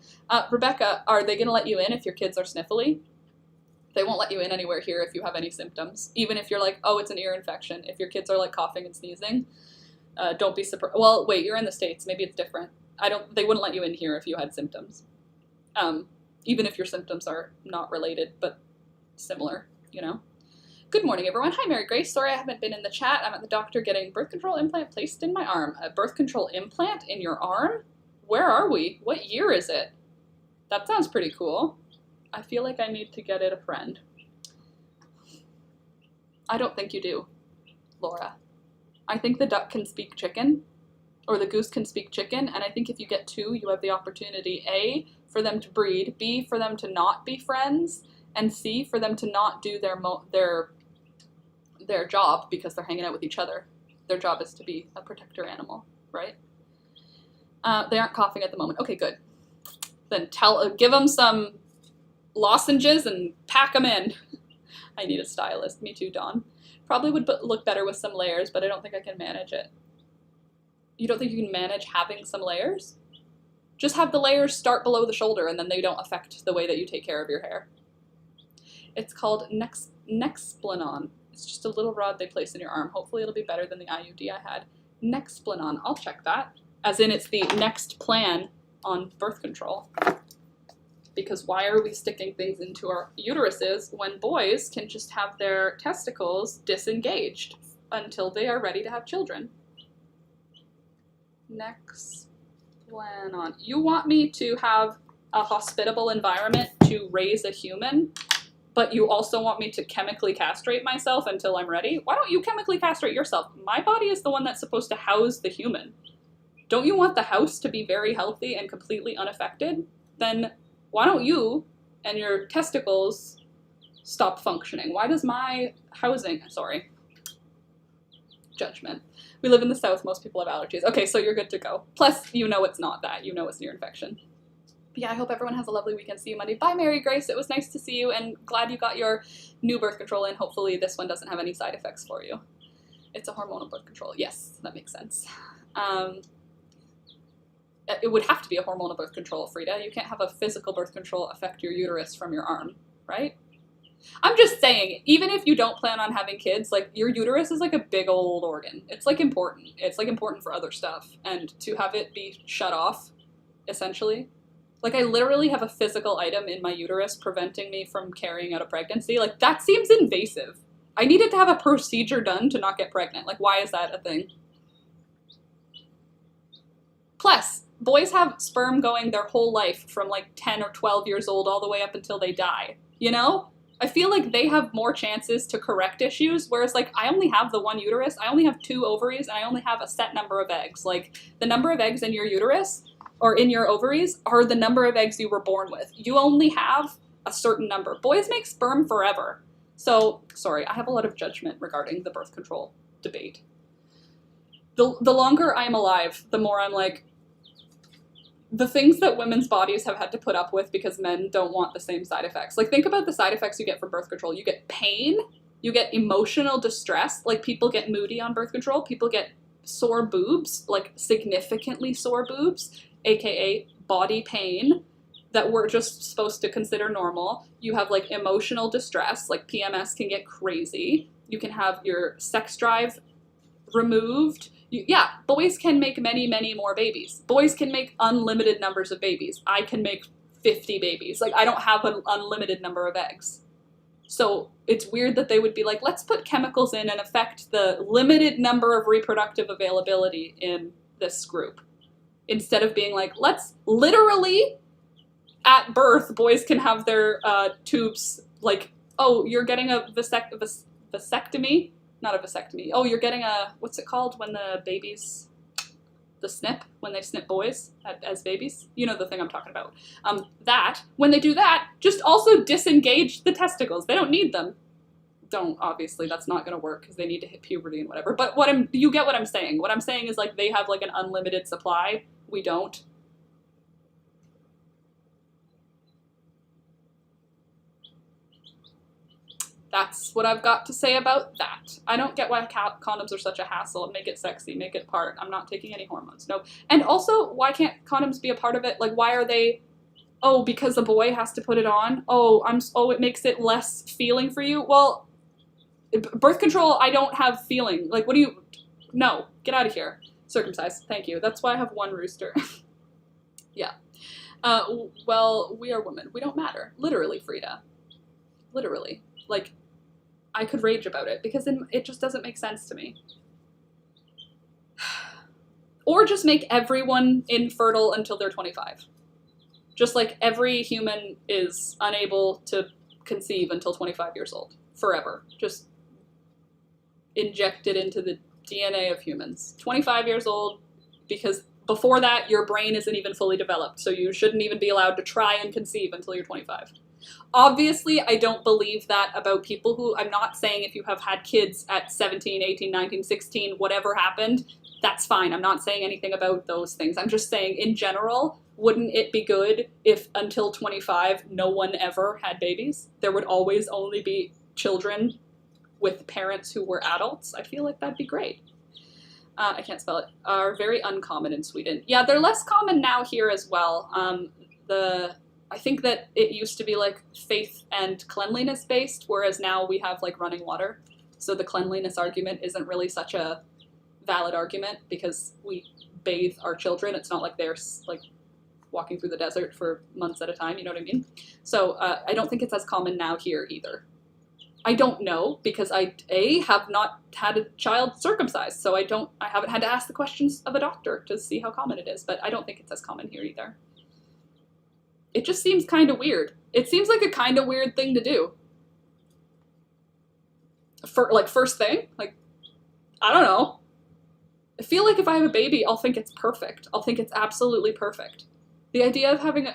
Rebecca, are they going to let you in if your kids are sniffly? They won't let you in anywhere here if you have any symptoms. Even if you're like, oh, it's an ear infection. If your kids are like coughing and sneezing, don't be surprised. Well, wait, you're in the States. Maybe it's different. They wouldn't let you in here if you had symptoms. Even if your symptoms are not related, but similar, you know? Good morning, everyone. Hi, Mary Grace. Sorry I haven't been in the chat. I'm at the doctor getting birth control implant placed in my arm. A birth control implant in your arm? Where are we? What year is it? That sounds pretty cool. I feel like I need to get it a friend. I don't think you do, Laura. I think the duck can speak chicken, or the goose can speak chicken, and I think if you get two, you have the opportunity, A, for them to breed, B, for them to not be friends, and C, for them to not do their job because they're hanging out with each other. Their job is to be a protector animal, right? They aren't coughing at the moment. Okay, good. Then give them some lozenges and pack them in. I need a stylist. Me too, Dawn. Probably would look better with some layers, but I don't think I can manage it. You don't think you can manage having some layers? Just have the layers start below the shoulder and then they don't affect the way that you take care of your hair. It's called Nexplanon. It's just a little rod they place in your arm. Hopefully it'll be better than the IUD I had. Nexplanon. I'll check that. As in it's the next plan on birth control. Because why are we sticking things into our uteruses when boys can just have their testicles disengaged until they are ready to have children? Nexplanon. You want me to have a hospitable environment to raise a human, but you also want me to chemically castrate myself until I'm ready? Why don't you chemically castrate yourself? My body is the one that's supposed to house the human. Don't you want the house to be very healthy and completely unaffected? Then why don't you and your testicles stop functioning? Why does my housing, judgment. We live in the South, most people have allergies. Okay, so you're good to go. Plus, you know it's not that. You know it's an ear infection. But yeah, I hope everyone has a lovely weekend. See you Monday. Bye, Mary Grace. It was nice to see you, and glad you got your new birth control in. Hopefully this one doesn't have any side effects for you. It's a hormonal birth control. Yes, that makes sense. It would have to be a hormonal birth control, Frida. You can't have a physical birth control affect your uterus from your arm, right? I'm just saying, even if you don't plan on having kids, like, your uterus is like a big old organ. It's like important. It's like important for other stuff. And to have it be shut off, essentially, like, I literally have a physical item in my uterus preventing me from carrying out a pregnancy. Like, that seems invasive. I needed to have a procedure done to not get pregnant. Like, why is that a thing? Plus, boys have sperm going their whole life from like 10 or 12 years old all the way up until they die, you know? I feel like they have more chances to correct issues, whereas, like, I only have the one uterus, I only have 2 ovaries, and I only have a set number of eggs. Like, the number of eggs in your uterus, or in your ovaries, are the number of eggs you were born with. You only have a certain number. Boys make sperm forever. So, sorry, I have a lot of judgment regarding the birth control debate. The longer I'm alive, the more I'm like, the things that women's bodies have had to put up with because men don't want the same side effects. Like, think about the side effects you get from birth control. You get pain, you get emotional distress, like, people get moody on birth control, people get sore boobs, like, significantly sore boobs, aka body pain, that we're just supposed to consider normal. You have, like, emotional distress, like, PMS can get crazy. You can have your sex drive removed. Yeah, boys can make many, many more babies. Boys can make unlimited numbers of babies. I can make 50 babies. Like, I don't have an unlimited number of eggs. So it's weird that they would be like, let's put chemicals in and affect the limited number of reproductive availability in this group. Instead of being like, let's literally, at birth, boys can have their tubes, like, oh, you're getting a vasectomy? Not a vasectomy. Oh, you're getting a, what's it called when the babies, the snip, when they snip boys as babies? You know the thing I'm talking about. When they do that, just also disengage the testicles. They don't need them. Don't, obviously, that's not going to work because they need to hit puberty and whatever. But you get what I'm saying. What I'm saying is, like, they have, like, an unlimited supply. We don't. That's what I've got to say about that. I don't get why condoms are such a hassle. Make it sexy, make it part. I'm not taking any hormones, no. And also, why can't condoms be a part of it? Like, why are they, oh, because a boy has to put it on? Oh, it makes it less feeling for you? Well, birth control, I don't have feeling. Like, no, get out of here. Circumcised, thank you. That's why I have one rooster. Yeah. Well, we are women. We don't matter. Literally, Frida. Literally. Like, I could rage about it because it just doesn't make sense to me. Or just make everyone infertile until they're 25. Just like every human is unable to conceive until 25 years old. Forever. Just inject it into the DNA of humans. 25 years old, because before that, your brain isn't even fully developed, so you shouldn't even be allowed to try and conceive until you're 25. Obviously, I don't believe that about people who, I'm not saying if you have had kids at 17, 18, 19, 16, whatever happened, that's fine. I'm not saying anything about those things. I'm just saying, in general, wouldn't it be good if until 25, no one ever had babies? There would always only be children with parents who were adults. I feel like that'd be great. I can't spell it. Are very uncommon in Sweden. Yeah, they're less common now here as well. I think that it used to be like faith and cleanliness based, whereas now we have like running water. So the cleanliness argument isn't really such a valid argument because we bathe our children. It's not like they're like walking through the desert for months at a time, you know what I mean? So I don't think it's as common now here either. I don't know because I have not had a child circumcised, so I haven't had to ask the questions of a doctor to see how common it is, but I don't think it's as common here either. It just seems kind of weird. It seems like a kind of weird thing to do. First thing, like, I don't know. I feel like if I have a baby, I'll think it's perfect. I'll think it's absolutely perfect. The idea of having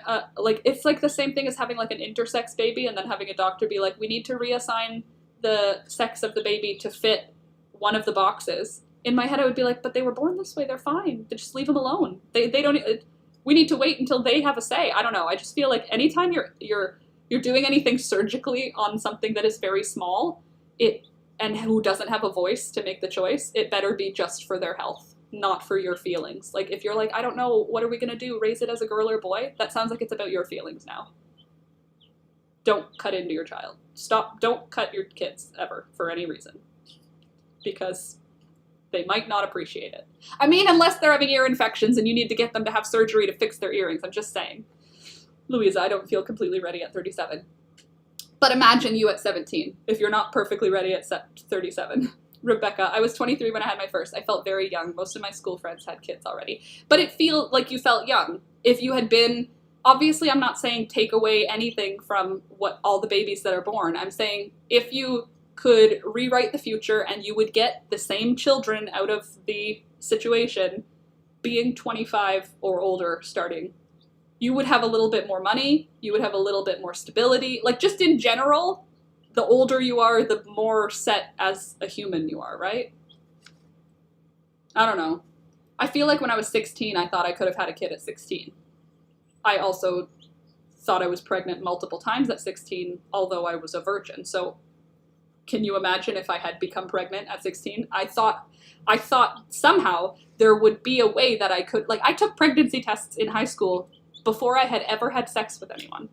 it's like the same thing as having like an intersex baby and then having a doctor be like, we need to reassign the sex of the baby to fit one of the boxes. In my head, I would be like, but they were born this way. They're fine. They just leave them alone. They don't. We need to wait until they have a say. I don't know. I just feel like anytime you're doing anything surgically on something that is very small, and who doesn't have a voice to make the choice, it better be just for their health. not for your feelings. Like, if you're like, I don't know, what are we gonna do? Raise it as a girl or boy? That sounds like it's about your feelings now. Don't cut into your child. Stop. Don't cut your kids ever for any reason. Because they might not appreciate it. I mean, unless they're having ear infections and you need to get them to have surgery to fix their earrings. I'm just saying. Louisa, I don't feel completely ready at 37. But imagine you at 17, if you're not perfectly ready at 37. Rebecca, I was 23 when I had my first. I felt very young. Most of my school friends had kids already. But it feels like you felt young. If you had been, obviously I'm not saying take away anything from what all the babies that are born. I'm saying if you could rewrite the future and you would get the same children out of the situation being 25 or older starting, you would have a little bit more money, you would have a little bit more stability. Like, just in general, the older you are, the more set as a human you are, right? I don't know. I feel like when I was 16, I thought I could have had a kid at 16. I also thought I was pregnant multiple times at 16, although I was a virgin. So can you imagine if I had become pregnant at 16? I thought somehow there would be a way that I could, like, I took pregnancy tests in high school before I had ever had sex with anyone.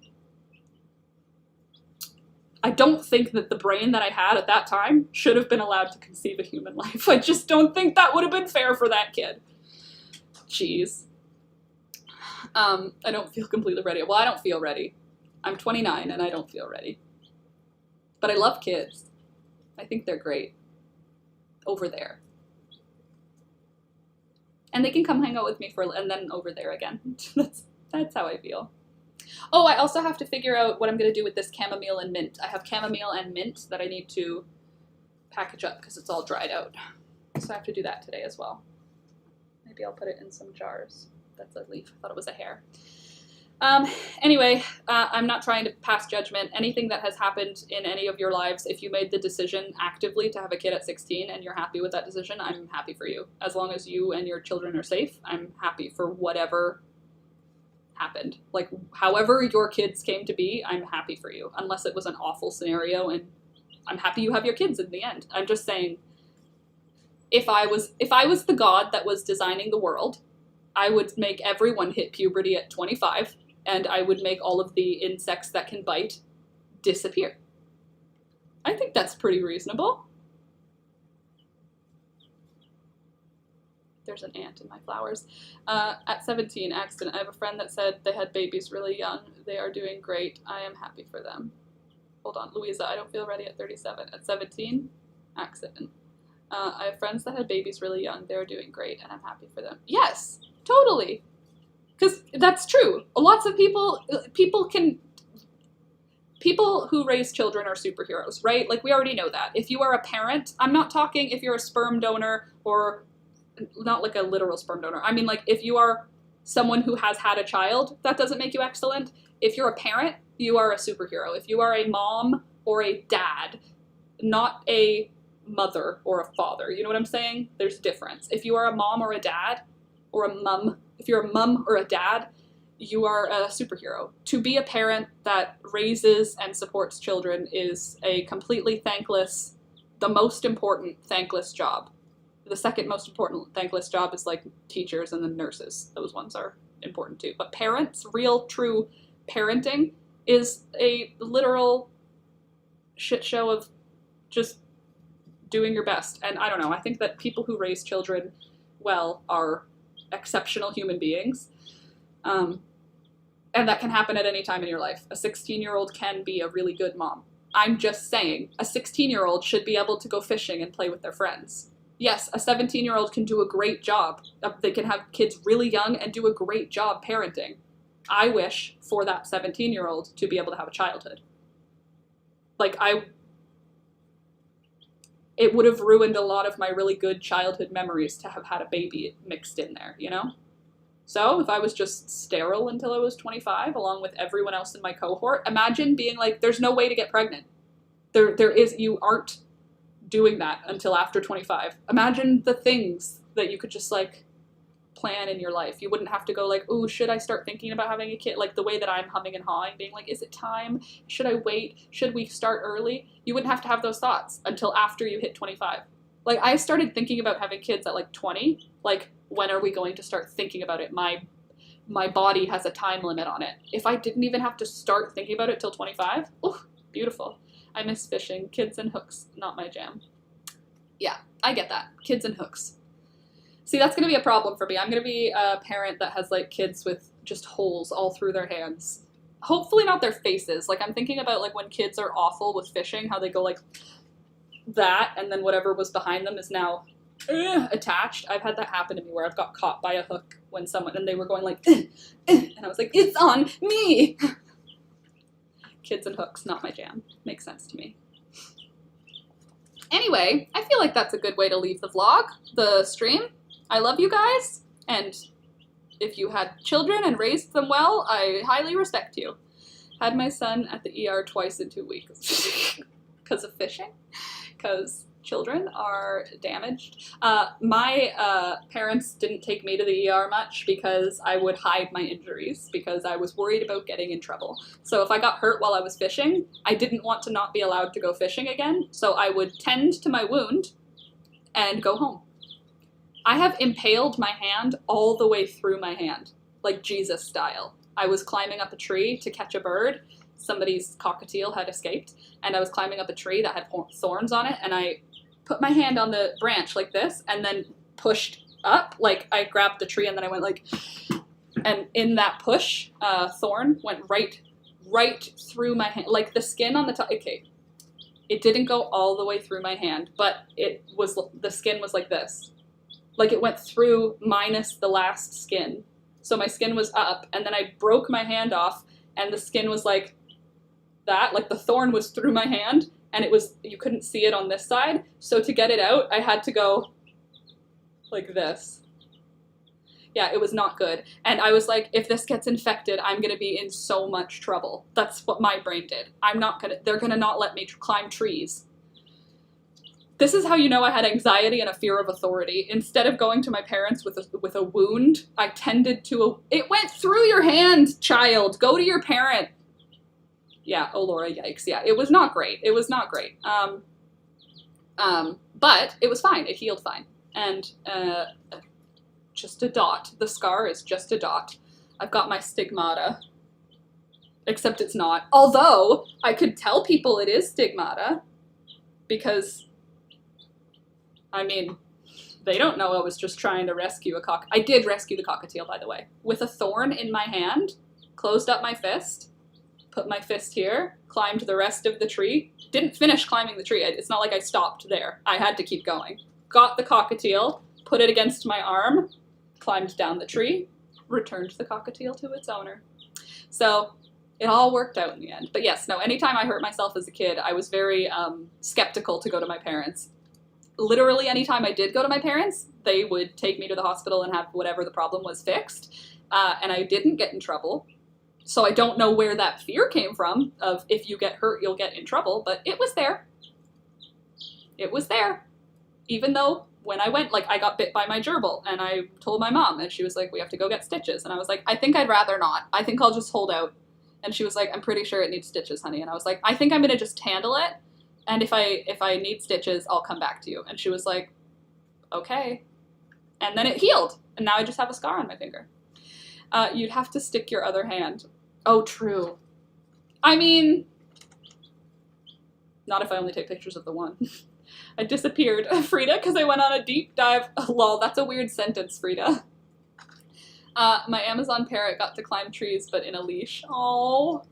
I don't think that the brain that I had at that time should have been allowed to conceive a human life. I just don't think that would have been fair for that kid. Jeez. I don't feel completely ready. Well, I don't feel ready. I'm 29 and I don't feel ready. But I love kids. I think they're great. Over there. And they can come hang out with me and then over there again. That's how I feel. Oh, I also have to figure out what I'm going to do with this chamomile and mint. I have chamomile and mint that I need to package up because it's all dried out. So I have to do that today as well. Maybe I'll put it in some jars. That's a leaf. I thought it was a hair. Anyway, I'm not trying to pass judgment. Anything that has happened in any of your lives, if you made the decision actively to have a kid at 16 and you're happy with that decision, I'm happy for you. As long as you and your children are safe, I'm happy for whatever happened. Like, however your kids came to be, I'm happy for you. Unless it was an awful scenario, and I'm happy you have your kids in the end. I'm just saying, if I was the god that was designing the world, I would make everyone hit puberty at 25, and I would make all of the insects that can bite disappear. I think that's pretty reasonable. There's an ant in my flowers. At 17, accident. I have a friend that said they had babies really young. They are doing great. I am happy for them. Hold on, Louisa, I don't feel ready at 37. At 17, accident. I have friends that had babies really young. They're doing great, and I'm happy for them. Yes, totally. Because that's true. Lots of people who raise children are superheroes, right? Like, we already know that. If you are a parent, I'm not talking if you're a sperm donor or not like a literal sperm donor. I mean, like, if you are someone who has had a child, that doesn't make you excellent. If you're a parent, you are a superhero. If you are a mom or a dad, not a mother or a father, you know what I'm saying? There's a difference. If you are a mom or a dad, or a mum, if you're a mum or a dad, you are a superhero. To be a parent that raises and supports children is a completely thankless, the most important thankless job. The second most important thankless job is like teachers and then nurses. Those ones are important too. But parents, real, true parenting is a literal shit show of just doing your best. And I don't know, I think that people who raise children well are exceptional human beings. And that can happen at any time in your life. A 16-year-old can be a really good mom. I'm just saying, a 16-year-old should be able to go fishing and play with their friends. Yes, a 17-year-old can do a great job. They can have kids really young and do a great job parenting. I wish for that 17-year-old to be able to have a childhood. Like, it would have ruined a lot of my really good childhood memories to have had a baby mixed in there, you know? So if I was just sterile until I was 25, along with everyone else in my cohort, imagine being like, there's no way to get pregnant. You aren't doing that until after 25. Imagine the things that you could just like plan in your life. You wouldn't have to go like, oh, should I start thinking about having a kid? Like the way that I'm humming and hawing, being like, is it time? Should I wait? Should we start early? You wouldn't have to have those thoughts until after you hit 25. Like, I started thinking about having kids at like 20. Like, when are we going to start thinking about it? My body has a time limit on it. If I didn't even have to start thinking about it till 25, ooh, beautiful. I miss fishing. Kids and hooks, not my jam. Yeah, I get that. Kids and hooks. See, that's going to be a problem for me. I'm going to be a parent that has, like, kids with just holes all through their hands. Hopefully not their faces. Like, I'm thinking about, like, when kids are awful with fishing, how they go, like, that, and then whatever was behind them is now attached. I've had that happen to me where I've got caught by a hook when someone, and they were going, like, and I was like, it's on me! Kids and hooks, not my jam. Makes sense to me. Anyway, I feel like that's a good way to leave the vlog, the stream. I love you guys, and if you had children and raised them well, I highly respect you. Had my son at the ER twice in 2 weeks because of fishing, because children are damaged. My parents didn't take me to the ER much because I would hide my injuries because I was worried about getting in trouble. So if I got hurt while I was fishing, I didn't want to not be allowed to go fishing again, so I would tend to my wound and go home. I have impaled my hand all the way through my hand, like Jesus style. I was climbing up a tree to catch a bird. Somebody's cockatiel had escaped, and I was climbing up a tree that had thorns on it, and I put my hand on the branch like this, and then pushed up. Like, I grabbed the tree, and then I went like, and in that push, thorn went right through my hand. Like, the skin on the top, okay, it didn't go all the way through my hand, but the skin was like this. Like, it went through minus the last skin. So my skin was up, and then I broke my hand off, and the skin was like that. Like, the thorn was through my hand, and you couldn't see it on this side. So to get it out, I had to go like this. Yeah, it was not good. And I was like, if this gets infected, I'm going to be in so much trouble. That's what my brain did. They're going to not let me climb trees. This is how you know I had anxiety and a fear of authority. Instead of going to my parents with a wound, I tended to it went through your hand, child. Go to your parent. Yeah, oh Laura, yikes. Yeah, it was not great. It was not great. But it was fine. It healed fine. And just a dot. The scar is just a dot. I've got my stigmata. Except it's not. Although I could tell people it is stigmata because, I mean, they don't know I was just trying to rescue a cock. I did rescue the cockatiel, by the way. With a thorn in my hand, closed up my fist, put my fist here, climbed the rest of the tree. Didn't finish climbing the tree. It's not like I stopped there. I had to keep going. Got the cockatiel, put it against my arm, climbed down the tree, returned the cockatiel to its owner. So it all worked out in the end. But yes, no, anytime I hurt myself as a kid, I was very skeptical to go to my parents. Literally anytime I did go to my parents, they would take me to the hospital and have whatever the problem was fixed. And I didn't get in trouble. So I don't know where that fear came from of if you get hurt, you'll get in trouble. But it was there. It was there. Even though when I went, like, I got bit by my gerbil. And I told my mom. And she was like, we have to go get stitches. And I was like, I think I'd rather not. I think I'll just hold out. And she was like, I'm pretty sure it needs stitches, honey. And I was like, I think I'm going to just handle it. And if I need stitches, I'll come back to you. And she was like, okay. And then it healed. And now I just have a scar on my finger. You'd have to stick your other hand. Oh, true. I mean, not if I only take pictures of the one. I disappeared, Frida, because I went on a deep dive. Oh, lol, that's a weird sentence, Frida. My Amazon parrot got to climb trees, but in a leash. Oh,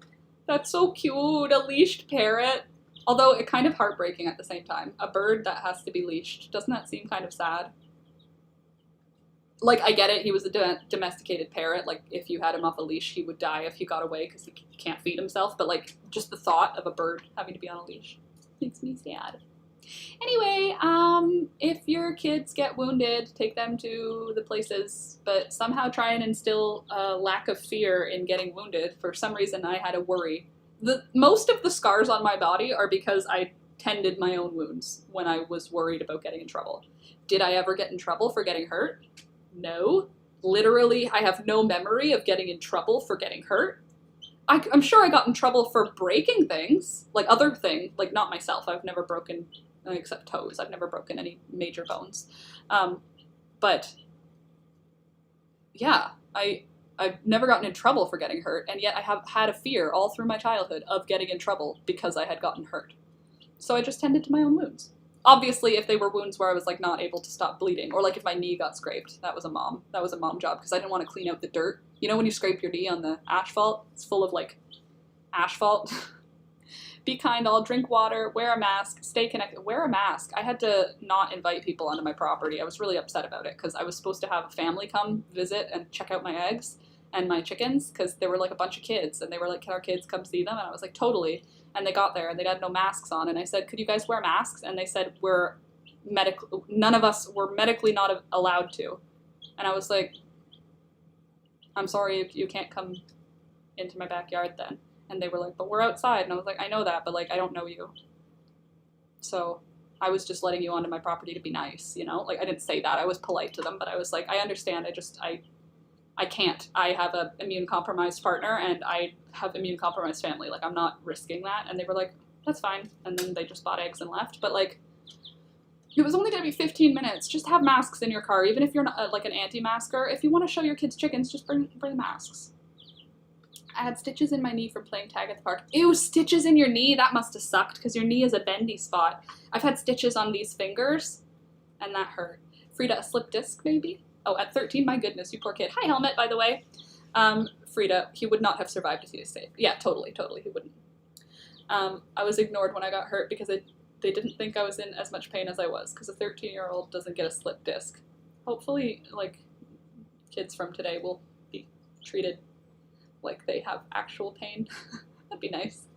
that's so cute, a leashed parrot. Although it kind of heartbreaking at the same time. A bird that has to be leashed. Doesn't that seem kind of sad? Like, I get it, he was a domesticated parrot. Like, if you had him off a leash, he would die if he got away because he can't feed himself. But, like, just the thought of a bird having to be on a leash makes me sad. Anyway, if your kids get wounded, take them to the places, but somehow try and instill a lack of fear in getting wounded. For some reason, I had a worry. Most of the scars on my body are because I tended my own wounds when I was worried about getting in trouble. Did I ever get in trouble for getting hurt? No. Literally, I have no memory of getting in trouble for getting hurt. I'm sure I got in trouble for breaking things, like other things, like not myself. I've never broken except toes. I've never broken any major bones. But yeah, I've never gotten in trouble for getting hurt, and yet I have had a fear all through my childhood of getting in trouble because I had gotten hurt. So I just tended to my own wounds. Obviously, if they were wounds where I was like not able to stop bleeding, or like if my knee got scraped, that was a mom job, because I didn't want to clean out the dirt. You know when you scrape your knee on the asphalt? It's full of like asphalt. Be kind, all, drink water, wear a mask, stay connected. Wear a mask. I had to not invite people onto my property. I was really upset about it because I was supposed to have a family come visit and check out my eggs and my chickens, because there were like a bunch of kids, and they were like, can our kids come see them? And I was like, totally. And they got there and they had no masks on, and I said, could you guys wear masks? And they said, none of us were medically not allowed to. And I was like, I'm sorry, you can't come into my backyard then. And they were like, but we're outside. And I was like, I know that, but like, I don't know you. So I was just letting you onto my property to be nice, you know? Like, I didn't say that. I was polite to them, but I was like, I understand. I can't. I have an immune-compromised partner, and I have immune-compromised family. Like, I'm not risking that. And they were like, that's fine. And then they just bought eggs and left. But, like, it was only going to be 15 minutes. Just have masks in your car, even if you're not, like, an anti-masker. If you want to show your kids chickens, just bring masks. I had stitches in my knee from playing tag at the park. Ew, stitches in your knee? That must have sucked, because your knee is a bendy spot. I've had stitches on these fingers, and that hurt. Frida, a slip disc, maybe? Oh, at 13, my goodness, you poor kid. Hi, Helmet, by the way. Frida, he would not have survived if he was safe. Yeah, totally, he wouldn't. I was ignored when I got hurt because they didn't think I was in as much pain as I was, because a 13-year-old doesn't get a slip disc. Hopefully, like, kids from today will be treated like they have actual pain. That'd be nice.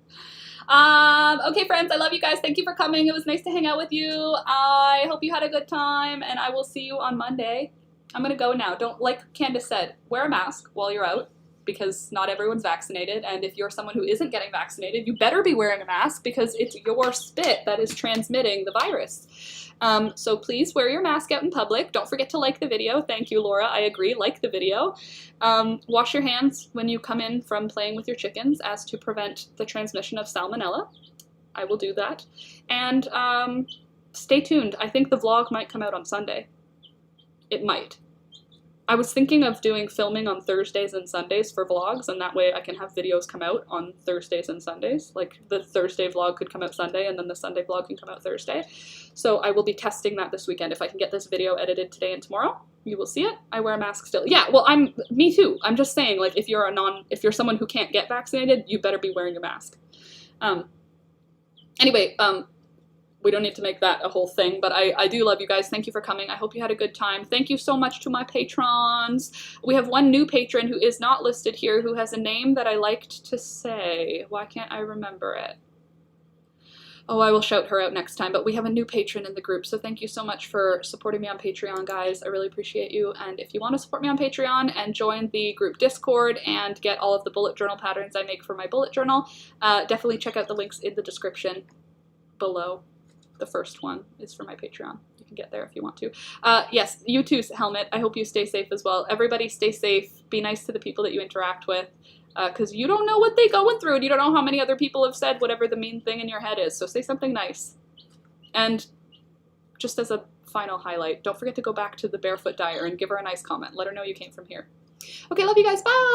Okay, friends, I love you guys. Thank you for coming. It was nice to hang out with you. I hope you had a good time, and I will see you on Monday. I'm going to go now. Don't, like Candace said, wear a mask while you're out, because not everyone's vaccinated, and if you're someone who isn't getting vaccinated, you better be wearing a mask, because it's your spit that is transmitting the virus. So please wear your mask out in public. Don't forget to like the video. Thank you, Laura. I agree. Like the video. Wash your hands when you come in from playing with your chickens, as to prevent the transmission of salmonella. I will do that. And stay tuned. I think the vlog might come out on Sunday. It might. I was thinking of doing filming on Thursdays and Sundays for vlogs, and that way I can have videos come out on Thursdays and Sundays. Like, the Thursday vlog could come out Sunday, and then the Sunday vlog can come out Thursday. So I will be testing that this weekend. If I can get this video edited today and tomorrow, you will see it. I wear a mask still. Yeah, well, me too. I'm just saying, like, if you're someone who can't get vaccinated, you better be wearing a mask. Anyway, we don't need to make that a whole thing, but I do love you guys. Thank you for coming. I hope you had a good time. Thank you so much to my patrons. We have one new patron who is not listed here, who has a name that I liked to say. Why can't I remember it? Oh, I will shout her out next time, but we have a new patron in the group, so thank you so much for supporting me on Patreon, guys. I really appreciate you, and if you want to support me on Patreon and join the group Discord and get all of the bullet journal patterns I make for my bullet journal, definitely check out the links in the description below. The first one is for my Patreon. You can get there if you want to. Yes, you too, Helmet. I hope you stay safe as well. Everybody stay safe. Be nice to the people that you interact with, because you don't know what they're going through, and you don't know how many other people have said whatever the mean thing in your head is. So say something nice. And just as a final highlight, don't forget to go back to the Barefoot Dyer and give her a nice comment. Let her know you came from here. Okay, love you guys. Bye!